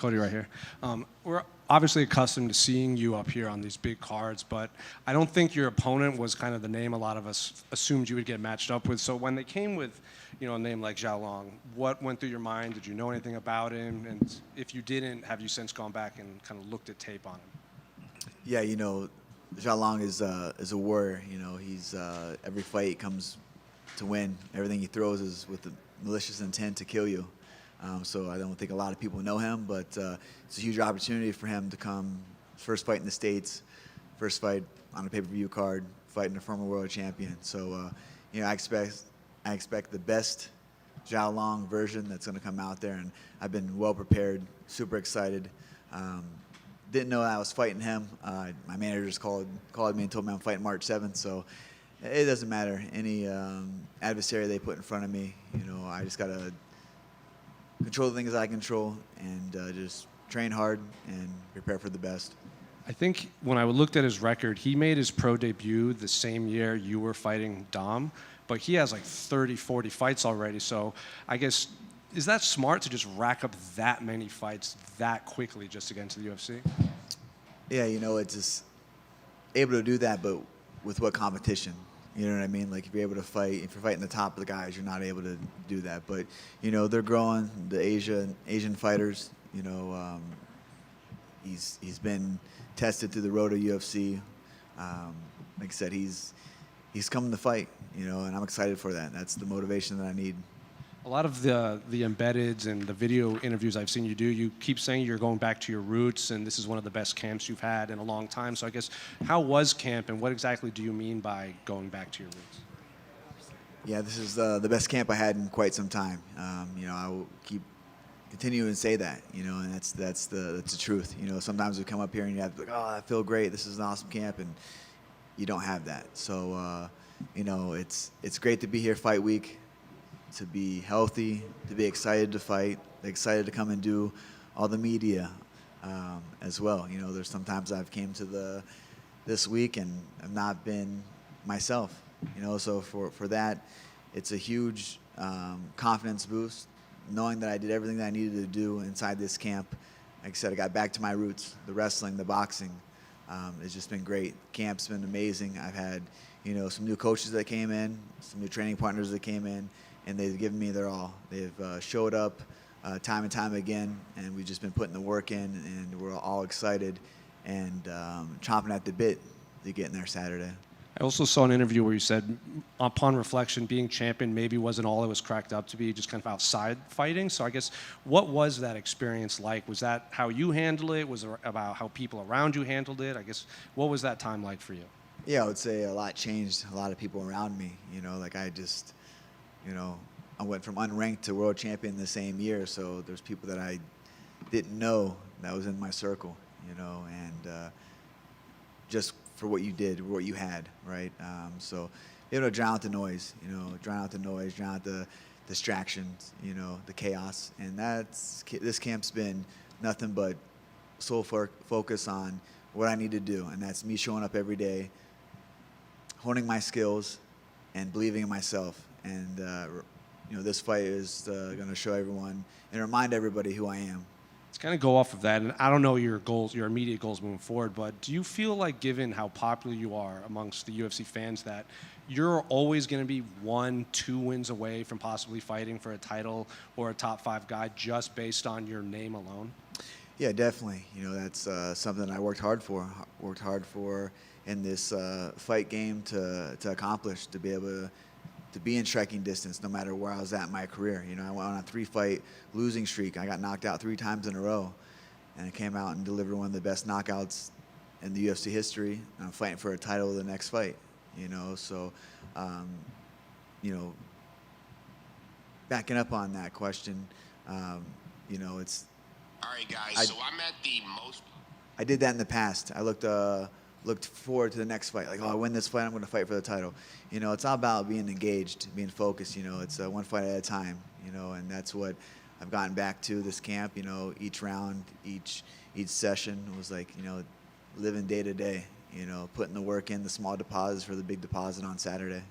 Cody right here. We're obviously accustomed to seeing you up here on these big cards, but I don't think your opponent was kind of the name a lot of us assumed you would get matched up with. So when they came with, a name like Xiao, what went through your mind? Did you know anything about him? And if you didn't, have you since gone back and kind of looked at tape on him? Yeah, Xiao is a warrior. He's every fight he comes to win. Everything he throws is with the malicious intent to kill you. So I don't think a lot of people know him, but it's a huge opportunity for him to come. First fight in the States, first fight on a pay-per-view card, fighting a former world champion. So I expect the best Xiao version that's going to come out there, and I've been well prepared, super excited. Didn't know I was fighting him. My manager just called me and told me I'm fighting March 7th. So it doesn't matter any adversary they put in front of me. I just gotta control the things I control and just train hard and prepare for the best. I think when I looked at his record, he made his pro debut the same year you were fighting Dom, but he has like 30, 40 fights already. So I guess, is that smart to just rack up that many fights that quickly just to get into the UFC? Yeah, it's just able to do that, but with what competition? You know what I mean? Like if you're able to fight, if you're fighting the top of the guys, you're not able to do that. But they're growing. The Asian fighters. He's been tested through the road of UFC. Like I said, he's coming to fight. And I'm excited for that. That's the motivation that I need. A lot of the embeddeds and the video interviews I've seen you do, you keep saying you're going back to your roots, and this is one of the best camps you've had in a long time. So I guess, how was camp, and what exactly do you mean by going back to your roots? Yeah, this is the best camp I had in quite some time. I will continue and say that, and that's the truth. Sometimes we come up here and you have to be like, oh, I feel great. This is an awesome camp, and you don't have that. So, it's great to be here fight week, to be healthy, to be excited to fight, excited to come and do all the media as well. There's sometimes I've came to this week and I've not been myself. So for that, it's a huge confidence boost, knowing that I did everything that I needed to do inside this camp. Like I said, I got back to my roots, the wrestling, the boxing. It's just been great. Camp's been amazing. I've had, some new coaches that came in, some new training partners that came in, and they've given me their all. They've showed up time and time again, and we've just been putting the work in, and we're all excited and chomping at the bit to get in there Saturday. I also saw an interview where you said, upon reflection, being champion maybe wasn't all it was cracked up to be, just kind of outside fighting. So I guess, what was that experience like? Was that how you handled it? Was it about how people around you handled it? I guess, what was that time like for you? Yeah, I would say a lot changed. A lot of people around me, I went from unranked to world champion the same year. So there's people that I didn't know that was in my circle, and just for what you did, what you had, right? So able to drown out the noise, drown out the distractions, the chaos. And this camp's been nothing but sole focus on what I need to do. And that's me showing up every day, honing my skills and believing in myself. And, this fight is going to show everyone and remind everybody who I am. Let's kind of go off of that, and I don't know your goals, your immediate goals moving forward, but do you feel like, given how popular you are amongst the UFC fans, that you're always going to be 1-2 wins away from possibly fighting for a title or a top 5 guy just based on your name alone? Yeah, definitely. That's something I worked hard for in this fight game to accomplish, to be able to be in striking distance no matter where I was at in my career. I went on a 3-fight losing streak. I got knocked out 3 times in a row, and I came out and delivered one of the best knockouts in the UFC history. And I'm fighting for a title the next fight, So, backing up on that question, it's. All right, guys. So I'm at the most. I did that in the past. I looked forward to the next fight. Like, I win this fight, I'm going to fight for the title. It's all about being engaged, being focused. It's one fight at a time. And that's what I've gotten back to this camp. Each round, each session was like, living day to day. Putting the work in, the small deposits for the big deposit on Saturday.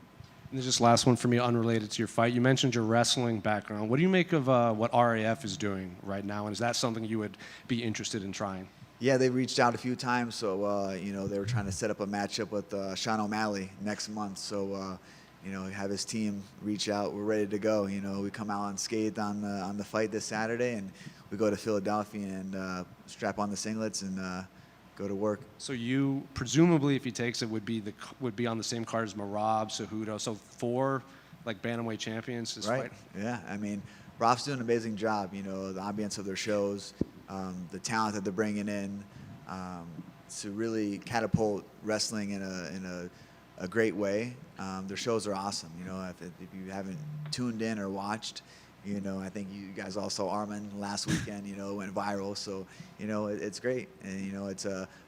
And this is last one for me, unrelated to your fight. You mentioned your wrestling background. What do you make of what RAF is doing right now? And is that something you would be interested in trying? Yeah, they reached out a few times, so they were trying to set up a matchup with Sean O'Malley next month. So have his team reach out. We're ready to go. We come out unscathed on the fight this Saturday, and we go to Philadelphia and strap on the singlets and go to work. So you presumably, if he takes it, would be on the same card as Marab, Cejudo. So 4 bantamweight champions this Right. fight. Yeah. I mean, Raf's doing an amazing job. The ambience of their shows, the talent that they're bringing in to really catapult wrestling in a great way. Their shows are awesome. If you haven't tuned in or watched, I think you guys all saw Armin last weekend. It went viral. So it's great, and it's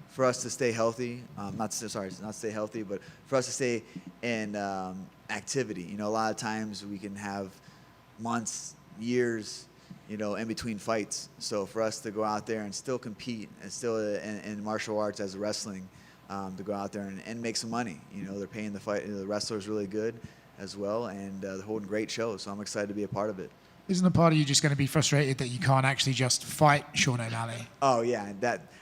for us to stay healthy. Not stay healthy, but for us to stay in activity. A lot of times we can have months, years, in between fights. So for us to go out there and still compete and still in martial arts as wrestling, to go out there and make some money. They're paying the wrestlers really good as well, and they're holding great shows. So I'm excited to be a part of it. Isn't a part of you just going to be frustrated that you can't actually just fight Sean O'Malley? Oh yeah,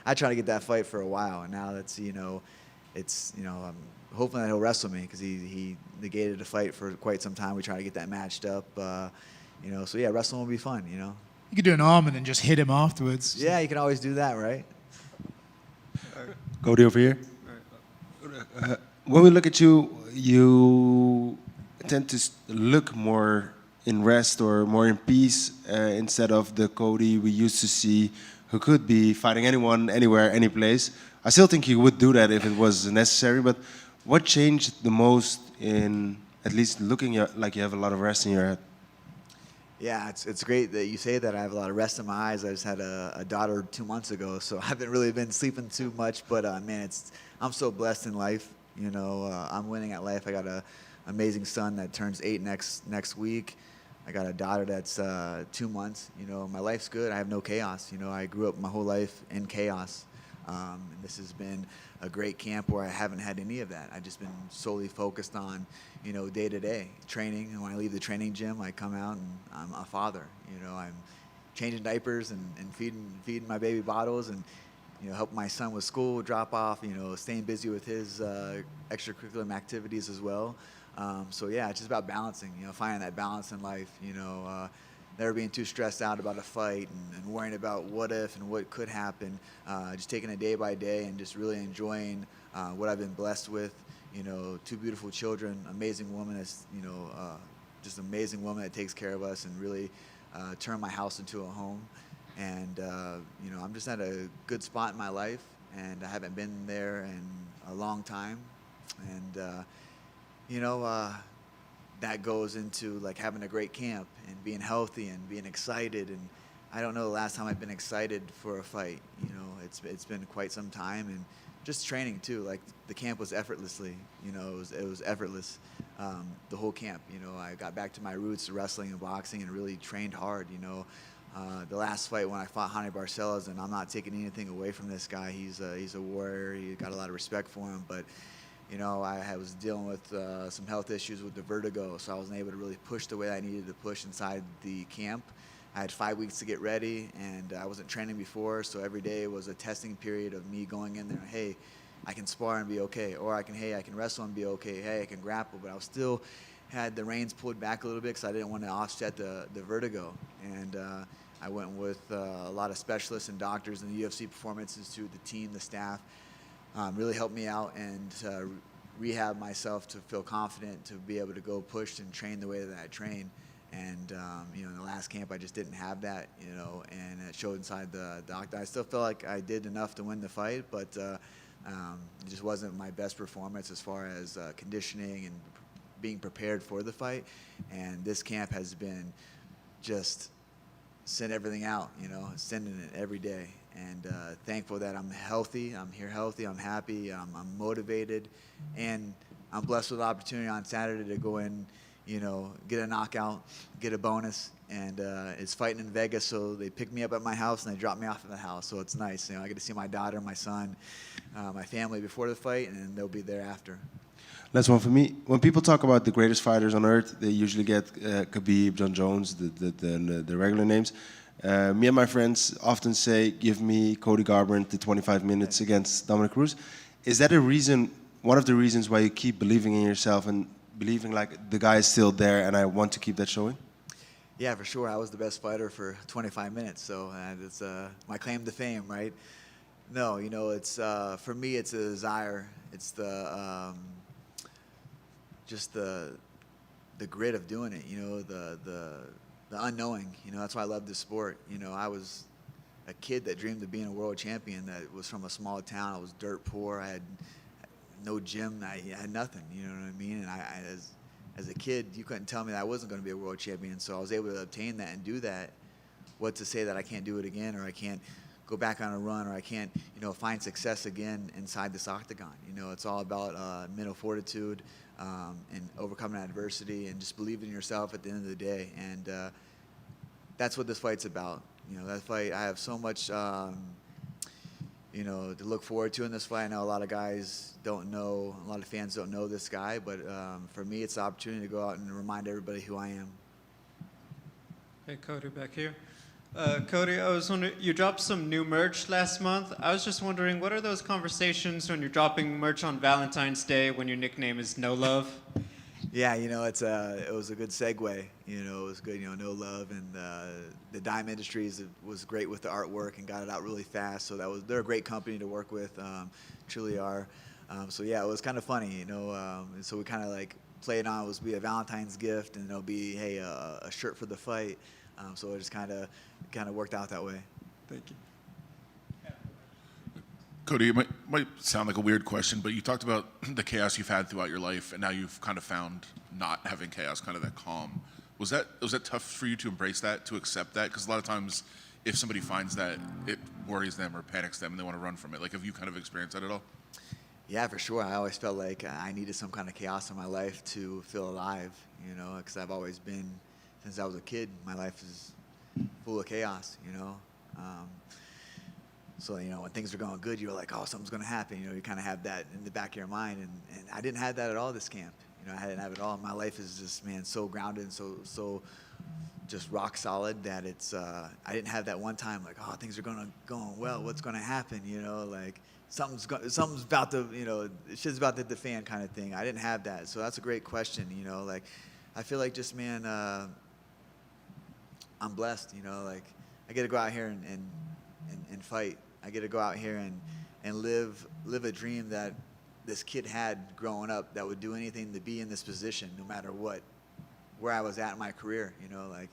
I tried to get that fight for a while, and now that's I'm hoping that he'll wrestle me because he negated a fight for quite some time. We try to get that matched up, So yeah, wrestling will be fun. You could do an arm and then just hit him afterwards. Yeah, you can always do that, right? Cody over here. When we look at you, you tend to look more in rest or more in peace instead of the Cody we used to see, who could be fighting anyone, anywhere, any place. I still think he would do that if it was necessary, but what changed the most in at least looking like you have a lot of rest in your head? Yeah, it's great that you say that. I have a lot of rest in my eyes. I just had a daughter 2 months ago, so I haven't really been sleeping too much, but man, I'm so blessed in life. I'm winning at life. I got an amazing son that turns 8 next week. I got a daughter that's 2 months. My life's good. I have no chaos. I grew up my whole life in chaos. And this has been a great camp where I haven't had any of that. I've just been solely focused on, day to day training. And when I leave the training gym, I come out and I'm a father. I'm changing diapers and feeding my baby bottles and, helping my son with school drop off, staying busy with his extracurricular activities as well. So yeah, it's just about balancing, finding that balance in life, never being too stressed out about a fight and worrying about what if and what could happen, just taking it day by day and just really enjoying what I've been blessed with, 2 beautiful children, amazing woman that's, just an amazing woman that takes care of us and really turned my house into a home. And, I'm just at a good spot in my life, and I haven't been there in a long time. And, that goes into like having a great camp and being healthy and being excited. And I don't know the last time I've been excited for a fight. It's been quite some time, and just training too. Like the camp was effortlessly, it was effortless. The whole camp, I got back to my roots, wrestling and boxing, and really trained hard. The last fight when I fought Reiner Barcelos, and I'm not taking anything away from this guy. He's a warrior. He got a lot of respect for him, but I was dealing with some health issues with the vertigo, so I wasn't able to really push the way I needed to push inside the camp. I had 5 weeks to get ready, and I wasn't training before, so every day was a testing period of me going in there, hey, I can spar and be okay, or I can wrestle and be okay, hey, I can grapple, but I was still had the reins pulled back a little bit because I didn't want to offset the vertigo. And I went with a lot of specialists and doctors in the UFC Performance Institute, the team, the staff, really helped me out and rehab myself to feel confident to be able to go push and train the way that I train. And in the last camp, I just didn't have that, and it showed inside the doctor. I still felt like I did enough to win the fight, but it just wasn't my best performance as far as conditioning and being prepared for the fight. And this camp has been just send everything out, sending it every day. And thankful that I'm healthy. I'm here healthy. I'm happy. I'm motivated. And I'm blessed with the opportunity on Saturday to go in, get a knockout, get a bonus. And it's fighting in Vegas, so they pick me up at my house and they drop me off at the house. So it's nice. I get to see my daughter, my son, my family before the fight, and they'll be there after. Last one for me. When people talk about the greatest fighters on earth, they usually get Khabib, John Jones, the regular names. Me and my friends often say, give me Cody Garbrandt the 25 minutes against Dominic Cruz. Is that a reason, one of the reasons why you keep believing in yourself and believing like the guy is still there and I want to keep that showing? Yeah, for sure. I was the best fighter for 25 minutes, so it's my claim to fame, right? No, you know, it's for me, it's a desire. It's the just the grit of doing it. You know, the unknowing. You know, that's why I love this sport. You know, I was a kid that dreamed of being a world champion. That was from a small town. I was dirt poor. I had no gym. I had nothing. You know what I mean? And as a kid, you couldn't tell me that I wasn't going to be a world champion. So I was able to obtain that and do that. What to say that I can't do it again, or I can't go back on a run, or I can't, you know, find success again inside this octagon. You know, it's all about mental fortitude and overcoming adversity and just believing in yourself at the end of the day. And that's what this fight's about. You know, that fight, I have so much, you know, to look forward to in this fight. I know a lot of guys don't know, a lot of fans don't know this guy, but for me, it's the opportunity to go out and remind everybody who I am. Hey, Cody, back here. Cody, I was wondering, you dropped some new merch last month. I was just wondering, what are those conversations when you're dropping merch on Valentine's Day when your nickname is No Love? Yeah, you know, it was a good segue. You know, it was good, you know, No Love, and the Dime Industries was great with the artwork and got it out really fast. So they're a great company to work with, truly are. So yeah, it was kind of funny, you know. And so we kind of like played on, it was be a Valentine's gift, and it'll be, hey, a shirt for the fight. So it just kind of worked out that way. Thank you. Cody, it might sound like a weird question, but you talked about the chaos you've had throughout your life, and now you've kind of found not having chaos, kind of that calm. Was that tough for you to embrace that, to accept that? Because a lot of times, if somebody finds that, it worries them or panics them, and they want to run from it. Like, have you kind of experienced that at all? Yeah, for sure. I always felt like I needed some kind of chaos in my life to feel alive, you know, because I've always been, since I was a kid, my life is full of chaos, you know. So, you know, when things are going good, you're like, oh, something's going to happen. You know, you kind of have that in the back of your mind. And I didn't have that at all this camp. You know, I didn't have it all. My life is just, man, so grounded and so just rock solid that it's, I didn't have that one time like, oh, things are going well. What's going to happen? You know, like something's about to, you know, shit's about to hit the fan kind of thing. I didn't have that. So that's a great question, you know. Like, I feel like just, man, I'm blessed, you know. Like, I get to go out here and fight. I get to go out here and live a dream that this kid had growing up, that would do anything to be in this position, no matter what, where I was at in my career. You know, like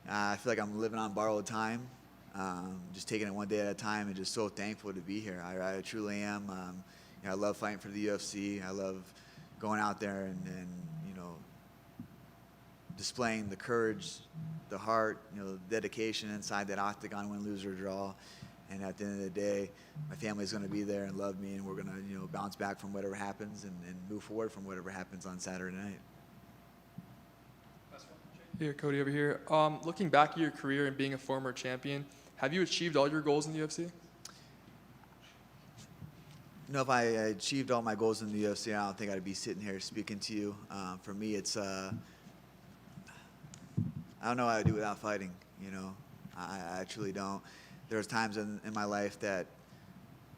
I feel like I'm living on borrowed time, just taking it one day at a time, and just so thankful to be here. I truly am. You know, I love fighting for the UFC. I love going out there and you know, displaying the courage, the heart, you know, dedication inside that octagon, win, lose, or draw. And at the end of the day, my family's going to be there and love me, and we're going to, you know, bounce back from whatever happens and move forward from whatever happens on Saturday night. Here, Cody, over here. Looking back at your career and being a former champion, have you achieved all your goals in the UFC? You know, if I achieved all my goals in the UFC, I don't think I'd be sitting here speaking to you. For me, it's, I don't know how to do without fighting, you know. I truly don't. There was times in my life that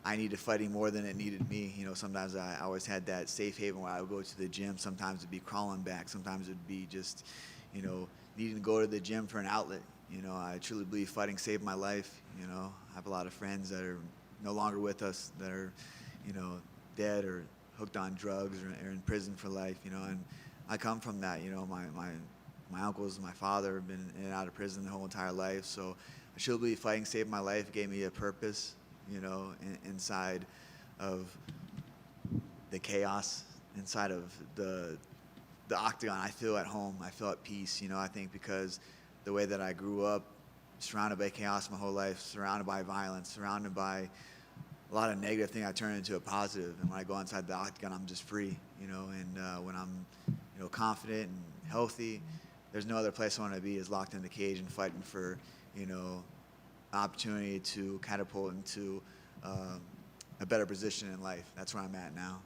I needed fighting more than it needed me. You know, sometimes I always had that safe haven where I would go to the gym. Sometimes it'd be crawling back. Sometimes it'd be just, you know, needing to go to the gym for an outlet. You know, I truly believe fighting saved my life. You know, I have a lot of friends that are no longer with us, that are, you know, dead or hooked on drugs or in prison for life, you know, and I come from that. You know, my uncles, my father have been in and out of prison their whole entire life, so I truly believe fighting saved my life. It gave me a purpose, you know, inside of the chaos, inside of the octagon. I feel at home. I feel at peace, you know. I think because the way that I grew up, surrounded by chaos my whole life, surrounded by violence, surrounded by a lot of negative things, I turn into a positive. And when I go inside the octagon, I'm just free, you know. And when I'm, you know, confident and healthy, there's no other place I want to be is locked in the cage and fighting for, you know, opportunity to catapult into a better position in life. That's where I'm at now.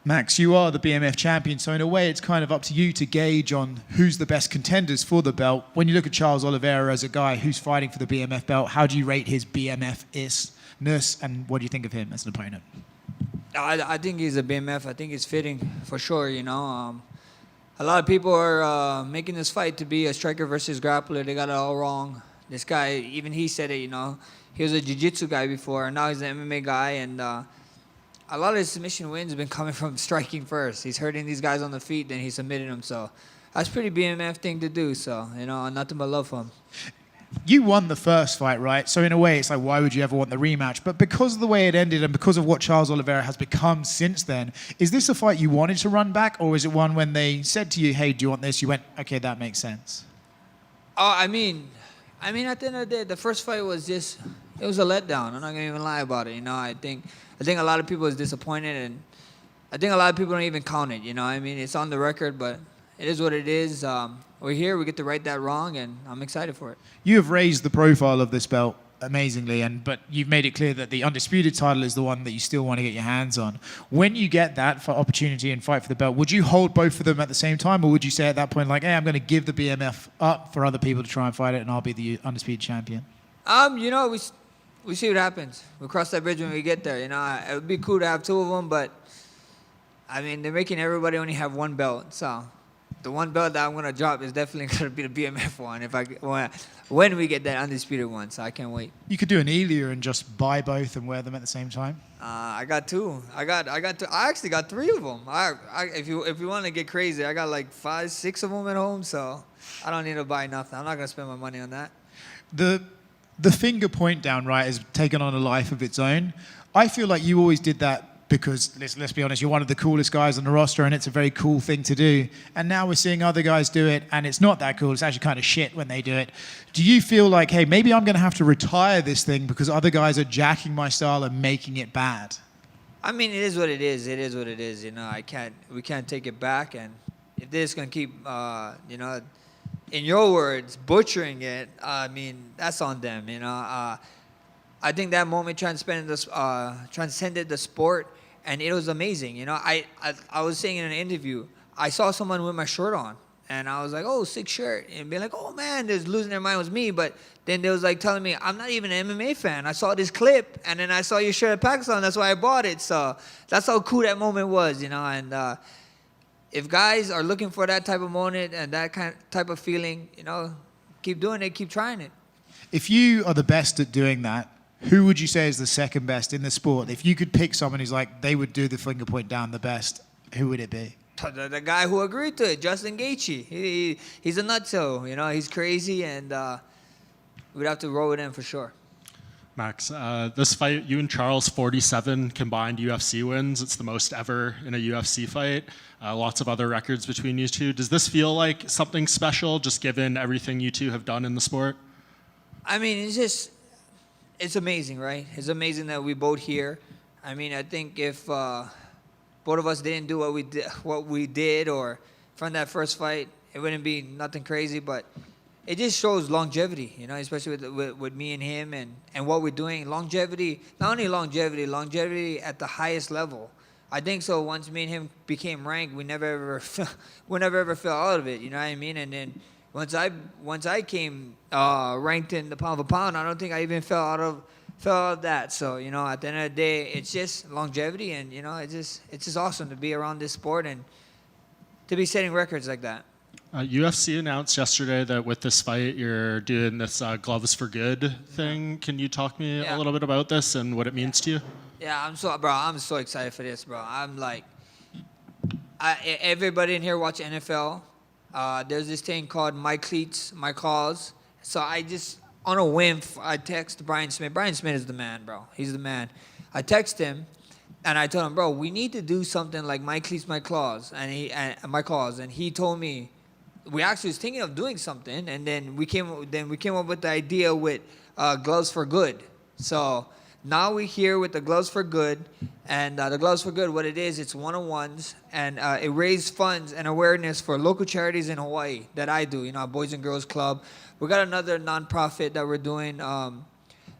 Max, you are the BMF champion, so in a way it's kind of up to you to gauge on who's the best contenders for the belt. When you look at Charles Oliveira as a guy who's fighting for the BMF belt, how do you rate his BMF-ness, and what do you think of him as an opponent? I think he's a BMF. I think he's fitting for sure, you know. A lot of people are making this fight to be a striker versus grappler. They got it all wrong. This guy, even he said it, you know. He was a jiu-jitsu guy before, and now he's an MMA guy, and a lot of his submission wins have been coming from striking first. He's hurting these guys on the feet, then he's submitting them. So that's pretty BMF thing to do. So, you know, nothing but love for him. You won the first fight, right? So in a way, it's like, why would you ever want the rematch? But because of the way it ended and because of what Charles Oliveira has become since then, is this a fight you wanted to run back, or is it one when they said to you, hey, do you want this? You went, okay, that makes sense. I mean, at the end of the day, the first fight was just, it was a letdown. I'm not gonna even lie about it. You know, I think a lot of people is disappointed, and I think a lot of people don't even count it. You know, I mean, it's on the record, but it is what it is. We're here. We get to right that wrong, and I'm excited for it. You have raised the profile of this belt amazingly, but you've made it clear that the undisputed title is the one that you still want to get your hands on. When you get that for opportunity and fight for the belt, would you hold both of them at the same time, or would you say at that point, like, hey, I'm going to give the BMF up for other people to try and fight it, and I'll be the undisputed champion? You know, we see what happens. We'll cross that bridge when we get there. You know, it would be cool to have two of them, but I mean, they're making everybody only have one belt. So the one belt that I'm gonna drop is definitely gonna be the BMF one when we get that undisputed one. So I can't wait. You could do an Elia and just buy both and wear them at the same time. I got two. I got two. I actually got three of them. If you want to get crazy, I got like 5, 6 of them at home. So I don't need to buy nothing. I'm not gonna spend my money on that. The finger point down, right, has taken on a life of its own. I feel like you always did that because, let's be honest, you're one of the coolest guys on the roster, and it's a very cool thing to do. And now we're seeing other guys do it, and it's not that cool. It's actually kind of shit when they do it. Do you feel like, hey, maybe I'm going to have to retire this thing because other guys are jacking my style and making it bad? I mean, it is what it is. It is what it is. You know, we can't take it back. And if they're just going to keep, you know, in your words, butchering it, I mean, that's on them, you know. I think that moment transcended the sport, and it was amazing. You know, I was saying in an interview, I saw someone with my shirt on, and I was like, oh, sick shirt. And being like, oh, man, they're losing their mind was me. But then they was like telling me, I'm not even an MMA fan. I saw this clip, and then I saw your shirt at Pakistan. That's why I bought it. So that's how cool that moment was, you know. And if guys are looking for that type of moment and that type of feeling, you know, keep doing it, keep trying it. If you are the best at doing that, who would you say is the second best in the sport? If you could pick someone who's like, they would do the finger point down the best, who would it be? The guy who agreed to it, Justin Gaethje. He's a nutso, you know, he's crazy, and we'd have to roll with him for sure. Max, this fight, you and Charles, 47 combined UFC wins. It's the most ever in a UFC fight. Lots of other records between you two. Does this feel like something special, just given everything you two have done in the sport? I mean, it's amazing, right? It's amazing that we both here. I mean, I think if both of us didn't do what we did, or from that first fight, it wouldn't be nothing crazy, but it just shows longevity, you know, especially with me and him and what we're doing. Longevity, not only longevity at the highest level. I think so. Once me and him became ranked, we never ever fell out of it. You know what I mean? And then once I came ranked in the pound for pound, I don't think I even fell out of that. So, you know, at the end of the day, it's just longevity, and you know, it's just awesome to be around this sport and to be setting records like that. UFC announced yesterday that with this fight, you're doing this gloves for good thing. Can you talk me a little bit about this and what it means to you? Yeah, I'm so excited for this, bro. I'm like, everybody in here watch NFL. There's this thing called My Cleats, My Claws. So I just, on a whim, I text Brian Smith. Brian Smith is the man, bro. He's the man. I text him, and I told him, bro, we need to do something like My Cleats, My Claws, and My Claws. And he told me, we actually was thinking of doing something, and then we came up with the idea with Gloves for Good. So now we're here with the Gloves for Good, and the Gloves for Good, what it is, it's one-on-ones, and it raises funds and awareness for local charities in Hawaii that I do, you know, Boys and Girls Club. We got another nonprofit that we're doing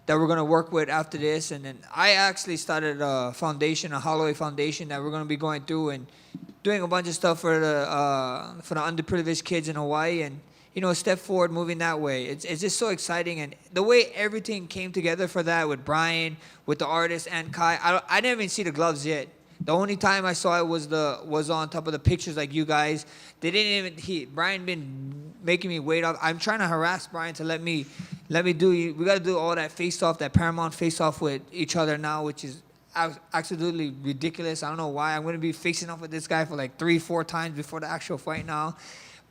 that we're gonna work with after this. And then I actually started a foundation, a Holloway Foundation, that we're gonna be going through and doing a bunch of stuff for the underprivileged kids in Hawaii, and step forward, moving that way. It's just so exciting, and the way everything came together for that with Brian, with the artist and Kai. I didn't even see the gloves yet. The only time I saw it was on top of the pictures, like you guys. They didn't even. Brian been making me wait up. I'm trying to harass Brian to let me do. We got to do all that face off, that Paramount face off with each other now, which is absolutely ridiculous. I don't know why. I'm going to be facing off with this guy for like 3-4 times before the actual fight now.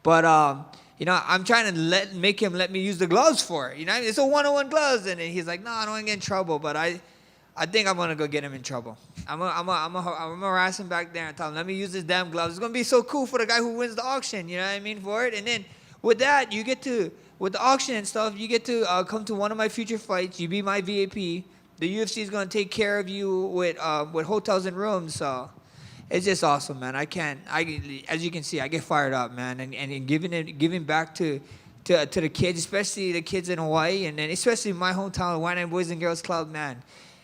But I'm trying to make him let me use the gloves for it. It's a one-on-one gloves, and he's like, no, I don't want to get in trouble. But I think I'm gonna go get him in trouble. I'm gonna harass him back there and tell him, let me use this damn gloves. It's gonna be so cool for the guy who wins the auction. You know what I mean, for it. And then with that, you get to, with the auction and stuff, you get to come to one of my future fights. You be my VIP. The UFC is gonna take care of you with hotels and rooms. So it's just awesome, man. As you can see, I get fired up, man, and giving back to the kids, especially the kids in Hawaii, and then especially my hometown, Hawaiian Boys and Girls Club, man.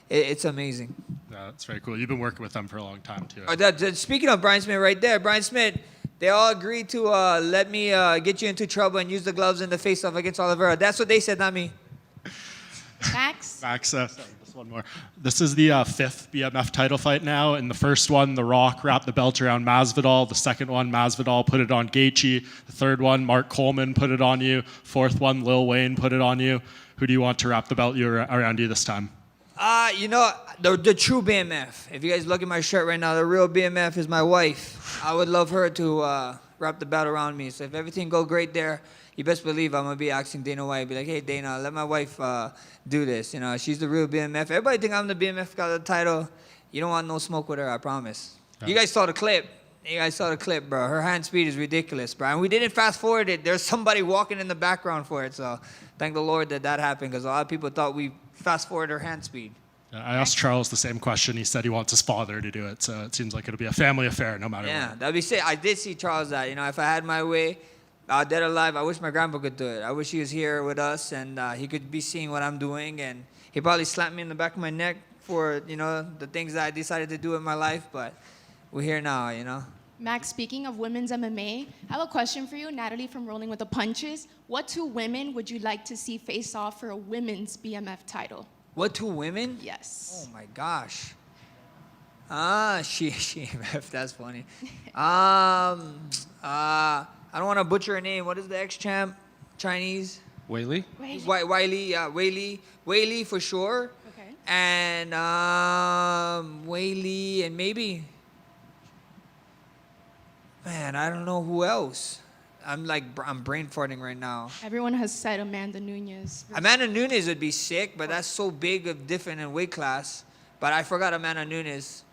It's amazing. Yeah, that's very cool. You've been working with them for a long time, too. Speaking of Brian Smith right there, Brian Smith, they all agreed to let me get you into trouble and use the gloves in the face-off against Oliveira. That's what they said, not me. Max? Sorry, just one more. This is the 5th BMF title fight now. In the first one, The Rock wrapped the belt around Masvidal. The second one, Masvidal put it on Gaethje. The third one, Mark Coleman put it on you. Fourth one, Lil Wayne put it on you. Who do you want to wrap the belt around you this time? The true BMF. If you guys look at my shirt right now, the real BMF is my wife. I would love her to wrap the belt around me. So if everything go great there, you best believe I'm gonna be asking Dana White, be like, hey Dana, let my wife do this. She's the real BMF. Everybody think I'm the BMF, got the title. You don't want no smoke with her, I promise. Yeah. You guys saw the clip. Bro. Her hand speed is ridiculous, bro. And we didn't fast forward it. There's somebody walking in the background for it. So thank the Lord that happened, because a lot of people thought we fast forward her hand speed. I asked Charles the same question. He said he wants his father to do it. So it seems like it'll be a family affair no matter what. Yeah, that'd be sick. I did see Charles that. If I had my way, dead or alive, I wish my grandpa could do it. I wish he was here with us and he could be seeing what I'm doing. And he probably slapped me in the back of my neck for, the things that I decided to do in my life. But we're here now, Max, speaking of women's MMA, I have a question for you. Natalie from Rolling with the Punches. What 2 women would you like to see face off for a women's BMF title? What, 2 women? Yes. Oh my gosh. That's funny. I don't want to butcher her name. What is the ex-champ? Chinese? Weili? Weili, yeah, Weili for sure. Okay. And Weili and maybe, man, I don't know who else. I'm brain farting right now. Everyone has said Amanda Nunes. Amanda Nunes would be sick, but that's so big of different in weight class. But I forgot Amanda Nunes.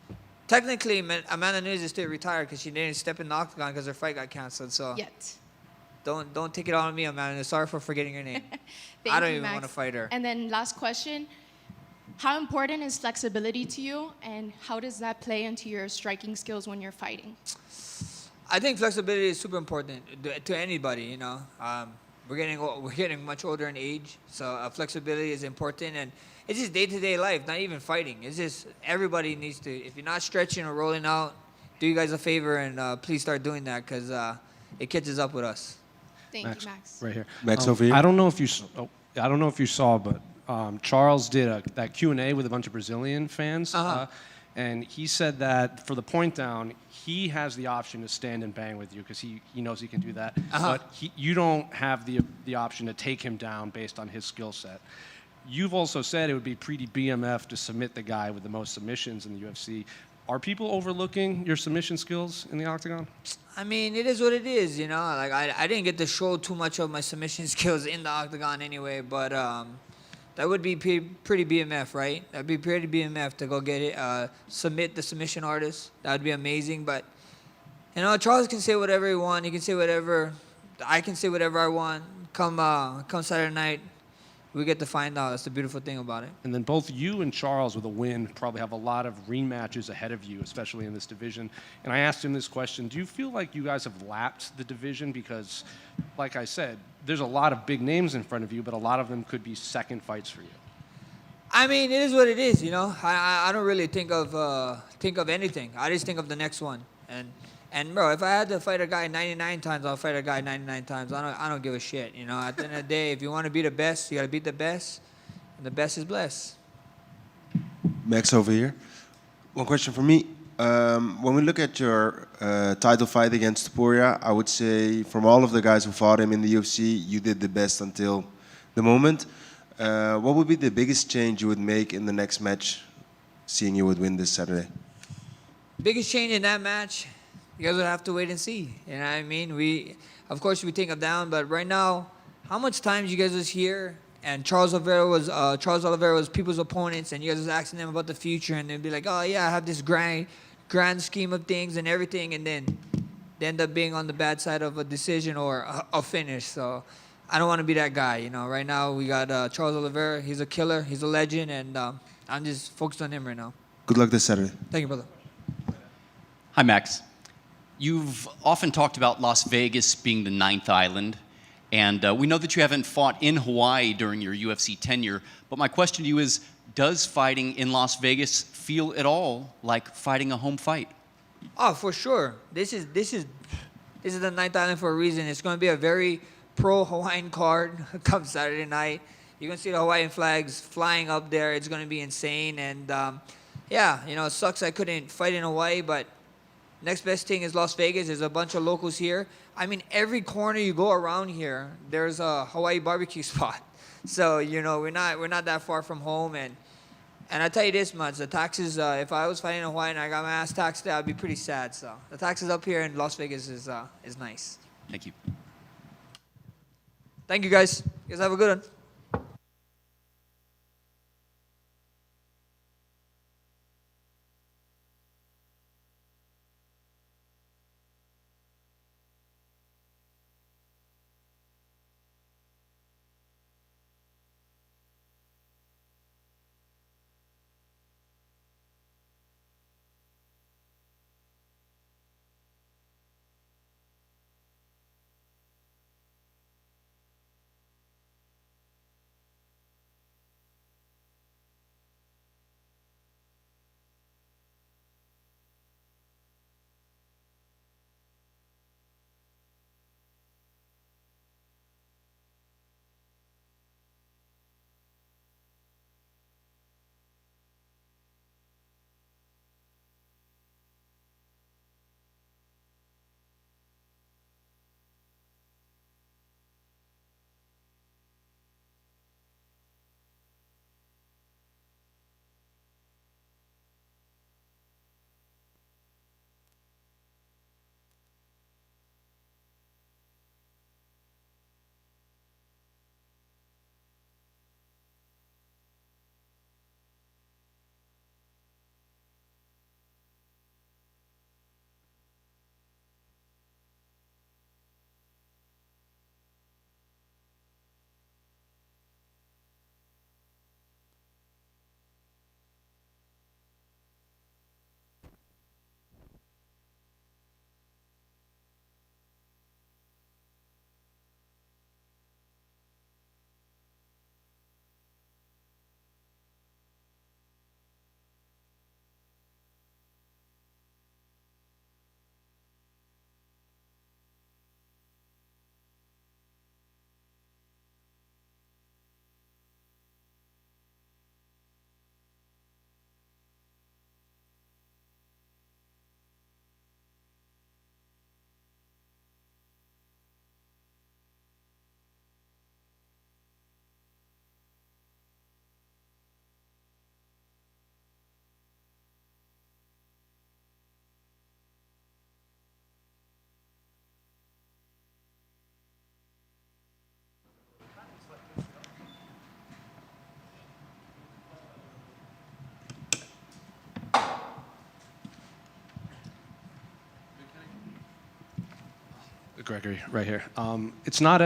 Technically, Amanda Nunes is still retired because she didn't step in the octagon because her fight got canceled. So don't take it on me, Amanda. Sorry for forgetting your name. I don't even want to fight her. And then last question. How important is flexibility to you, and how does that play into your striking skills when you're fighting? I think flexibility is super important to anybody. We're getting much older in age, so flexibility is important, and it's just day-to-day life, not even fighting. It's just everybody needs to. If you're not stretching or rolling out, do you guys a favor and please start doing that, because it catches up with us. Thank you, Max. Right here. Max over here. I don't know if you saw, but Charles did that Q&A with a bunch of Brazilian fans. And he said that for the point down, he has the option to stand and bang with you because he knows he can do that. But you don't have the option to take him down based on his skill set. You've also said it would be pretty BMF to submit the guy with the most submissions in the UFC. Are people overlooking your submission skills in the octagon? I mean, it is what it is, I didn't get to show too much of my submission skills in the octagon anyway, but that would be pretty BMF, right? That'd be pretty BMF to go get it, submit the submission artist. That would be amazing. But, Charles can say whatever he wants. He can say whatever. I can say whatever I want. Come Saturday night, we get to find out. That's the beautiful thing about it. And then both you and Charles with a win probably have a lot of rematches ahead of you, especially in this division. And I asked him this question, do you feel like you guys have lapped the division? Because, like I said, there's a lot of big names in front of you, but a lot of them could be second fights for you. I mean, it is what it is, you know. I don't really think of anything. I just think of the next one. And bro, if I had to fight a guy 99 times, I'll fight a guy 99 times. I don't give a shit, you know. At the end of the day, if you want to be the best, you got to beat the best, and the best is blessed. Max over here. One question for me. When we look at your title fight against Topuria, I would say from all of the guys who fought him in the UFC, you did the best until the moment. What would be the biggest change you would make in the next match, seeing you would win this Saturday? Biggest change in that match, you guys would have to wait and see. You know what I mean? Of course, we take him down, but right now, how much times you guys was here and Charles Oliveira was people's opponents, and you guys was asking them about the future, and they'd be like, oh yeah, I have this grand scheme of things and everything, and then they end up being on the bad side of a decision or a finish. So I don't want to be that guy, you know. Right now we got Charles Oliveira. He's a killer. He's a legend, and I'm just focused on him right now. Good luck this Saturday. Thank you, brother. Hi, Max. You've often talked about Las Vegas being the ninth island, and we know that you haven't fought in Hawaii during your UFC tenure, but my question to you is, does fighting in Las Vegas feel at all like fighting a home fight? Oh, for sure. This is the ninth island for a reason. It's going to be a very pro-Hawaiian card come Saturday night. You're going to see the Hawaiian flags flying up there. It's going to be insane. And, yeah, you know, it sucks I couldn't fight in Hawaii, but next best thing is Las Vegas. There's a bunch of locals here. I mean, every corner you go around here, there's a Hawaii barbecue spot. So, you know, we're not that far from home. And I tell you this much, the taxes, if I was fighting in Hawaii and I got my ass taxed there, I'd be pretty sad. So the taxes up here in Las Vegas is nice. Thank you. Thank you, guys. You guys have a good one. Gregory, right here. It's not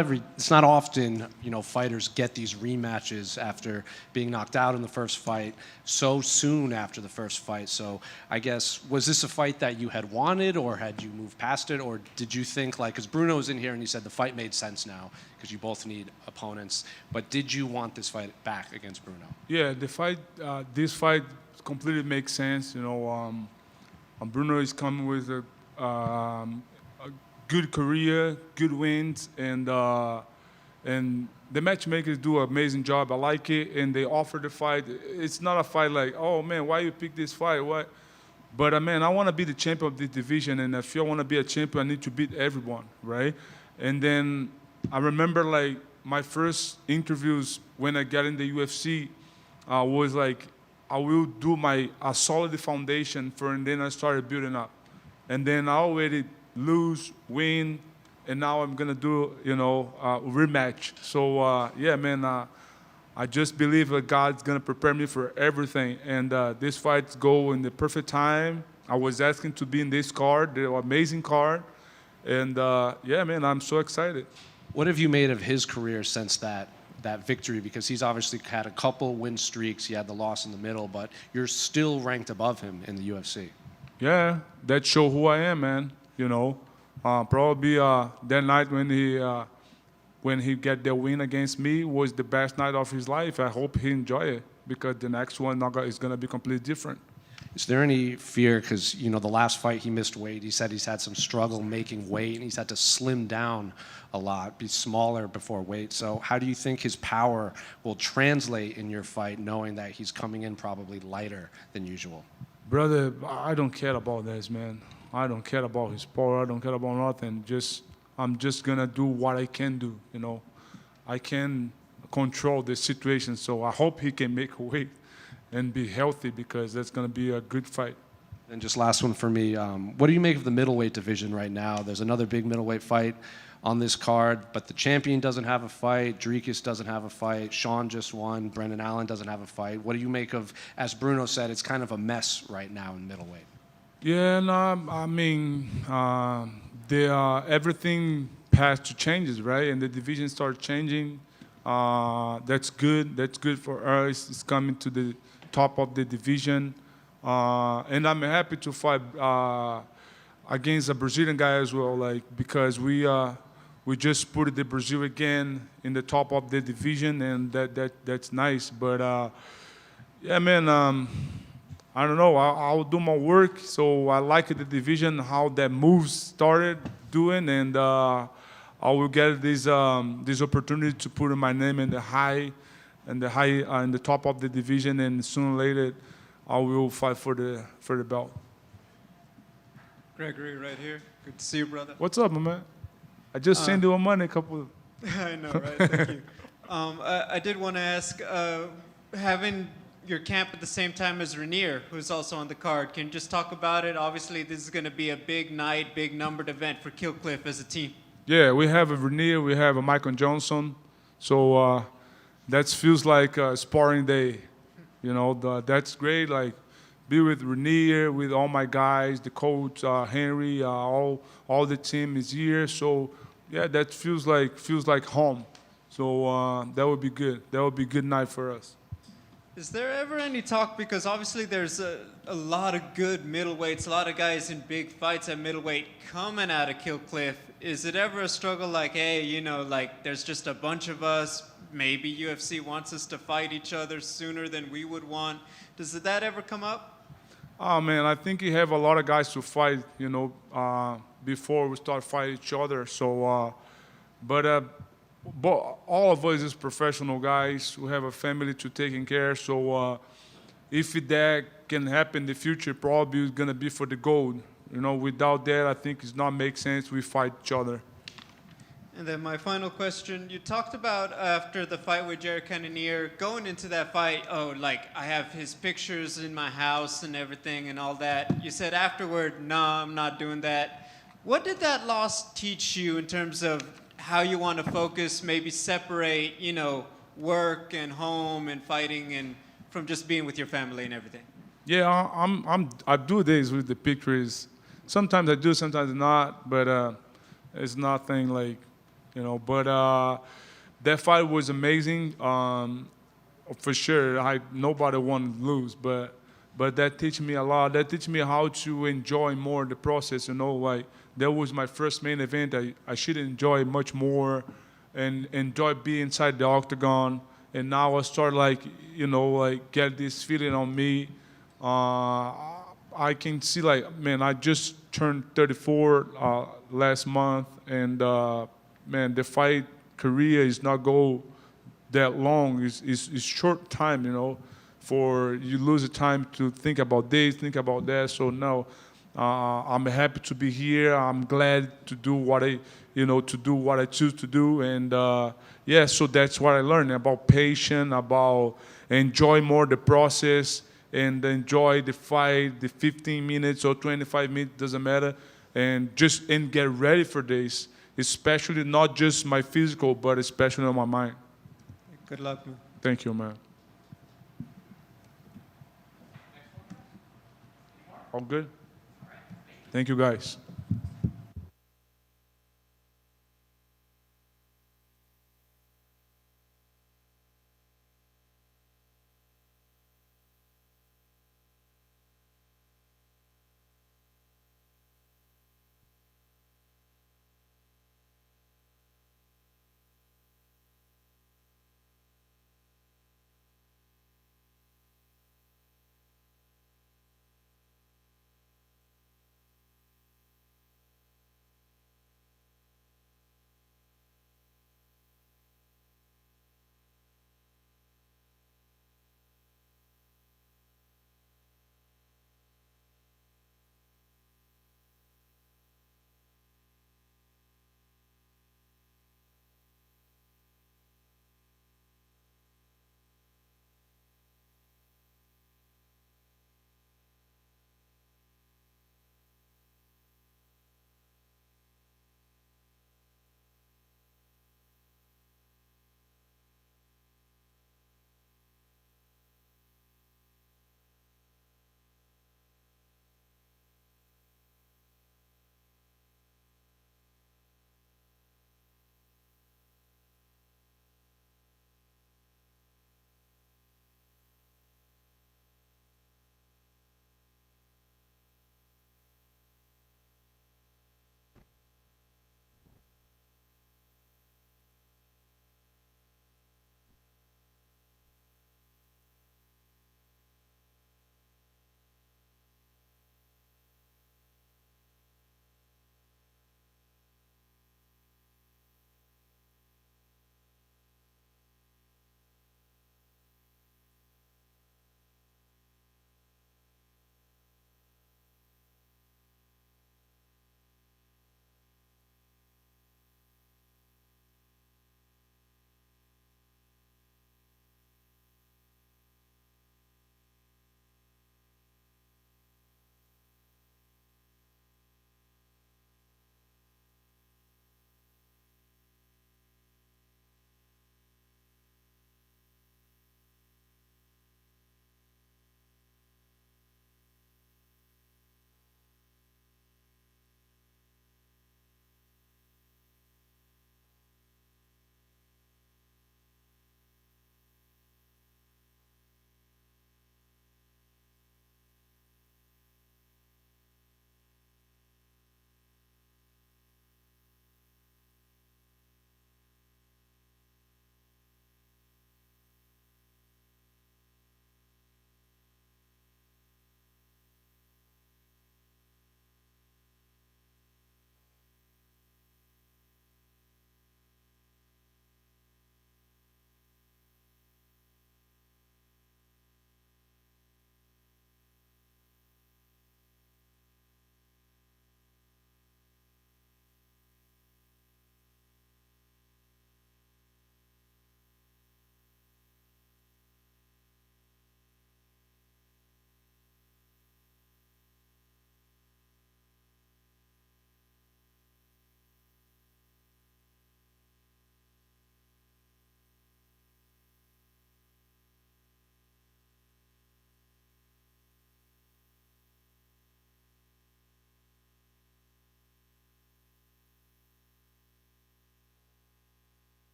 often, fighters get these rematches after being knocked out in the first fight so soon after the first fight. So I guess, was this a fight that you had wanted, or had you moved past it, or did you think, because Brunno was in here and he said the fight made sense now because you both need opponents, but did you want this fight back against Brunno? Yeah, this fight completely makes sense. Brunno is coming with a good career, good wins, and the matchmakers do an amazing job. I like it, and they offer the fight. It's not a fight like, oh man, why you pick this fight? What? But man, I want to be the champion of this division, and if I want to be a champion, I need to beat everyone, right? And then I remember my first interviews when I got in the UFC was like, I will do a solid foundation and then I started building up, and then I already lose, win, and now I'm gonna do a rematch. So yeah, man, I just believe that God's gonna prepare me for everything, and this fight go in the perfect time. I was asking to be in this card, the amazing card, and yeah, man, I'm so excited. What have you made of his career since that victory? Because he's obviously had a couple win streaks. He had the loss in the middle, but you're still ranked above him in the UFC. Yeah, that show who I am, man. Probably that night when he get the win against me was the best night of his life. I hope he enjoy it, because the next one is gonna be completely different. Is there any fear, because the last fight he missed weight, he said he's had some struggle making weight and he's had to slim down a lot, be smaller before weight. So how do you think his power will translate in your fight, knowing that he's coming in probably lighter than usual? Brother, I don't care about this, man. I don't care about his power. I don't care about nothing. I'm just gonna do what I can do. I can control the situation. So I hope he can make weight and be healthy, because that's gonna be a good fight. And just last one for me. What do you make of the middleweight division right now? There's another big middleweight fight on this card, but the champion doesn't have a fight. Dricus doesn't have a fight. Sean just won. Brendan Allen doesn't have a fight. What do you make of, as Brunno said, it's kind of a mess right now in middleweight? Yeah, no, I mean, everything has to changes, right? And the division starts changing. That's good. That's good for us. It's coming to the top of the division. And I'm happy to fight against a Brazilian guy as well, because we just put the Brazil again in the top of the division, and that's nice. But yeah, man, I don't know. I'll do my work. So I like the division, how that moves started doing, and I will get this opportunity to put my name in in the top of the division, and sooner or later, I will fight for the belt. Gregory, right here. Good to see you, brother. What's up, my man? I just sent you money a couple. I know, right? Thank you. I did want to ask, having your camp at the same time as Reiner, who's also on the card, can you just talk about it? Obviously, this is going to be a big night, big numbered event for Kill Cliff as a team. Yeah, we have a Reiner, we have a Michael Johnson, so that feels like a sparring day. That's great. Be with Reiner, with all my guys, the coach, Henry, all the team is here. So yeah, that feels like home. So that would be good. That would be a good night for us. Is there ever any talk, because obviously there's a lot of good middleweights, a lot of guys in big fights at middleweight coming out of Kill Cliff. Is it ever a struggle hey, there's just a bunch of us, maybe UFC wants us to fight each other sooner than we would want? Does that ever come up? Oh man, I think you have a lot of guys to fight, before we start fighting each other. So, but all of us is professional guys. We have a family to take care of. So if that can happen in the future, probably it's gonna be for the gold. Without that, I think it's not make sense we fight each other. And then my final question, you talked about after the fight with Jared Cannonier, going into that fight, I have his pictures in my house and everything and all that. You said afterward, no, I'm not doing that. What did that loss teach you in terms of how you want to focus, maybe separate, work and home and fighting and from just being with your family and everything? Yeah, I do this with the pictures. Sometimes I do, sometimes not. But It's nothing like, but that fight was amazing. For sure, nobody wanted to lose, but that teach me a lot. That teach me how to enjoy more the process. Like that was my first main event. I should enjoy much more, and enjoy being inside the octagon. And now I start like get this feeling on me. I can see like, man, I just turned 34 last month, and man, the fight career is not go that long. It's short time, for you lose the time to think about this, think about that. So now, I'm happy to be here. I'm glad to do what I choose to do, and yeah. So that's what I learned about patience, about enjoy more the process, and enjoy the fight, the 15 minutes or 25 minutes, doesn't matter, and get ready for this, especially not just my physical, but especially on my mind. Good luck, man. Thank you, man. All good? Thank you, guys.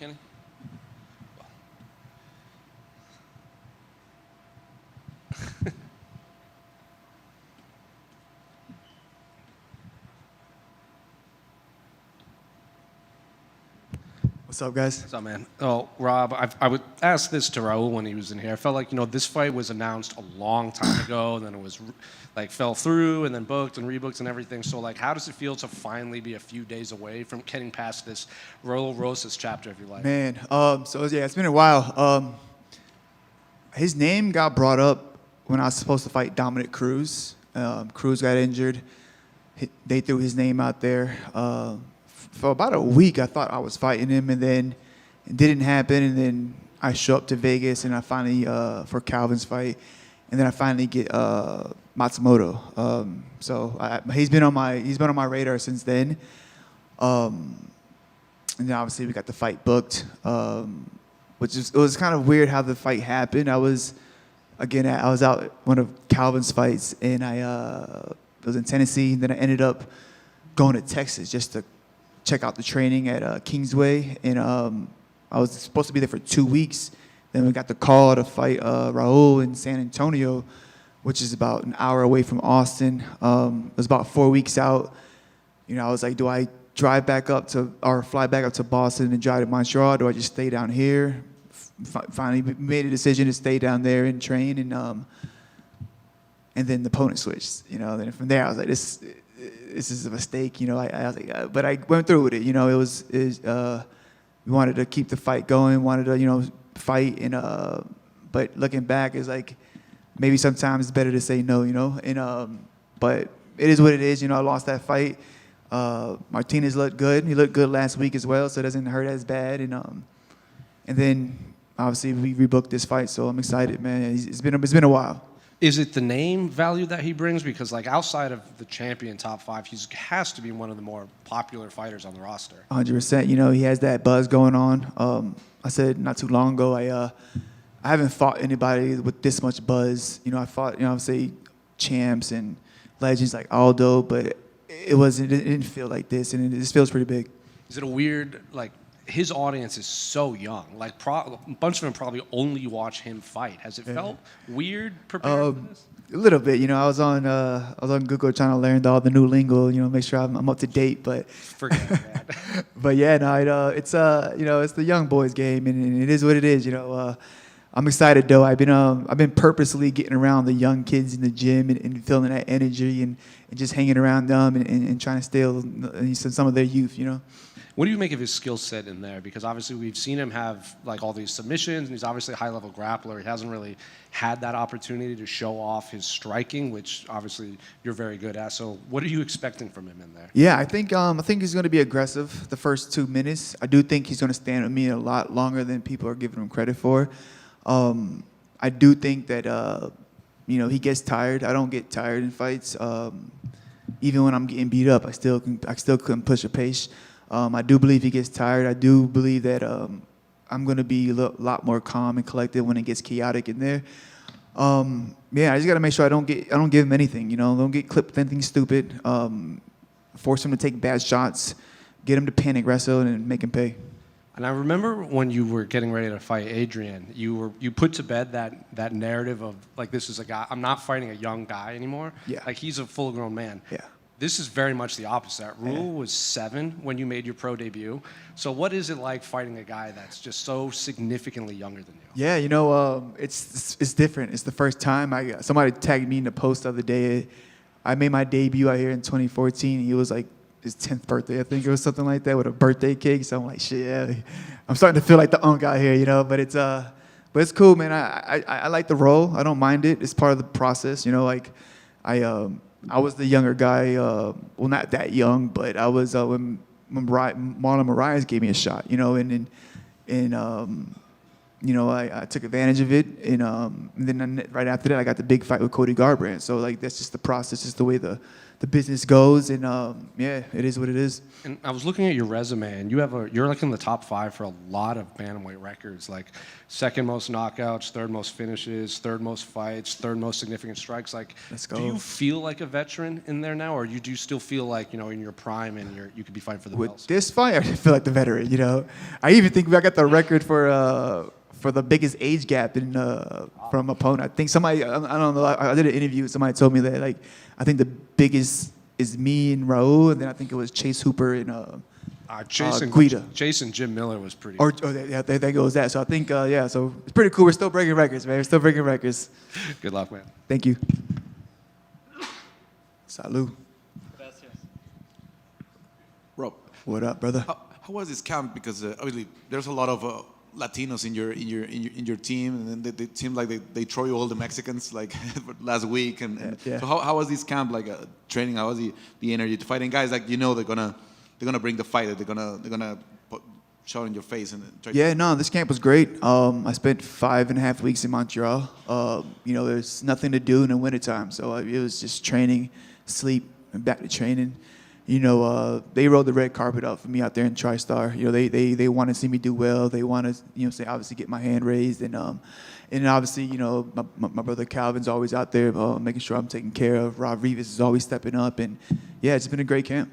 Kenny? What's up, guys? What's up, man? Oh, Rob, I would ask this to Raul when he was in here. I felt like, this fight was announced a long time ago, and then it was fell through and then booked and rebooked and everything. So how does it feel to finally be a few days away from getting past this Raul Rosas chapter, if you like? Man, so yeah, it's been a while. His name got brought up when I was supposed to fight Dominic Cruz. Cruz got injured. They threw his name out there. For about a week, I thought I was fighting him, and then it didn't happen. And then I show up to Vegas, and I finally for Calvin's fight, and then I finally get Matsumoto. He's been on my radar since then. And then obviously we got the fight booked, it was kind of weird how the fight happened. I was out at one of Calvin's fights, and it was in Tennessee. Then I ended up going to Texas just to check out the training at Kingsway, and I was supposed to be there for 2 weeks. Then we got the call to fight Raul in San Antonio, which is about an hour away from Austin. It was about 4 weeks out. I was like, do I drive back up to, or fly back up to Boston and drive to Montreal? Do I just stay down here? Finally made a decision to stay down there and train, and then the opponent switched. Then from there I was like, this is a mistake. I was like, but I went through with it. We wanted to keep the fight going, wanted to fight, and but looking back, it's like maybe sometimes it's better to say no. But it is what it is. I lost that fight. Martinez looked good. He looked good last week as well, so it doesn't hurt as bad. And then obviously we rebooked this fight, so I'm excited, man. It's been a while. Is it the name value that he brings? Because outside of the champion top 5, he has to be one of the more popular fighters on the roster. 100%. He has that buzz going on. I said not too long ago, I haven't fought anybody with this much buzz. I fought, say champs and legends like Aldo, but it didn't feel like this, and this feels pretty big. Is it a weird, his audience is so young. A bunch of them probably only watch him fight. Has it felt weird preparing for this? A little bit. I was on Google trying to learn all the new lingo. Make sure I'm up to date. But forget that. But yeah, no, it's it's the young boys game, and it is what it is. I'm excited though. I've been purposely getting around the young kids in the gym and feeling that energy and just hanging around them and trying to steal some of their youth. What do you make of his skill set in there? Because obviously we've seen him have all these submissions, and he's obviously a high-level grappler. He hasn't really had that opportunity to show off his striking, which obviously you're very good at. So what are you expecting from him in there? Yeah, I think he's going to be aggressive the first 2 minutes. I do think he's going to stand with me a lot longer than people are giving him credit for. I do think that he gets tired. I don't get tired in fights. Even when I'm getting beat up, I still couldn't push a pace. I do believe he gets tired. I do believe that I'm going to be a lot more calm and collected when it gets chaotic in there. I just got to make sure I don't give him anything. Don't get clipped with anything stupid. Force him to take bad shots. Get him to panic wrestle and make him pay. And I remember when you were getting ready to fight Adrian, you put to bed that narrative of this is a guy. I'm not fighting a young guy anymore. Yeah. He's a full-grown man. Yeah. This is very much the opposite. Raul was 7 when you made your pro debut. So what is it like fighting a guy that's just so significantly younger than you? Yeah, it's different. It's the first time. Somebody tagged me in the post the other day. I made my debut out here in 2014. He was his 10th birthday, I think it was something like that, with a birthday cake. So I'm like, shit, yeah. I'm starting to feel like the unk out here, But it's cool, man. I like the role. I don't mind it. It's part of the process, I was the younger guy. Well, not that young, but I was when Marlon Moraes gave me a shot, I took advantage of it, and then right after that, I got the big fight with Cody Garbrandt. So that's just the process, just the way the the business goes, and yeah, it is what it is. And I was looking at your resume, and you're like in the top 5 for a lot of bantamweight records, like second most knockouts, third most finishes, third most fights, third most significant strikes. Like, Let's go. do you feel like a veteran in there now, or do you still feel like, in your prime and you could be fighting for the belts? With this fight, I feel like the veteran. I even think I got the record for the biggest age gap in from opponent. I think somebody, I don't know, I did an interview. Somebody told me that I think the biggest is me and Raul, and then I think it was Chase Hooper and Guida. Chase and Jim Miller was pretty. Yeah, there goes that. So I think yeah, so it's pretty cool. We're still breaking records, man. We're still breaking records. Good luck, man. Thank you. Salud. Rob, what up, brother? How was this camp? Because obviously there's a lot of Latinos in your team, and then they seem like they throw you all the Mexicans like last week. And yeah. So how was this camp like training? How was the energy to fight? And guys like they're gonna bring the fight. They're gonna show it in your face and try. Yeah, no, this camp was great. I spent 5.5 weeks in Montreal. There's nothing to do in the wintertime, so it was just training, sleep, and back to training. They rolled the red carpet out for me out there in TriStar. They want to see me do well. They want to, say obviously get my hand raised, and obviously, my brother Calvin's always out there making sure I'm taken care of. Rob Rivas is always stepping up, and yeah, it's been a great camp.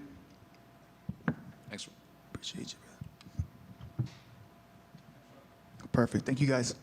Thanks. Appreciate you, brother. Perfect. Thank you, guys.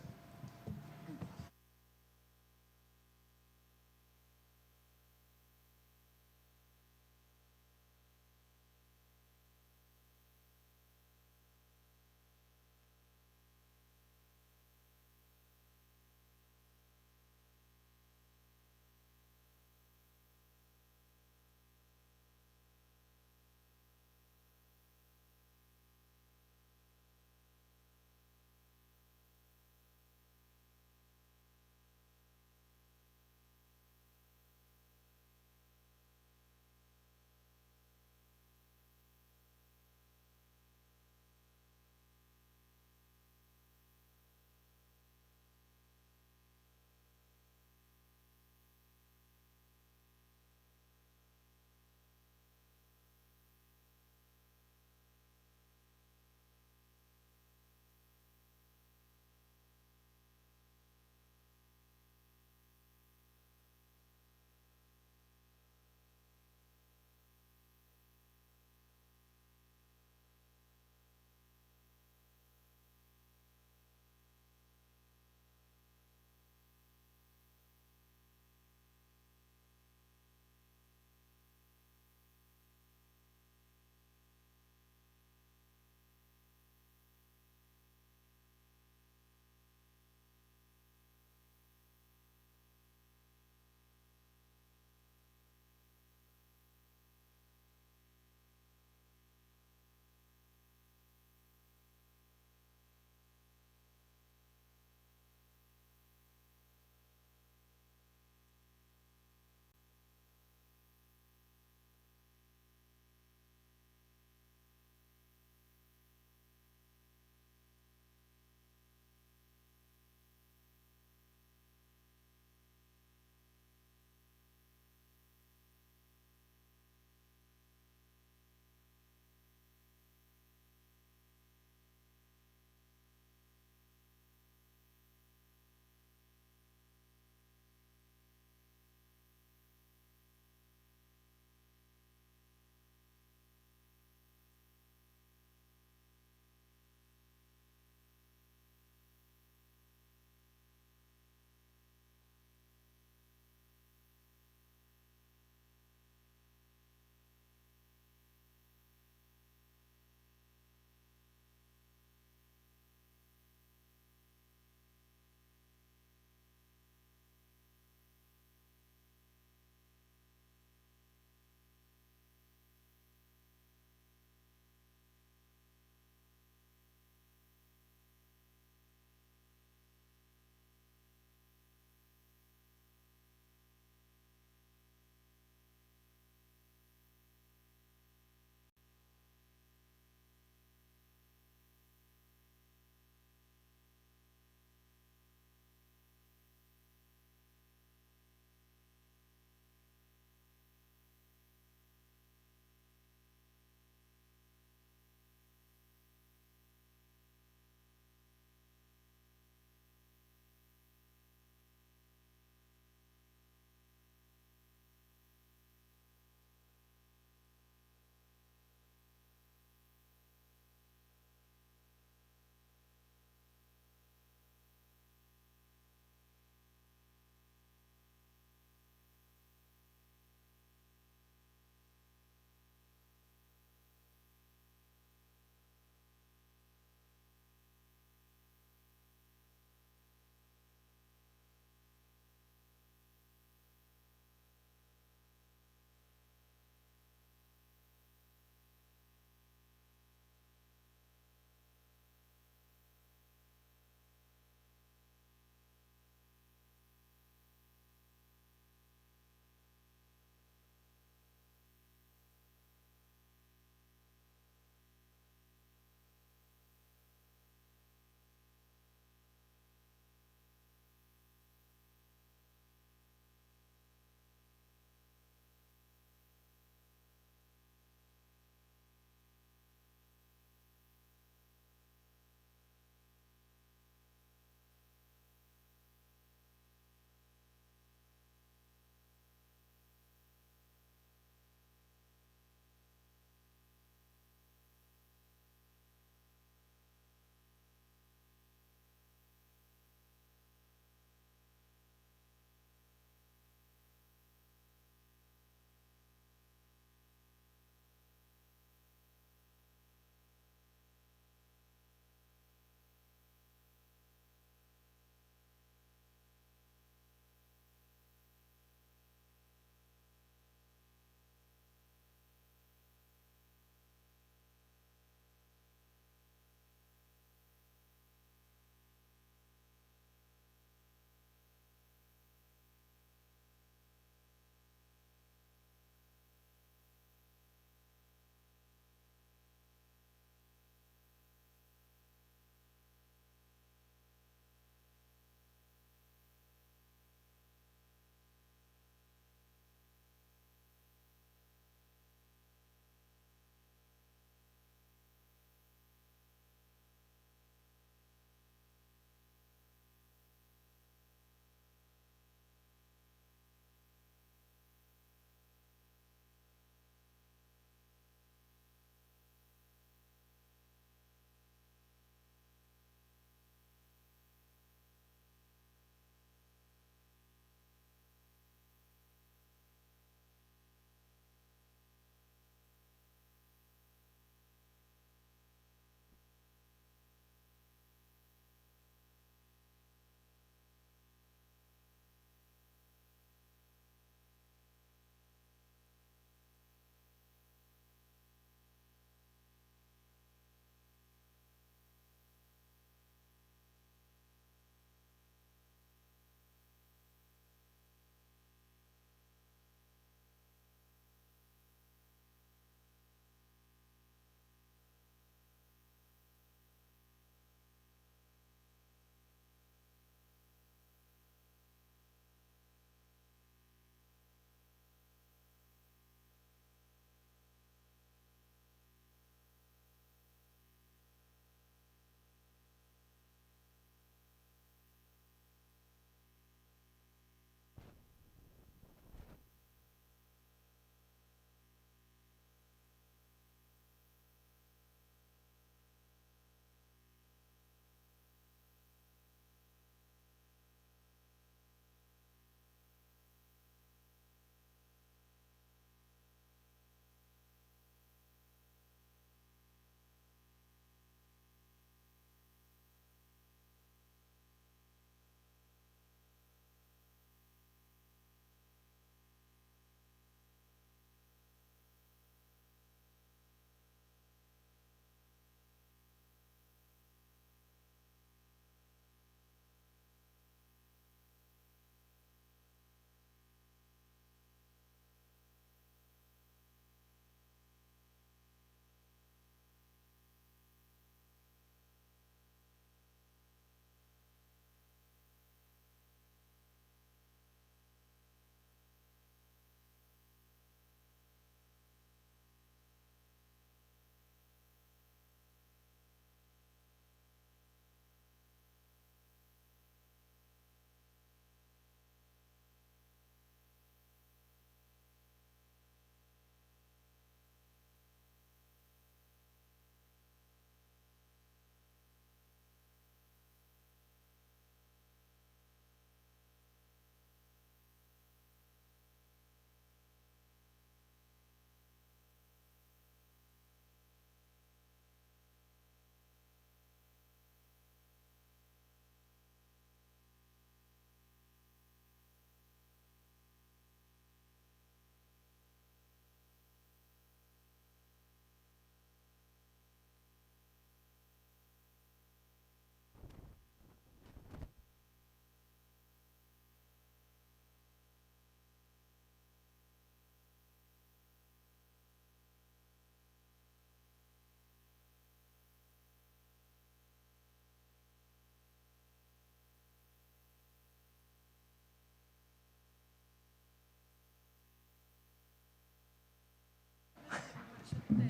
What's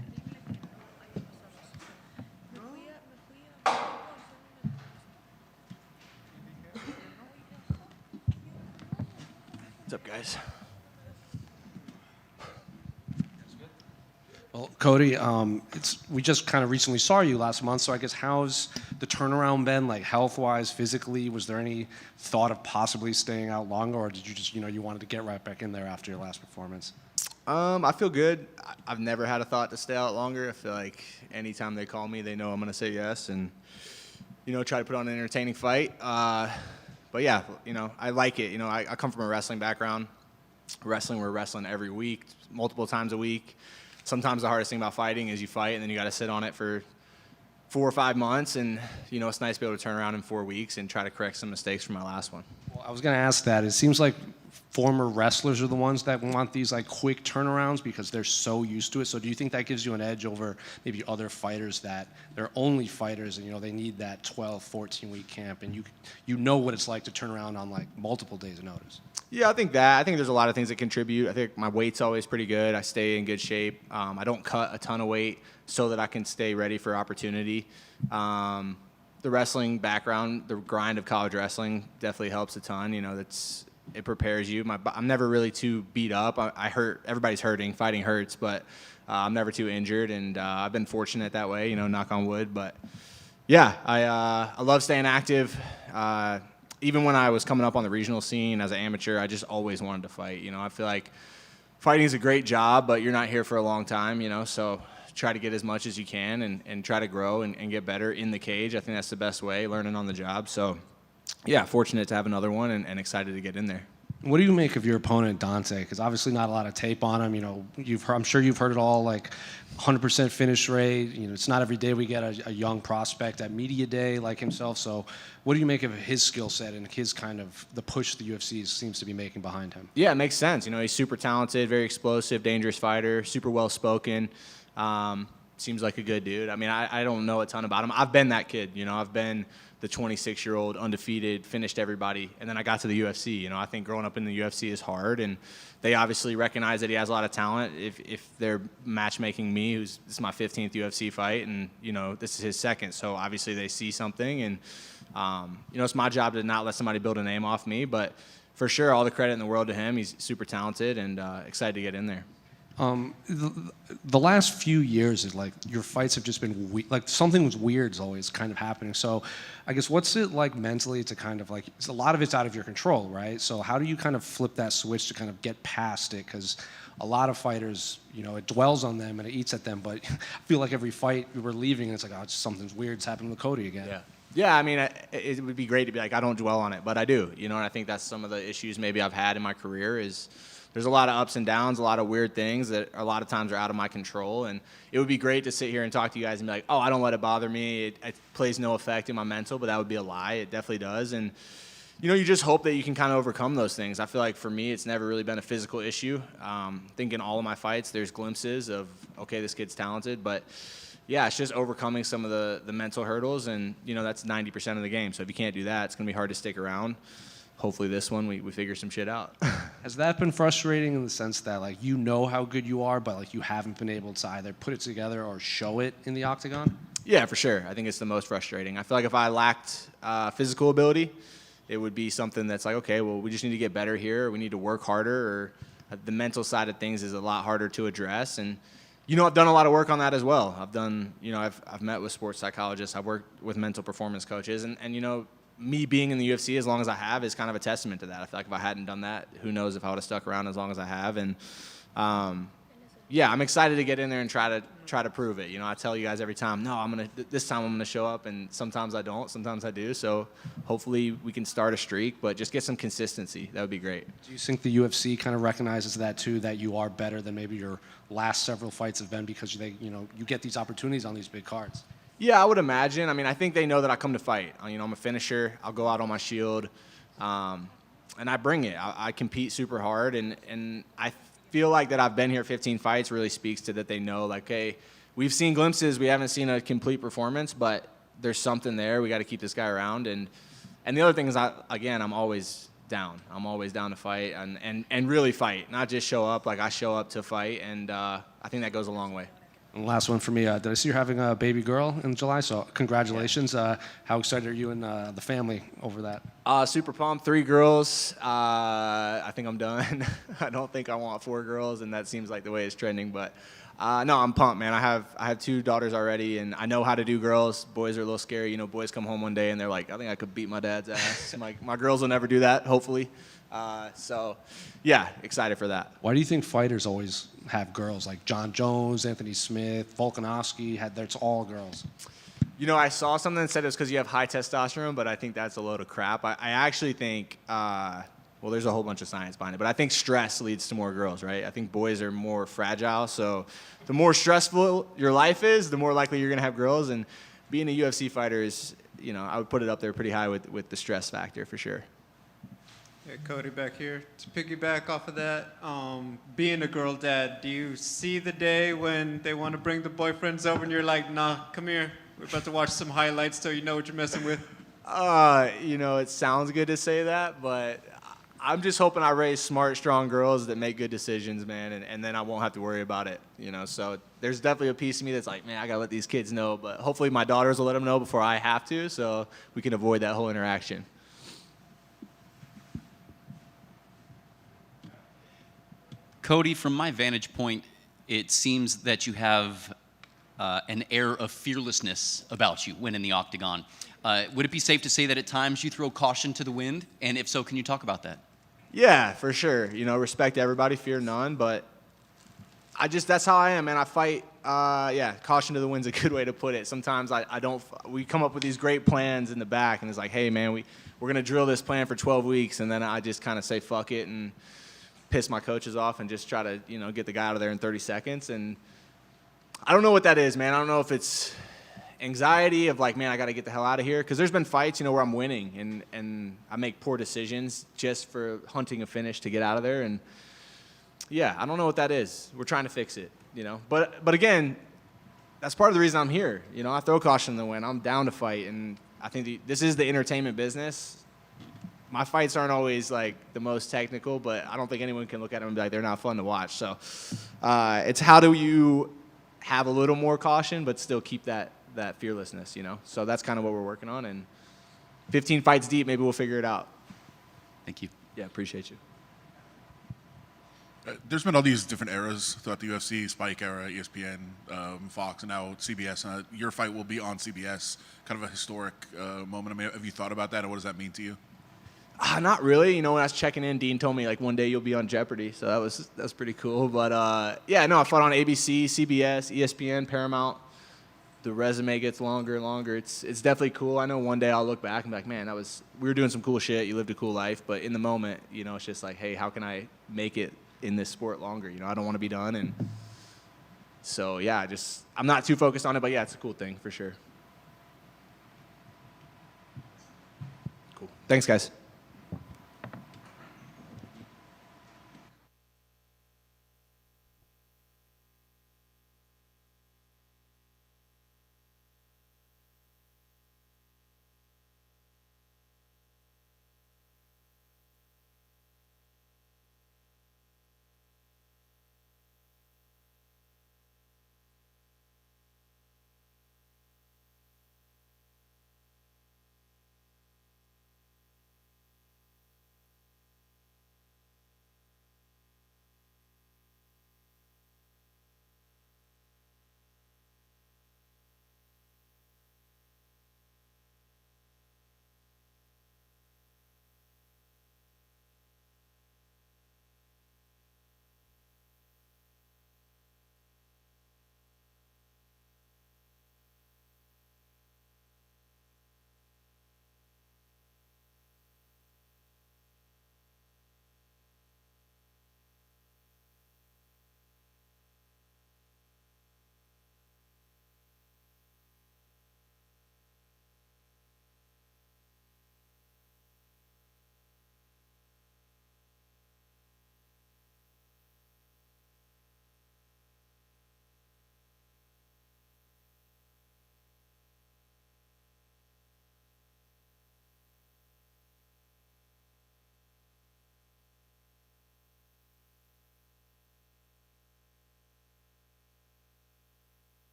up, guys? Well, Cody, we just kind of recently saw you last month, so I guess how's the turnaround been, like health-wise, physically? Was there any thought of possibly staying out longer, or did you just, you wanted to get right back in there after your last performance? I feel good. I've never had a thought to stay out longer. I feel like anytime they call me, they know I'm going to say yes and, try to put on an entertaining fight. But yeah, I like it. I come from a wrestling background. We're wrestling every week, multiple times a week. Sometimes the hardest thing about fighting is you fight and then you got to sit on it for 4 or 5 months. And, it's nice to be able to turn around in 4 weeks and try to correct some mistakes from my last one. Well, I was going to ask that. It seems like former wrestlers are the ones that want these like quick turnarounds because they're so used to it. So do you think that gives you an edge over maybe other fighters that they're only fighters and they need that 12, 14-week camp and you know what it's like to turn around on like multiple days of notice? Yeah, I think there's a lot of things that contribute. I think my weight's always pretty good. I stay in good shape. I don't cut a ton of weight so that I can stay ready for opportunity. The wrestling background, the grind of college wrestling definitely helps a ton. It prepares you. I'm never really too beat up. I hurt. Everybody's hurting. Fighting hurts, but I'm never too injured, and I've been fortunate that way. Knock on wood. But yeah, I love staying active. Even when I was coming up on the regional scene as an amateur, I just always wanted to fight. I feel like fighting is a great job, but you're not here for a long time. So try to get as much as you can and try to grow and get better in the cage. I think that's the best way, learning on the job. So. Yeah, fortunate to have another one and excited to get in there. What do you make of your opponent, Dante? Because obviously not a lot of tape on him. I'm sure you've heard it all, like 100% finish rate. It's not every day we get a young prospect at media day like himself. So what do you make of his skill set and his kind of the push the UFC seems to be making behind him? Yeah, it makes sense. He's super talented, very explosive, dangerous fighter, super well-spoken. Seems like a good dude. I don't know a ton about him. I've been that kid. I've been the 26-year-old, undefeated, finished everybody, and then I got to the UFC. I think growing up in the UFC is hard, and they obviously recognize that he has a lot of talent. If they're matchmaking me, this is my 15th UFC fight, and this is his second, so obviously they see something, and it's my job to not let somebody build a name off me, but for sure, all the credit in the world to him. He's super talented and excited to get in there. The last few years is like your fights have just been like something was weird is always kind of happening. So I guess what's it like mentally to kind of like a lot of it's out of your control, right? So how do you kind of flip that switch to kind of get past it? Because a lot of fighters, it dwells on them and it eats at them. But I feel like every fight we were leaving, it's like, oh, something's weird's happening with Cody again. Yeah, it would be great to be like, I don't dwell on it, but I do. And I think that's some of the issues maybe I've had in my career is there's a lot of ups and downs, a lot of weird things that a lot of times are out of my control. And it would be great to sit here and talk to you guys and be like, oh, I don't let it bother me. It plays no effect in my mental, but that would be a lie. It definitely does. And, you just hope that you can kind of overcome those things. I feel like for me, it's never really been a physical issue. I think in all of my fights, there's glimpses of, okay, this kid's talented. But, yeah, it's just overcoming some of the mental hurdles. And, that's 90% of the game. So if you can't do that, it's going to be hard to stick around. Hopefully this one we figure some shit out. Has that been frustrating in the sense that like how good you are, but like you haven't been able to either put it together or show it in the octagon? Yeah, for sure. I think it's the most frustrating. I feel like if I lacked physical ability, it would be something that's like, okay, well, we just need to get better here. Or we need to work harder. Or the mental side of things is a lot harder to address. And I've done a lot of work on that as well. I've done, I've met with sports psychologists. I've worked with mental performance coaches, and me being in the UFC as long as I have is kind of a testament to that. I feel like if I hadn't done that, who knows if I would have stuck around as long as I have. And yeah, I'm excited to get in there and try to prove it. I tell you guys every time, no, this time I'm gonna show up, and sometimes I don't, sometimes I do. So hopefully we can start a streak, but just get some consistency. That would be great. Do you think the UFC kind of recognizes that too, that you are better than maybe your last several fights have been because you get these opportunities on these big cards? Yeah, I would imagine. I think they know that I come to fight. I'm a finisher. I'll go out on my shield, and I bring it. I compete super hard, and I feel like that I've been here 15 fights really speaks to that they know, like, hey, we've seen glimpses. We haven't seen a complete performance, but there's something there. We got to keep this guy around. And the other thing is, I'm always down. I'm always down to fight and really fight, not just show up. Like, I show up to fight, and I think that goes a long way. And last one for me. Did I see you're having a baby girl in July? So congratulations. How excited are you and the family over that? Super pumped. 3 girls. I think I'm done. I don't think I want 4 girls, and that seems like the way it's trending. But no, I'm pumped, man. I have 2 daughters already, and I know how to do girls. Boys are a little scary. You know, boys come home one day and they're like, I think I could beat my dad's ass. my girls will never do that, hopefully. So, yeah, excited for that. Why do you think fighters always have girls? Like John Jones, Anthony Smith, Volkanovski, it's all girls. You know, I saw something that said it's because you have high testosterone, but I think that's a load of crap. I actually think, well, there's a whole bunch of science behind it, but I think stress leads to more girls, right? I think boys are more fragile, so the more stressful your life is, the more likely you're going to have girls, and being a UFC fighter is, you know, I would put it up there pretty high with the stress factor for sure. Yeah, Cody back here. To piggyback off of that, being a girl dad, do you see the day when they want to bring the boyfriends over and you're like, nah, come here, we're about to watch some highlights so you know what you're messing with? You know, it sounds good to say that, but I'm just hoping I raise smart, strong girls that make good decisions, man, and then I won't have to worry about it, you know. So there's definitely a piece of me that's like, man, I got to let these kids know, but hopefully my daughters will let them know before I have to, so we can avoid that whole interaction. Cody, from my vantage point, it seems that you have an air of fearlessness about you when in the octagon. Would it be safe to say that at times you throw caution to the wind? And if so, can you talk about that? Yeah, for sure. You know, respect everybody, fear none, but that's how I am, man. I fight, caution to the wind's a good way to put it. Sometimes we come up with these great plans in the back, and it's like, hey, man, we're going to drill this plan for 12 weeks, and then I just kind of say, fuck it, and piss my coaches off and just try to, you know, get the guy out of there in 30 seconds. And I don't know what that is, man. I don't know if it's anxiety of like, man, I got to get the hell out of here. Because there's been fights, you know, where I'm winning and I make poor decisions just for hunting a finish to get out of there. And yeah, I don't know what that is. We're trying to fix it, you know. But again, that's part of the reason I'm here. You know, I throw caution in the wind. I'm down to fight. And I think this is the entertainment business. My fights aren't always like the most technical, but I don't think anyone can look at them and be like, they're not fun to watch. So it's how do you have a little more caution, but still keep that fearlessness, you know? So that's kind of what we're working on. And 15 fights deep, maybe we'll figure it out. Thank you. Yeah, appreciate you. There's been all these different eras throughout the UFC, Spike era, ESPN, Fox, and now CBS. Your fight will be on CBS, kind of a historic moment. I mean, have you thought about that, and what does that mean to you? Not really. You know, when I was checking in, Dean told me like one day you'll be on Jeopardy, so that's pretty cool. But yeah, no, I fought on ABC, CBS, ESPN, Paramount. The resume gets longer and longer. It's definitely cool. I know one day I'll look back and be like, man, we were doing some cool shit. You lived a cool life, but in the moment, you know, it's just like, hey, how can I make it in this sport longer? You know, I don't want to be done, and so yeah, I'm not too focused on it, but yeah, it's a cool thing for sure. Cool. Thanks, guys.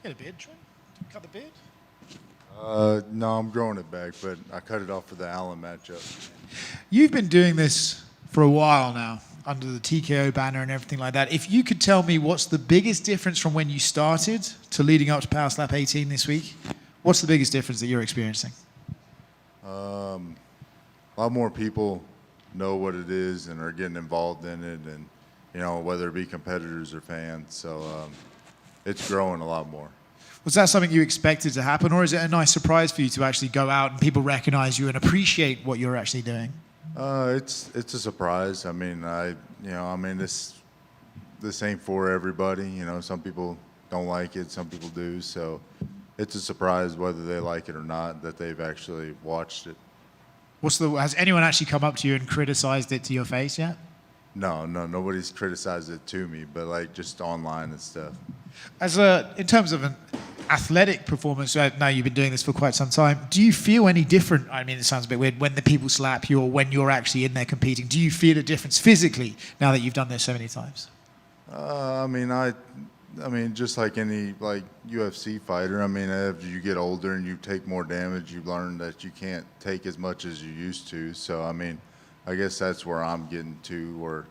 Get a beard, Trent. Cut the beard. No, I'm growing it back, but I cut it off for the Allen matchup. You've been doing this for a while now, under the TKO banner and everything like that. If you could tell me what's the biggest difference from when you started to leading up to Power Slap 18 this week, what's the biggest difference that you're experiencing? A lot more people know what it is and are getting involved in it, and whether it be competitors or fans. So it's growing a lot more. Was that something you expected to happen, or is it a nice surprise for you to actually go out and people recognize you and appreciate what you're actually doing? It's a surprise. I mean, this ain't for everybody. Some people don't like it, some people do. So it's a surprise whether they like it or not that they've actually watched it. Has anyone actually come up to you and criticized it to your face yet? No, nobody's criticized it to me, but like just online and stuff. In terms of an athletic performance, now you've been doing this for quite some time, do you feel any different? I mean, it sounds a bit weird, when the people slap you or when you're actually in there competing. Do you feel a difference physically now that you've done this so many times? I mean, just like any UFC fighter. I mean, as you get older and you take more damage, you learn that you can't take as much as you used to. So I mean, I guess that's where I'm getting to, where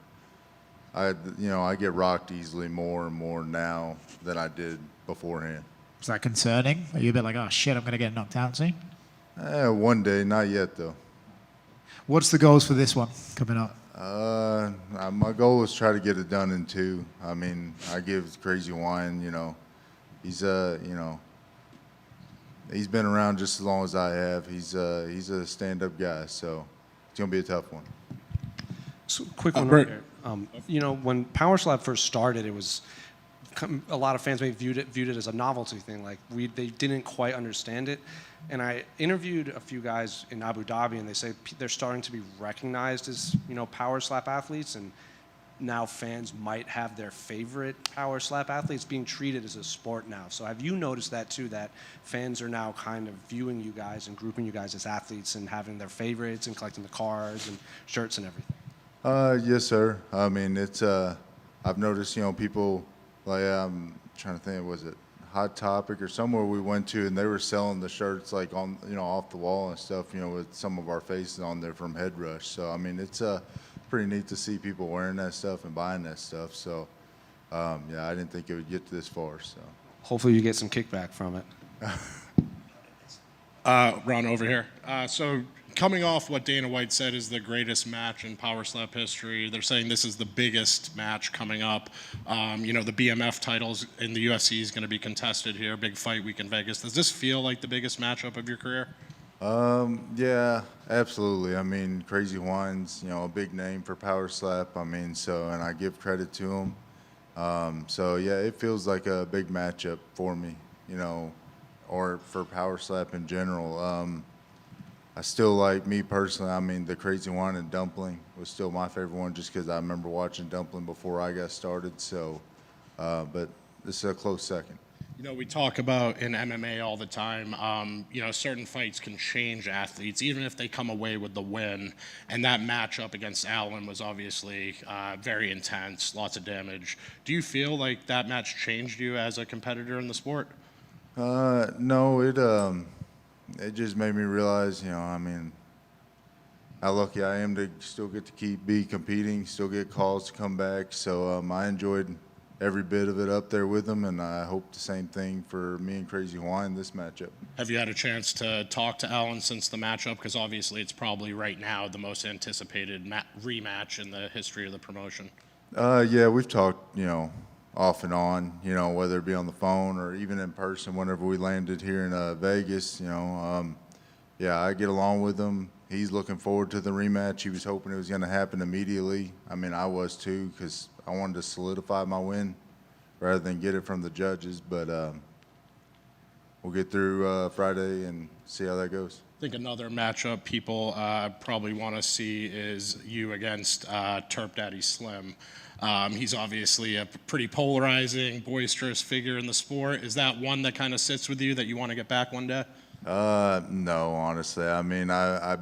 I get rocked easily more and more now than I did beforehand. Is that concerning? Are you a bit like, oh shit, I'm going to get knocked out soon? One day, not yet though. What's the goals for this one coming up? My goal is try to get it done in 2. I mean, I give Crazy Wine, he's he's been around just as long as I have. He's a stand-up guy, so it's gonna be a tough one. So quick one right here. When Power Slap first started, it was a lot of fans maybe viewed it as a novelty thing. Like they didn't quite understand it. And I interviewed a few guys in Abu Dhabi, and they say they're starting to be recognized as Power Slap athletes, and now fans might have their favorite Power Slap athletes being treated as a sport now. So have you noticed that too, that fans are now kind of viewing you guys and grouping you guys as athletes and having their favorites and collecting the cards and shirts and everything? Yes, sir. I mean, it's I've noticed people like I'm trying to think, was it Hot Topic or somewhere we went to, and they were selling the shirts like on off the wall and stuff, with some of our faces on there from Head Rush. So I mean, it's pretty neat to see people wearing that stuff and buying that stuff. So I didn't think it would get this far. So hopefully you get some kickback from it. Ron over here. So coming off what Dana White said is the greatest match in Power Slap history, they're saying this is the biggest match coming up. The BMF titles in the UFC is going to be contested here, big fight week in Vegas. Does this feel like the biggest matchup of your career? Yeah, absolutely. I mean, Crazy Wine's, a big name for Power Slap. I mean, and I give credit to him. So yeah, it feels like a big matchup for me, or for Power Slap in general. I still like, me personally, I mean, the Crazy Wine and Dumpling was still my favorite one just because I remember watching Dumpling before I got started. So, but this is a close second. We talk about in MMA all the time, certain fights can change athletes, even if they come away with the win. And that matchup against Allen was obviously very intense, lots of damage. Do you feel like that match changed you as a competitor in the sport? No, it just made me realize, I mean, how lucky I am to still get to be competing, still get calls to come back. So I enjoyed every bit of it up there with them, and I hope the same thing for me and Crazy Wine this matchup. Have you had a chance to talk to Allen since the matchup? Because obviously it's probably right now the most anticipated rematch in the history of the promotion. Yeah, we've talked, off and on, whether it be on the phone or even in person whenever we landed here in Vegas, yeah, I get along with him. He's looking forward to the rematch. He was hoping it was going to happen immediately. I mean, I was too, because I wanted to solidify my win rather than get it from the judges. But we'll get through Friday and see how that goes. I think another matchup people probably want to see is you against Turp Daddy Slim. He's obviously a pretty polarizing, boisterous figure in the sport. Is that one that kind of sits with you that you want to get back one day? No, honestly. I mean, I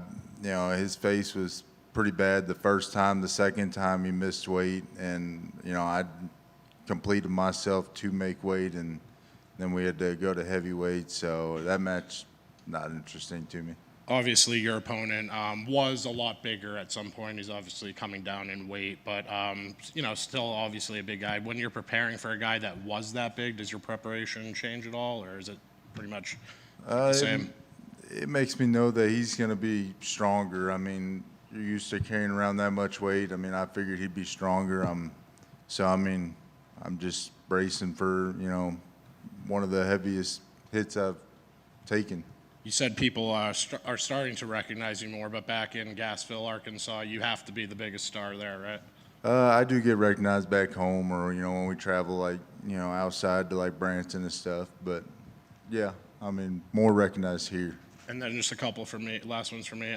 his face was pretty bad the first time. The second time he missed weight, and I completed myself to make weight, and then we had to go to heavyweight. So that match, not interesting to me. Obviously, your opponent was a lot bigger at some point. He's obviously coming down in weight, but still obviously a big guy. When you're preparing for a guy that was that big, does your preparation change at all, or is it pretty much the same? It makes me know that he's going to be stronger. I mean, you're used to carrying around that much weight. I mean, I figured he'd be stronger. So I mean, I'm just bracing for one of the heaviest hits I've taken. You said people are starting to recognize you more, but back in Gassville, Arkansas, you have to be the biggest star there, right? I do get recognized back home, or when we travel outside to like Branson and stuff. But yeah, I mean, more recognized here. And then just a couple from me, last ones from me.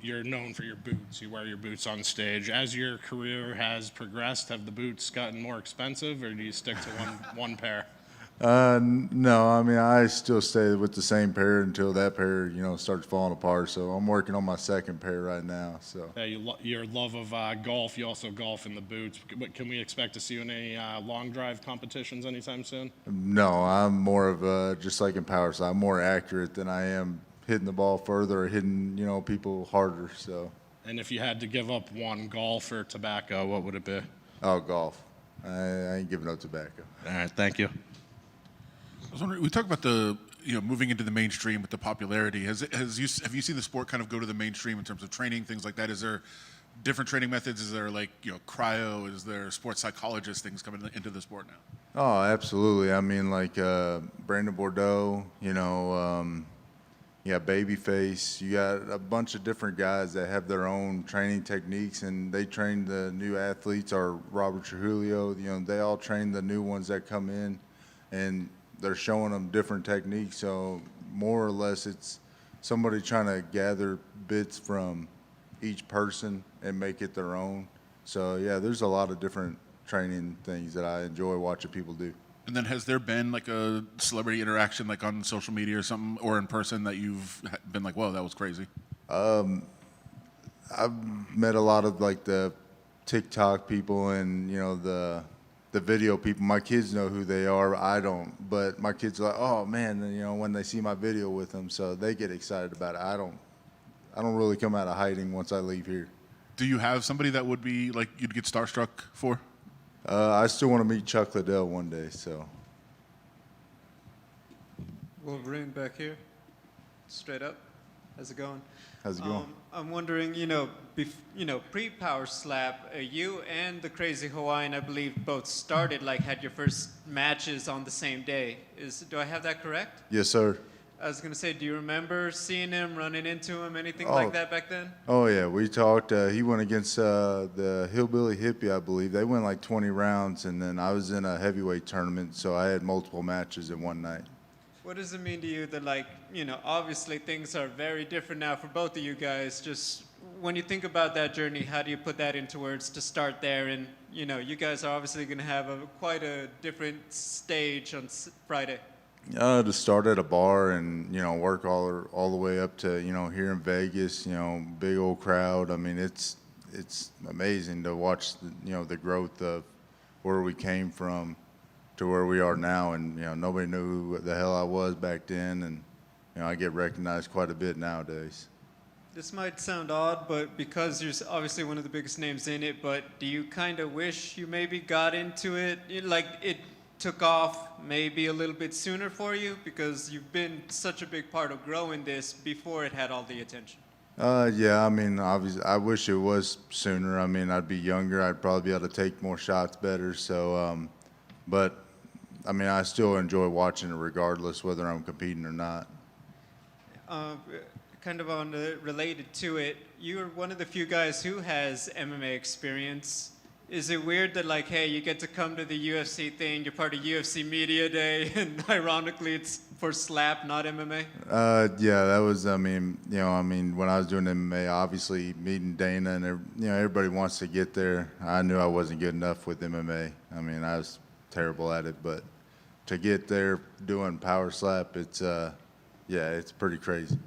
You're known for your boots. You wear your boots on stage. As your career has progressed, have the boots gotten more expensive, or do you stick to one pair? No, I mean, I still stay with the same pair until that pair, starts falling apart. So I'm working on my second pair right now. So Yeah, your love of golf, you also golf in the boots. But can we expect to see you in any long drive competitions anytime soon? no, I'm more of just like in power slide, I'm more accurate than I am hitting the ball further or hitting, people harder. So. And if you had to give up one, golf or tobacco, what would it be? Oh, golf. I ain't giving up tobacco. All right, thank you. I was wondering, we talked about the moving into the mainstream with the popularity. Have you seen the sport kind of go to the mainstream in terms of training, things like that? Is there different training methods? Is there cryo? Is there sports psychologist things coming into the sport now? Oh, absolutely. I mean, like Brandon Bordeaux, you got Babyface. You got a bunch of different guys that have their own training techniques, and they train the new athletes. Or Robert Trujillo, they all train the new ones that come in, and they're showing them different techniques. So more or less, it's somebody trying to gather bits from each person and make it their own. So yeah, there's a lot of different training things that I enjoy watching people do. And then has there been like a celebrity interaction, like on social media or something, or in person, that you've been like, whoa, that was crazy? I've met a lot of like the TikTok people and the video people. My kids know who they are. I don't, but my kids are like, oh man, when they see my video with them, so they get excited about it. I don't really come out of hiding once I leave here. Do you have somebody that would be like you'd get starstruck for? I still want to meet Chuck Liddell one day. So. Wolverine back here, straight up. How's it going? How's it going? I'm wondering, pre-Power Slap, you and the Crazy Hawaiian, I believe, both had your first matches on the same day. Do I have that correct? Yes, sir. I was going to say, do you remember seeing him, running into him, anything like that back then? Oh, yeah. We talked. He went against the Hillbilly Hippie, I believe. They went like 20 rounds, and then I was in a heavyweight tournament, so I had multiple matches in one night. What does it mean to you that, obviously things are very different now for both of you guys. Just when you think about that journey, how do you put that into words to start there? And, you guys are obviously going to have quite a different stage on Friday. To start at a bar and, work all the way up to, here in Vegas, big old crowd. I mean, it's amazing to watch, the growth of where we came from to where we are now. And, nobody knew who the hell I was back then. And, I get recognized quite a bit nowadays. This might sound odd, but because you're obviously one of the biggest names in it, but do you kind of wish you maybe got into it, it took off maybe a little bit sooner for you? Because you've been such a big part of growing this before it had all the attention. Yeah, I mean, obviously, I wish it was sooner. I mean, I'd be younger. I'd probably be able to take more shots better. So, but, I mean, I still enjoy watching it regardless whether I'm competing or not. Kind of related to it, you're one of the few guys who has MMA experience. Is it weird that, hey, you get to come to the UFC thing, you're part of UFC Media Day, and ironically it's for slap, not MMA? Yeah, that was, when I was doing MMA, obviously meeting Dana and, everybody wants to get there. I knew I wasn't good enough with MMA. I mean, I was terrible at it, but to get there doing power slap, it's pretty crazy.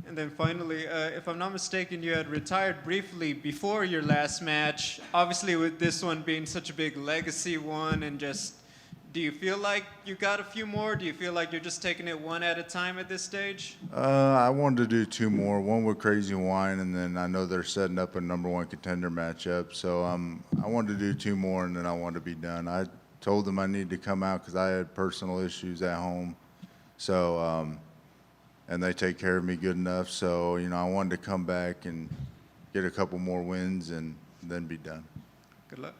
And then finally, if I'm not mistaken, you had retired briefly before your last match. Obviously, with this one being such a big legacy one and just Do you feel like you got a few more? Do you feel like you're just taking it one at a time at this stage? I wanted to do 2 more, one with Crazy Wine, and then I know they're setting up a #1 contender matchup. So I wanted to do 2 more, and then I wanted to be done. I told them I needed to come out because I had personal issues at home. So, and they take care of me good enough. So, you know, I wanted to come back and get a couple more wins and then be done. Good luck.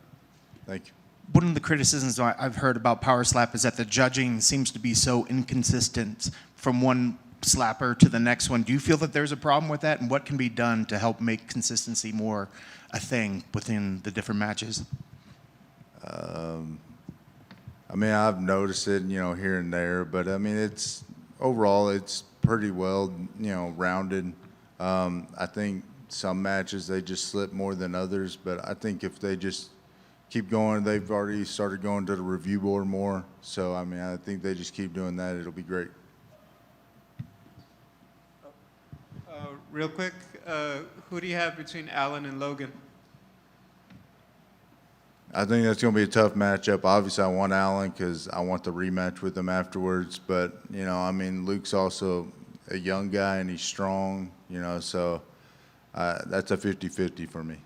Thank you. One of the criticisms I've heard about Power Slap is that the judging seems to be so inconsistent from one slapper to the next one. Do you feel that there's a problem with that, and what can be done to help make consistency more a thing within the different matches? I mean, I've noticed it, you know, here and there, but I mean, it's overall, it's pretty well, you know, rounded. I think some matches they just slip more than others, but I think if they just keep going, they've already started going to the review board more. So, I mean, I think they just keep doing that. It'll be great. Real quick, who do you have between Allen and Logan? I think that's going to be a tough matchup. Obviously, I want Allen because I want the rematch with him afterwards. But, you know, I mean, Luke's also a young guy and he's strong, you know, so that's a 50-50 for me.